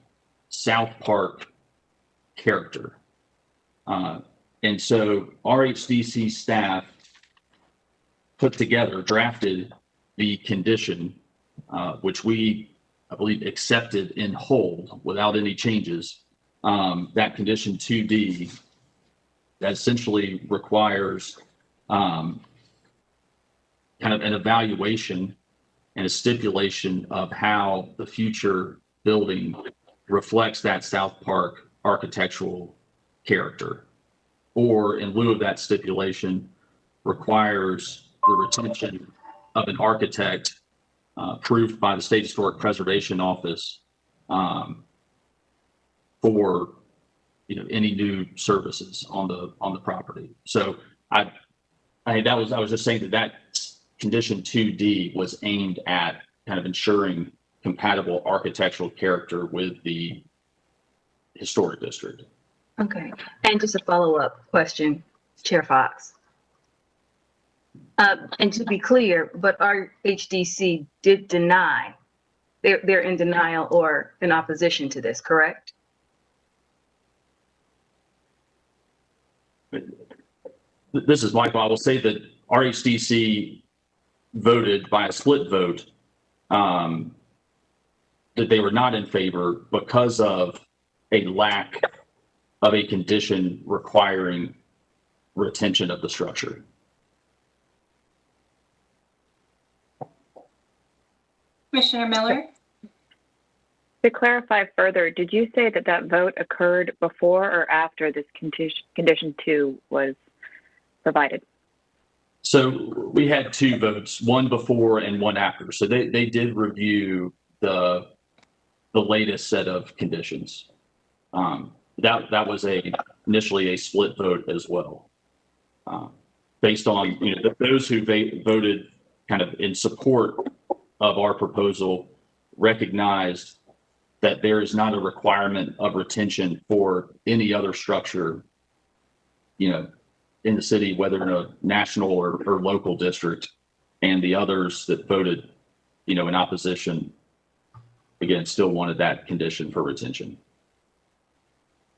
South Park character. And so RHDC staff drafted the condition, which we I believe, accepted in whole without any changes, that condition 2D that essentially requires kind of an evaluation and a stipulation of how the future building reflects that South Park architectural character, or in lieu of that stipulation, requires the retention of an architect approved by the State Historic Preservation Office for any new services on the property. So I was just saying that condition 2D was aimed at kind of ensuring compatible architectural character with the historic district. Okay, and just a follow-up question, Chair Fox. And to be clear, but our HDC did deny, they're in denial or in opposition to this, correct? This is Michael. I will say that our HDC voted by a split vote that they were not in favor because of a lack of a condition requiring retention of the structure. Commissioner Miller? To clarify further, did you say that that vote occurred before or after this condition 2 was provided? So we had 2 votes, one before and one after. So they did review the latest set of conditions. That was initially a split vote as well, based on those who voted kind of in support of our proposal recognized that there is not a requirement of retention for any other structure, in the city, whether in a national or local district, and the others that voted, in opposition, again, still wanted that condition for retention.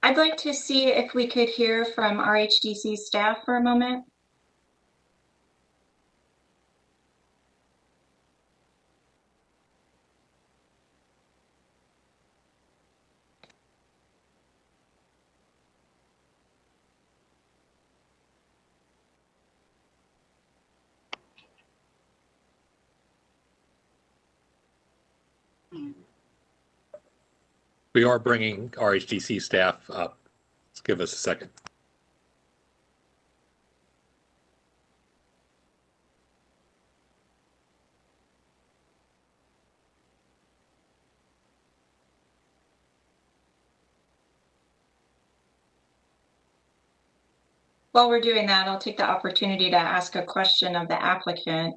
I'd like to see if we could hear from RHDC staff for a moment. We are bringing RHDC staff up. Let's give us a second. While we're doing that, I'll take the opportunity to ask a question of the applicant.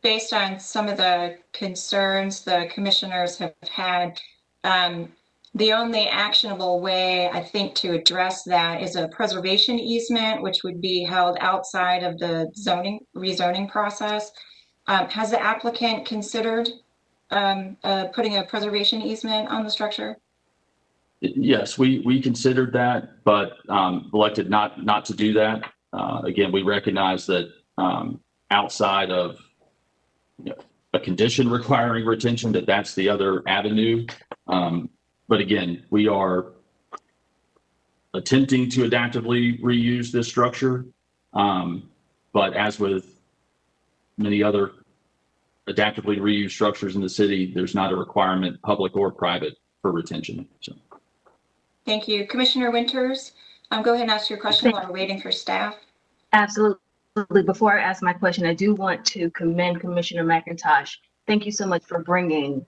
Based on some of the concerns the commissioners have had, the only actionable way, I think, to address that is a preservation easement, which would be held outside of the rezoning process. Has the applicant considered putting a preservation easement on the structure? Yes, we considered that, but elected not to do that. Again, we recognize that outside of a condition requiring retention, that's the other avenue. But again, we are attempting to adaptively reuse this structure. But as with many other adaptively reused structures in the city, there's not a requirement, public or private, for retention. So. Thank you. Commissioner Winters, go ahead and ask your question while we're waiting for staff. Absolutely. Before I ask my question, I do want to commend Commissioner McIntosh. Thank you so much for bringing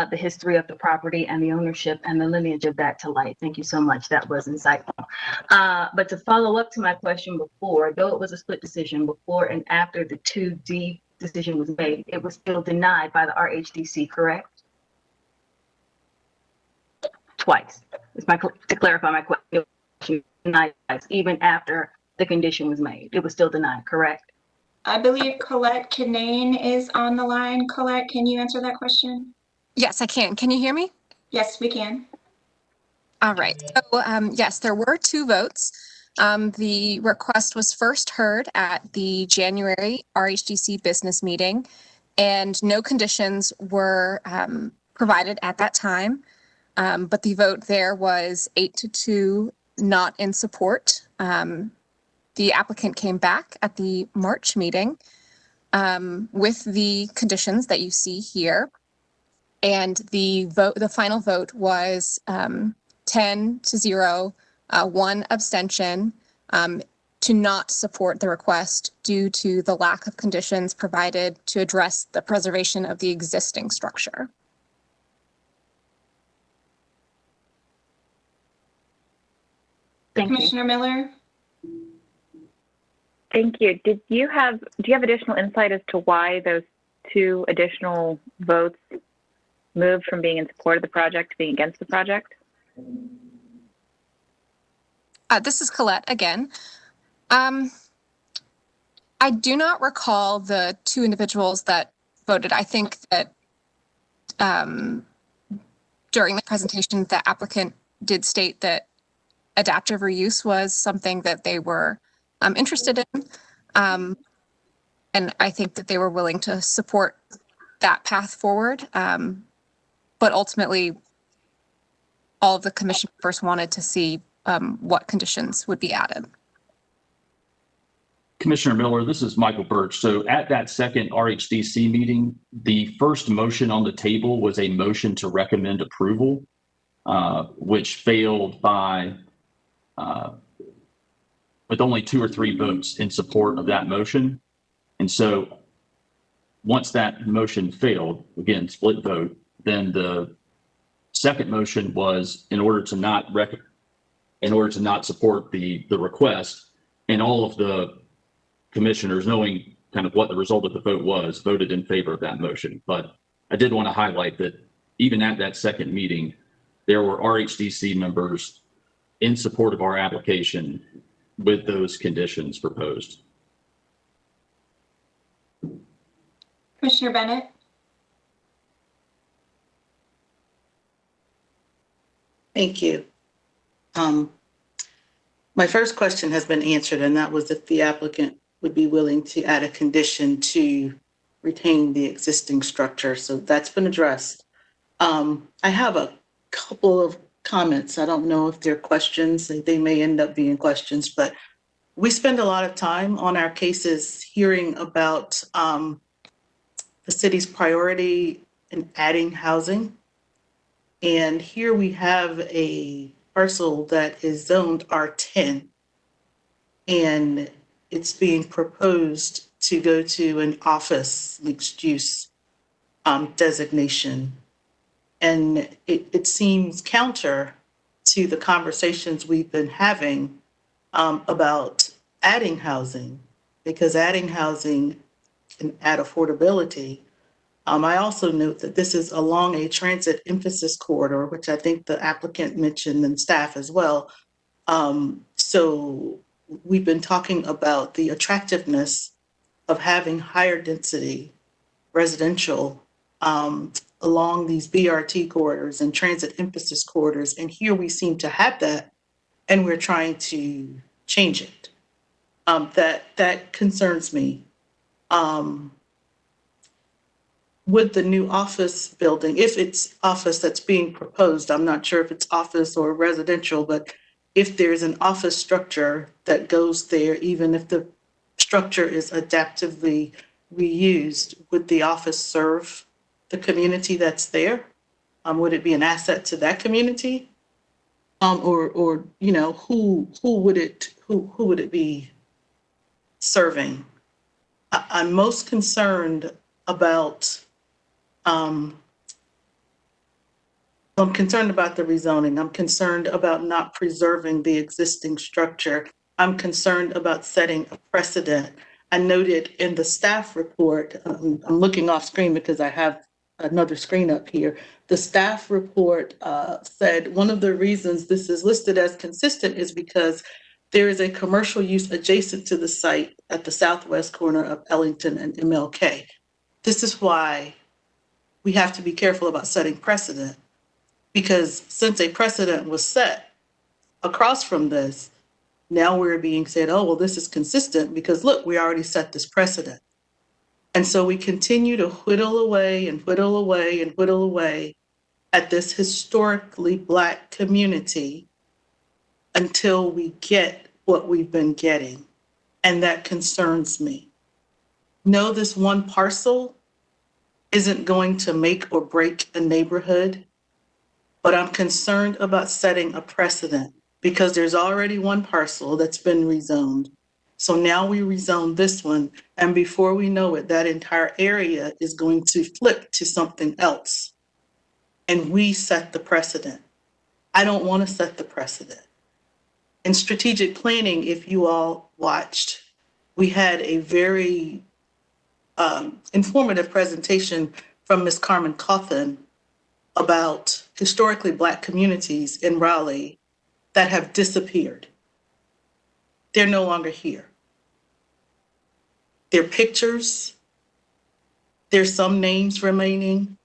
the history of the property and the ownership and the lineage of that to light. Thank you so much. That was insightful. But to follow up to my question before, though it was a split decision before and after the 2D decision was made, it was still denied by the RHDC, correct? Twice. To clarify my question, denied twice, even after the condition was made. It was still denied, correct? I believe Colette Kinane is on the line. Colette, can you answer that question? Yes, I can. Can you hear me? Yes, we can. All right. So yes, there were 2 votes. The request was first heard at the January RHDC business meeting. and no conditions were provided at that time. But the vote there was 8-2, not in support. The applicant came back at the March meeting with the conditions that you see here. And the final vote was 10-0, one abstention, to not support the request due to the lack of conditions provided to address the preservation of the existing structure. Commissioner Miller? Thank you. Do you have additional insight as to why those two additional votes moved from being in support of the project to being against the project? This is Colette again. I do not recall the two individuals that voted. I think that during the presentation, the applicant did state that adaptive reuse was something that they were interested in. And I think that they were willing to support that path forward. But ultimately, all of the commission members wanted to see what conditions would be added. Commissioner Miller, this is Michael Birch. So at that second RHDC meeting, the first motion on the table was a motion to recommend approval, which failed by with only 2 or 3 votes in support of that motion. And so once that motion failed, again, split vote, then the second motion was in order to not support the request, and all of the commissioners, knowing kind of what the result of the vote was, voted in favor of that motion. But I did want to highlight that even at that second meeting, there were RHDC members in support of our application with those conditions proposed. Commissioner Bennett? Thank you. My first question has been answered, and that was if the applicant would be willing to add a condition to retain the existing structure. So that's been addressed. I have a couple of comments. I don't know if they're questions. They may end up being questions, but we spend a lot of time on our cases hearing about the city's priority in adding housing. And here we have a parcel that is zoned R10, and it's being proposed to go to an office mixed use designation. And it seems counter to the conversations we've been having about adding housing, because adding housing can add affordability. I also note that this is along a transit emphasis corridor, which I think the applicant mentioned and staff as well. So we've been talking about the attractiveness of having higher density residential along these BRT corridors and transit emphasis corridors. And here we seem to have that, and we're trying to change it. That concerns me. With the new office building, if it's office that's being proposed, I'm not sure if it's office or residential, but if there's an office structure that goes there, even if the structure is adaptively reused, would the office serve the community that's there? Would it be an asset to that community? Or you know, who would it be serving? I'm most concerned about I'm concerned about the rezoning. I'm concerned about not preserving the existing structure. I'm concerned about setting a precedent. I noted in the staff report, I'm looking off screen because I have another screen up here. The staff report said one of the reasons this is listed as consistent is because there is a commercial use adjacent to the site at the southwest corner of Ellington and MLK. This is why we have to be careful about setting precedent, because since a precedent was set across from this, now we're being said, oh, well, this is consistent because look, we already set this precedent. And so we continue to whittle away and whittle away and whittle away at this historically Black community until we get what we've been getting. And that concerns me. No, this one parcel isn't going to make or break a neighborhood, but I'm concerned about setting a precedent because there's already one parcel that's been rezoned. So now we rezone this one, and before we know it, that entire area is going to flip to something else. And we set the precedent. I don't want to set the precedent. In strategic planning, if you all watched, we had a very informative presentation from Ms. Carmen Cawthon about historically Black communities in Raleigh that have disappeared. They're no longer here. Their pictures, there's some names remaining.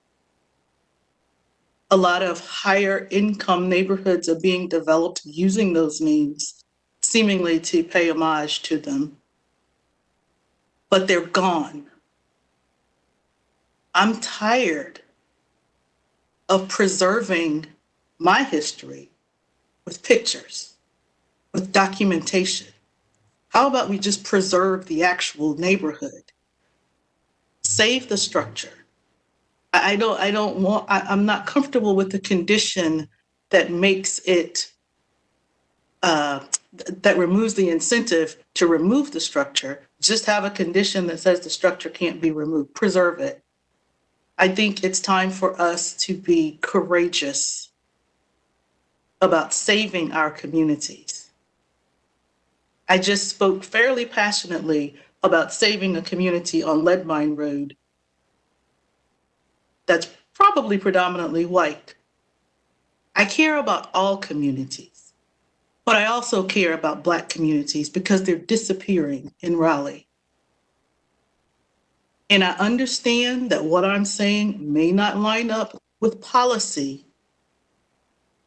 A lot of higher income neighborhoods are being developed using those names, seemingly to pay homage to them. But they're gone. I'm tired of preserving my history with pictures, with documentation. How about we just preserve the actual neighborhood? Save the structure. I'm not comfortable with the condition that makes it, that removes the incentive to remove the structure. Just have a condition that says the structure can't be removed. Preserve it. I think it's time for us to be courageous about saving our communities. I just spoke fairly passionately about saving a community on Lead Mine Road that's probably predominantly white. I care about all communities, but I also care about Black communities because they're disappearing in Raleigh. And I understand that what I'm saying may not line up with policy,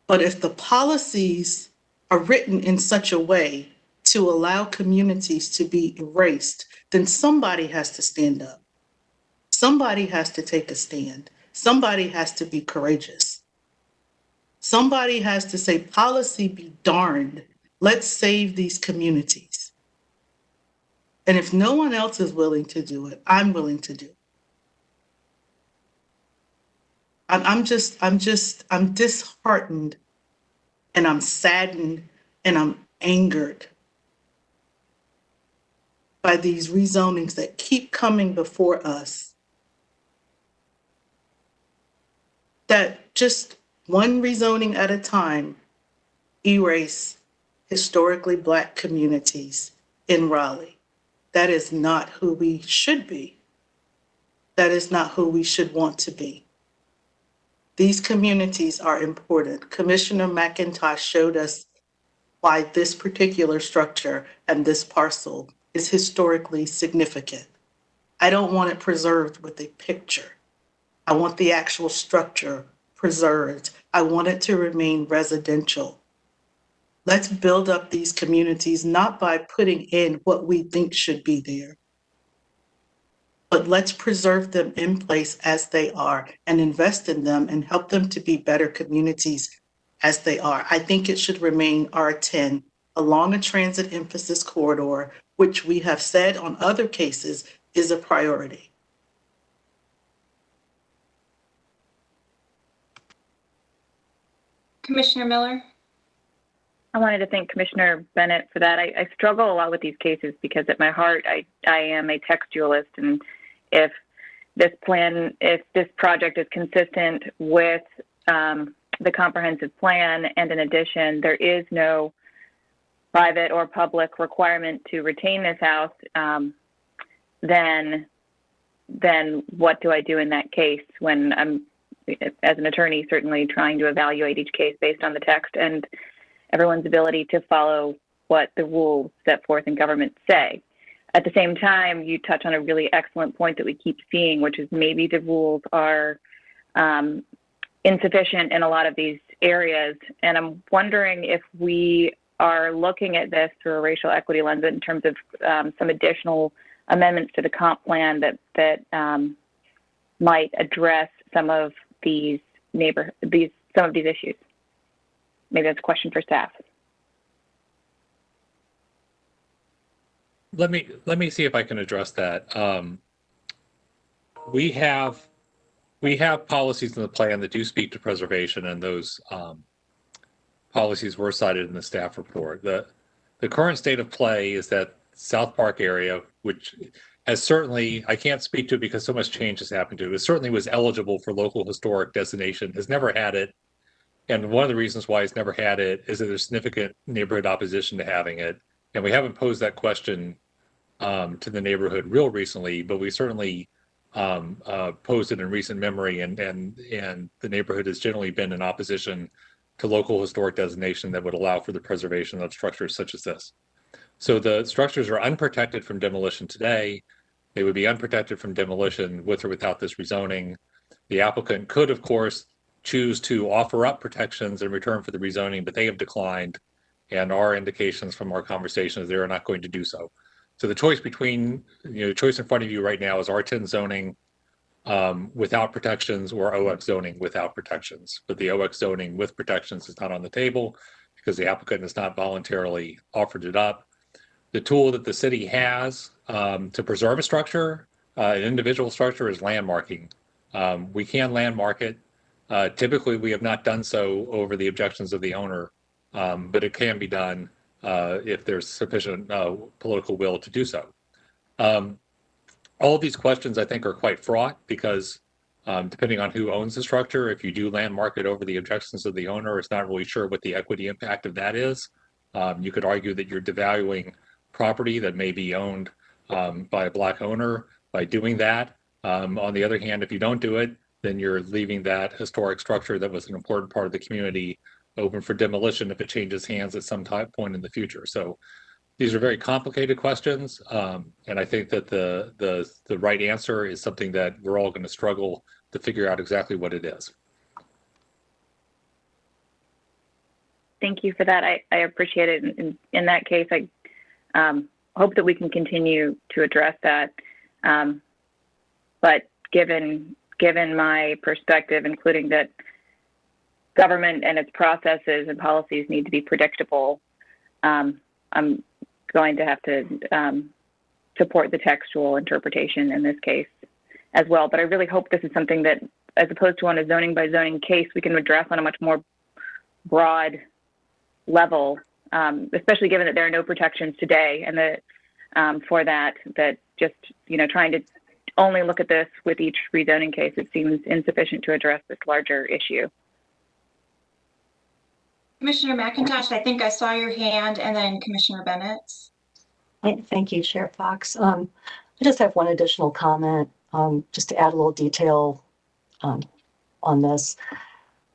but if the policies are written in such a way to allow communities to be erased, then somebody has to stand up. Somebody has to take a stand. Somebody has to be courageous. Somebody has to say, policy be darned. Let's save these communities. And if no one else is willing to do it, I'm willing to do it. I'm disheartened and I'm saddened and I'm angered by these rezonings that keep coming before us. That just one rezoning at a time erase historically Black communities in Raleigh. That is not who we should be. That is not who we should want to be. These communities are important. Commissioner McIntosh showed us why this particular structure and this parcel is historically significant. I don't want it preserved with a picture. I want the actual structure preserved. I want it to remain residential. Let's build up these communities, not by putting in what we think should be there, but let's preserve them in place as they are and invest in them and help them to be better communities as they are. I think it should remain R10 along a transit emphasis corridor, which we have said on other cases is a priority. Commissioner Miller? I wanted to thank Commissioner Bennett for that. I struggle a lot with these cases because at my heart, I am a textualist. And if this project is consistent with the comprehensive plan, and in addition, there is no private or public requirement to retain this house, then what do I do in that case when I'm, as an attorney, certainly trying to evaluate each case based on the text and everyone's ability to follow what the rules set forth in government say. At the same time, you touch on a really excellent point that we keep seeing, which is maybe the rules are insufficient in a lot of these areas. And I'm wondering if we are looking at this through a racial equity lens in terms of some additional amendments to the comp plan that might address some of these issues. Maybe that's a question for staff. Let me see if I can address that. We have policies in the plan that do speak to preservation, and those policies were cited in the staff report. The current state of play is that South Park area, which has certainly, I can't speak to it because so much change has happened to it, certainly was eligible for local historic designation, has never had it. And one of the reasons why it's never had it is that there's significant neighborhood opposition to having it. And we haven't posed that question to the neighborhood real recently, but we certainly posed it in recent memory, and the neighborhood has generally been in opposition to local historic designation that would allow for the preservation of structures such as this. So the structures are unprotected from demolition today. They would be unprotected from demolition with or without this rezoning. The applicant could, of course, choose to offer up protections in return for the rezoning, but they have declined, and our indications from our conversations, they are not going to do so. So the choice between, the choice in front of you right now is R10 zoning without protections or OX zoning without protections. But the OX zoning with protections is not on the table because the applicant has not voluntarily offered it up. The tool that the city has to preserve a structure, an individual structure, is landmarking. We can landmark it. Typically, we have not done so over the objections of the owner, but it can be done if there's sufficient political will to do so. All of these questions, I think, are quite fraught because depending on who owns the structure, if you do landmark it over the objections of the owner, it's not really sure what the equity impact of that is. You could argue that you're devaluing property that may be owned by a Black owner by doing that. On the other hand, if you don't do it, then you're leaving that historic structure that was an important part of the community open for demolition if it changes hands at some point in the future. So these are very complicated questions, and I think that the right answer is something that we're all going to struggle to figure out exactly what it is. Thank you for that. I appreciate it. In that case, I hope that we can continue to address that. But given my perspective, including that government and its processes and policies need to be predictable, I'm going to have to support the textual interpretation in this case as well. But I really hope this is something that, as opposed to on a zoning by zoning case, we can address on a much more broad level, especially given that there are no protections today, and that for that just, trying to only look at this with each rezoning case, it seems insufficient to address this larger issue. Commissioner McIntosh, I think I saw your hand, and then Commissioner Bennett. Thank you, Chair Fox. I just have one additional comment, just to add a little detail on this.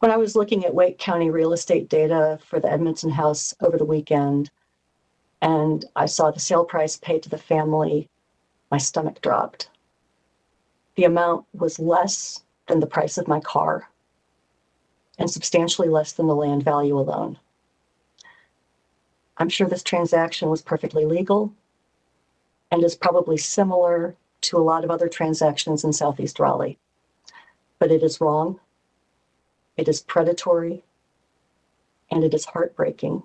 When I was looking at Wake County real estate data for the Edmondson house over the weekend, and I saw the sale price paid to the family, my stomach dropped. The amount was less than the price of my car and substantially less than the land value alone. I'm sure this transaction was perfectly legal and is probably similar to a lot of other transactions in Southeast Raleigh, but it is wrong, it is predatory, and it is heartbreaking.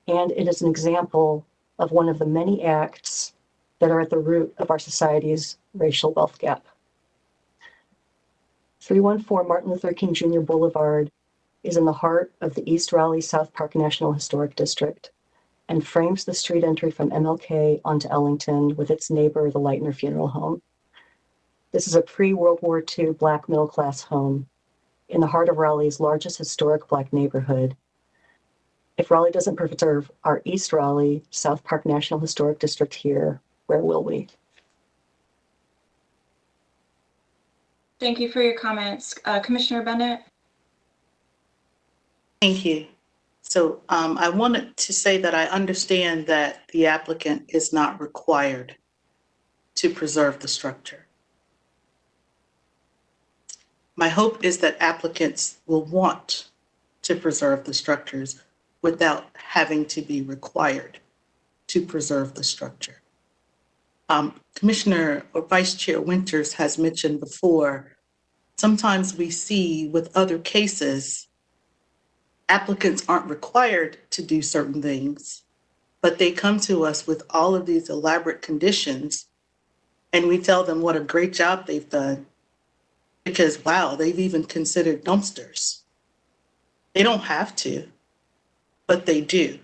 And it is an example of one of the many acts that are at the root of our society's racial wealth gap. 314 Martin Luther King Jr. Boulevard is in the heart of the East Raleigh South Park National Historic District and frames the street entry from MLK onto Ellington with its neighbor, the Lightner Funeral Home. This is a pre-World War II Black middle-class home in the heart of Raleigh's largest historic Black neighborhood. If Raleigh doesn't preserve our East Raleigh South Park National Historic District here, where will we? Thank you for your comments. Commissioner Bennett? Thank you. So I wanted to say that I understand that the applicant is not required to preserve the structure. My hope is that applicants will want to preserve the structures without having to be required to preserve the structure. Commissioner or Vice Chair Winters has mentioned before, sometimes we see with other cases, applicants aren't required to do certain things, but they come to us with all of these elaborate conditions, and we tell them what a great job they've done because, wow, they've even considered dumpsters. They don't have to, but they do.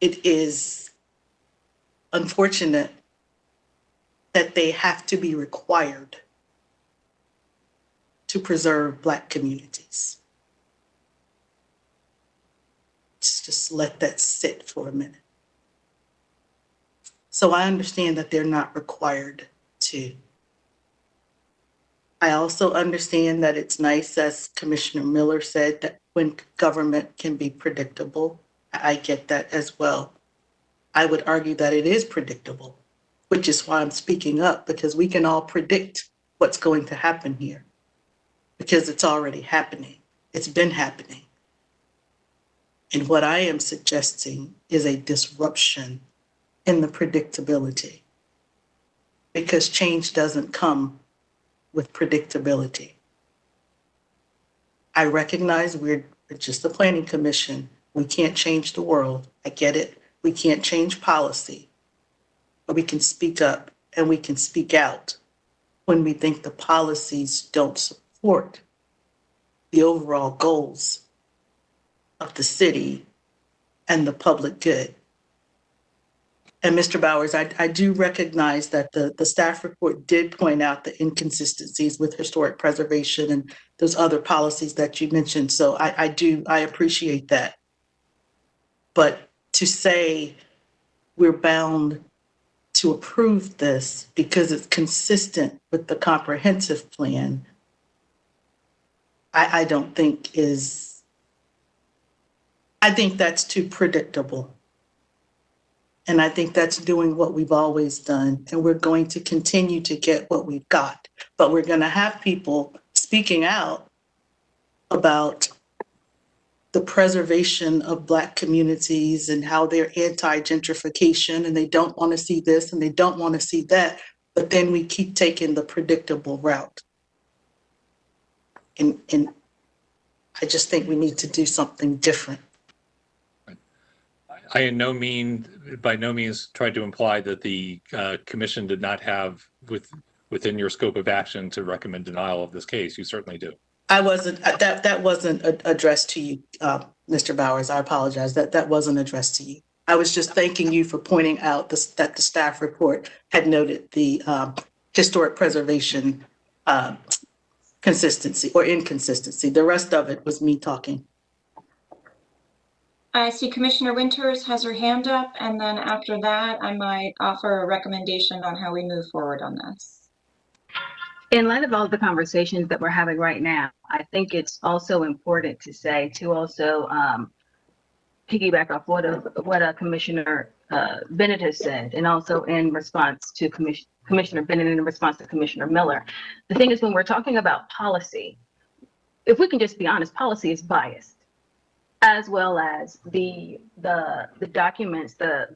It is unfortunate that they have to be required to preserve Black communities. Let's just let that sit for a minute. So I understand that they're not required to. I also understand that it's nice, as Commissioner Miller said, that when government can be predictable. I get that as well. I would argue that it is predictable, which is why I'm speaking up, because we can all predict what's going to happen here because it's already happening. It's been happening. And what I am suggesting is a disruption in the predictability, because change doesn't come with predictability. I recognize we're just a planning commission. We can't change the world. I get it. We can't change policy, but we can speak up and we can speak out when we think the policies don't support the overall goals of the city and the public good. And Mr. Bowers, I do recognize that the staff report did point out the inconsistencies with historic preservation and those other policies that you mentioned. So I appreciate that. But to say we're bound to approve this because it's consistent with the comprehensive plan, I don't think is, I think that's too predictable. And I think that's doing what we've always done. And we're going to continue to get what we've got. But we're going to have people speaking out about the preservation of Black communities and how they're anti-gentrification and they don't want to see this and they don't want to see that. But then we keep taking the predictable route. And I just think we need to do something different. I by no means tried to imply that the commission did not have within your scope of action to recommend denial of this case. You certainly do. I wasn't, that wasn't addressed to you, Mr. Bowers. I apologize. That wasn't addressed to you. I was just thanking you for pointing out that the staff report had noted the historic preservation consistency or inconsistency. The rest of it was me talking. I see Commissioner Winters has her hand up, and then after that, I might offer a recommendation on how we move forward on this. In light of all the conversations that we're having right now, I think it's also important to say to also piggyback off what Commissioner Bennett has said, and also in response to Commissioner Bennett and in response to Commissioner Miller. The thing is, when we're talking about policy, if we can just be honest, policy is biased, as well as the documents, the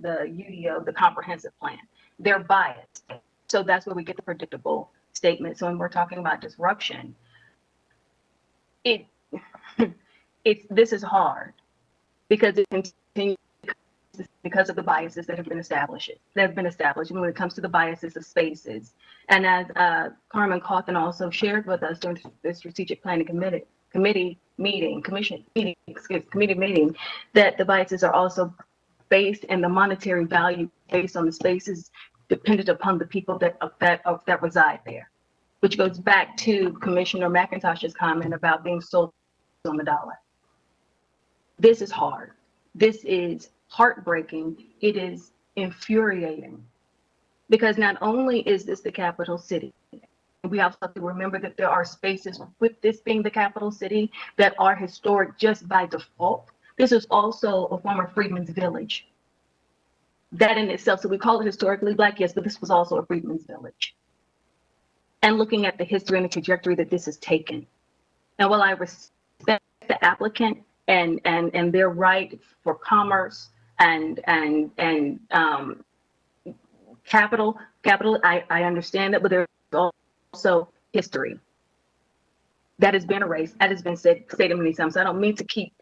UDO, the comprehensive plan. They're biased. So that's where we get the predictable statement. So when we're talking about disruption, this is hard because it continues because of the biases that have been established. When it comes to the biases of spaces. And as Carmen Cawthon also shared with us during the strategic planning committee meeting, that the biases are also based and the monetary value based on the spaces dependent upon the people that reside there, which goes back to Commissioner McIntosh's comment about being sold on the dollar. This is hard. This is heartbreaking. It is infuriating because not only is this the capital city, we also have to remember that there are spaces with this being the capital city that are historic just by default. This is also a former freedmen's village. That in itself, so we call it historically Black, yes, but this was also a freedmen's village. And looking at the history and the trajectory that this has taken. And while I respect the applicant and their right for commerce and capital, I understand that, but there's also history that has been erased, that has been stated many times. So I don't mean to keep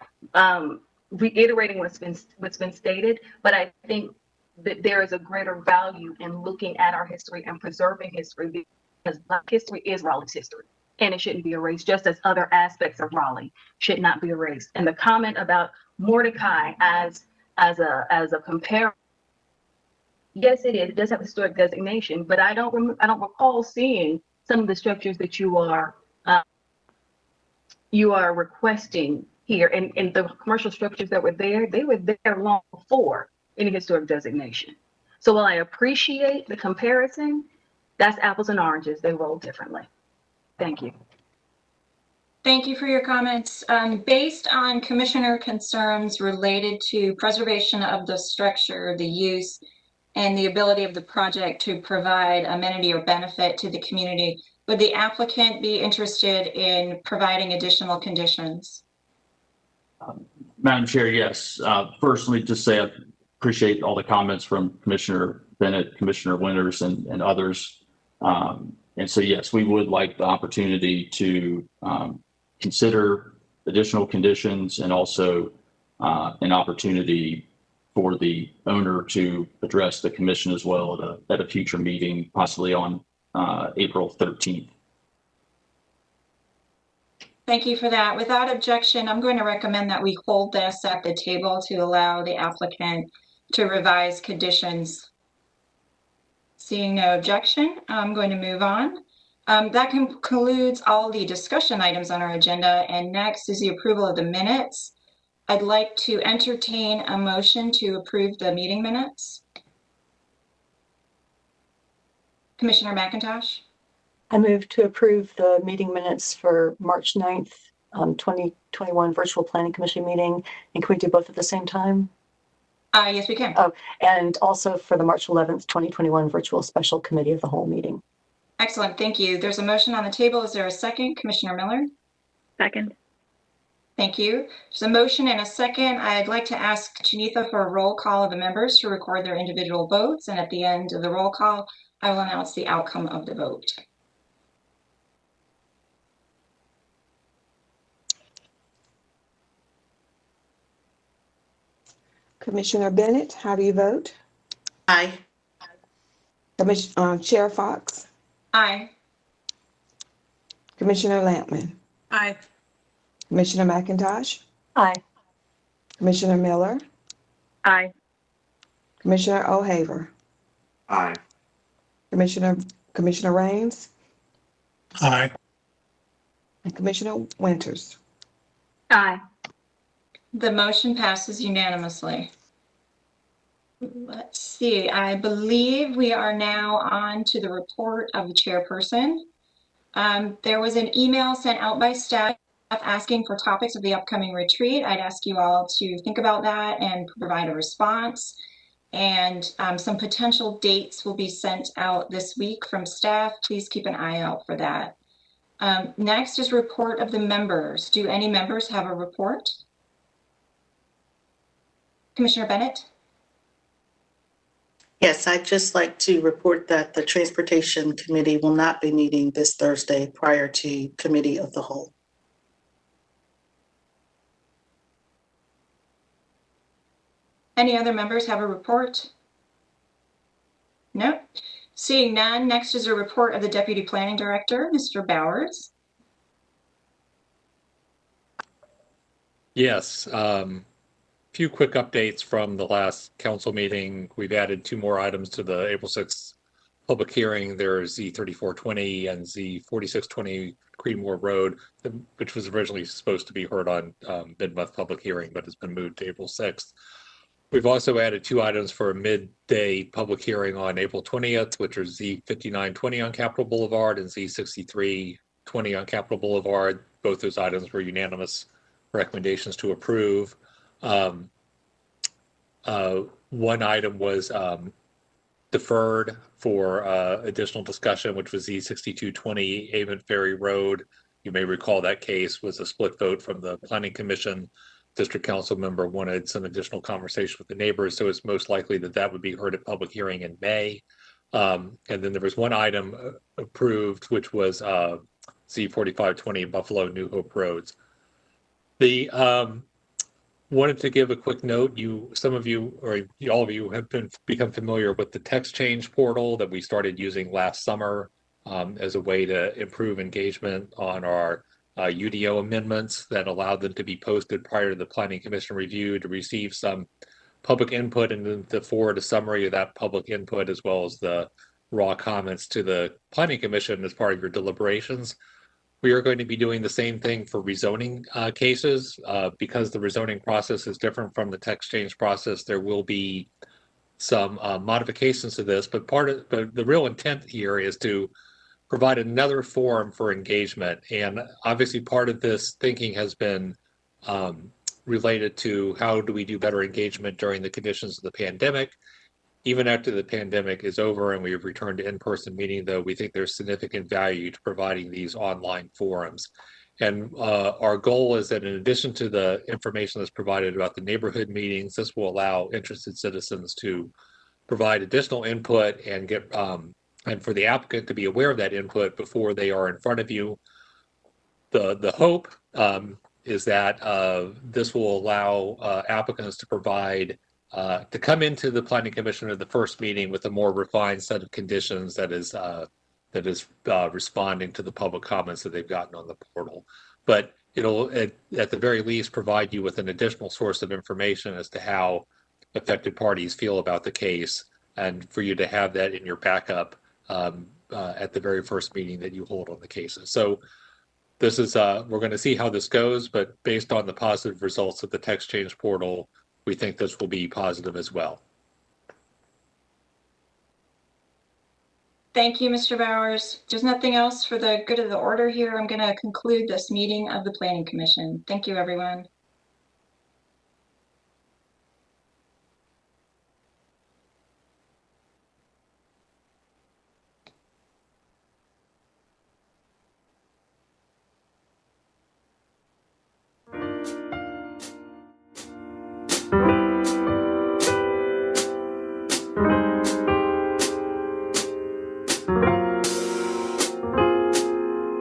reiterating what's been stated, but I think that there is a greater value in looking at our history and preserving history, because Black history is Raleigh's history, and it shouldn't be erased, just as other aspects of Raleigh should not be erased. And the comment about Mordecai as a compare, yes, it is. It does have a historic designation, but I don't recall seeing some of the structures that you are requesting here, and the commercial structures that were there, they were there long before any historic designation. So while I appreciate the comparison, that's apples and oranges. They roll differently. Thank you. Thank you for your comments. Based on Commissioner concerns related to preservation of the structure, the use, and the ability of the project to provide amenity or benefit to the community, would the applicant be interested in providing additional conditions? Madam Chair, yes. First, let me just say I appreciate all the comments from Commissioner Bennett, Commissioner Winters, and others. And so, yes, we would like the opportunity to consider additional conditions, and also an opportunity for the owner to address the commission as well at a future meeting, possibly on April 13th. Thank you for that. Without objection, I'm going to recommend that we hold this at the table to allow the applicant to revise conditions. Seeing no objection, I'm going to move on. That concludes all the discussion items on our agenda, and next is the approval of the minutes. I'd like to entertain a motion to approve the meeting minutes. Commissioner McIntosh? I move to approve the meeting minutes for March 9th, 2021 virtual planning commission meeting. And can we do both at the same time? Yes, we can. Oh, and also for the March 11th, 2021 virtual special committee of the whole meeting. Excellent, thank you. There's a motion on the table. Is there a second? Commissioner Miller? Second. Thank you. There's a motion and a second. I'd like to ask Janitha for a roll call of the members to record their individual votes. And at the end of the roll call, I will announce the outcome of the vote. Commissioner Bennett, how do you vote? Aye. Chair Fox? Aye. Commissioner Lampman? Aye. Commissioner McIntosh? Aye. Commissioner Miller? Aye. Commissioner O'Haver? Aye. Commissioner Rains? Aye. And Commissioner Winters? Aye. The motion passes unanimously. Let's see, I believe we are now on to the report of the chairperson. There was an email sent out by staff asking for topics of the upcoming retreat. I'd ask you all to think about that and provide a response. And some potential dates will be sent out this week from staff. Please keep an eye out for that. Next is report of the members. Do any members have a report? Commissioner Bennett? Yes, I'd just like to report that the Transportation Committee will not be meeting this Thursday prior to Committee of the Whole. Any other members have a report? No. Seeing none, next is a report of the Deputy Planning Director, Mr. Bowers. Yes. Few quick updates from the last council meeting. We've added 2 more items to the April 6th public hearing. There's Z3420 and Z4620 Creedmoor Road, which was originally supposed to be heard on mid-month public hearing, but has been moved to April 6th. We've also added 2 items for a midday public hearing on April 20th, which are Z5920 on Capitol Boulevard and Z6320 on Capitol Boulevard. Both those items were unanimous recommendations to approve. One item was deferred for additional discussion, which was Z6220 Avon Ferry Road. You may recall that case was a split vote from the Planning Commission. District Council member wanted some additional conversation with the neighbors, so it's most likely that that would be heard at public hearing in May. And then there was one item approved, which was C4520 Buffalo New Hope Roads. The wanted to give a quick note. Some of you, or all of you, have become familiar with the text change portal that we started using last summer as a way to improve engagement on our UDO amendments that allowed them to be posted prior to the Planning Commission review to receive some public input and then to forward a summary of that public input as well as the raw comments to the Planning Commission as part of your deliberations. We are going to be doing the same thing for rezoning cases because the rezoning process is different from the text change process. There will be some modifications to this, but the real intent here is to provide another forum for engagement. And obviously, part of this thinking has been related to how do we do better engagement during the conditions of the pandemic. Even after the pandemic is over and we've returned to in-person meeting, though, we think there's significant value to providing these online forums. And our goal is that in addition to the information that's provided about the neighborhood meetings, this will allow interested citizens to provide additional input and get and for the applicant to be aware of that input before they are in front of you. The hope is that this will allow applicants to provide to come into the Planning Commission at the first meeting with a more refined set of conditions that is responding to the public comments that they've gotten on the portal. But it'll, at the very least, provide you with an additional source of information as to how affected parties feel about the case, and for you to have that in your backup at the very first meeting that you hold on the cases. So this is, we're going to see how this goes, but based on the positive results of the text change portal, we think this will be positive as well. Thank you, Mr. Bowers. There's nothing else for the good of the order here. I'm going to conclude this meeting of the Planning Commission. Thank you, everyone. Thank you.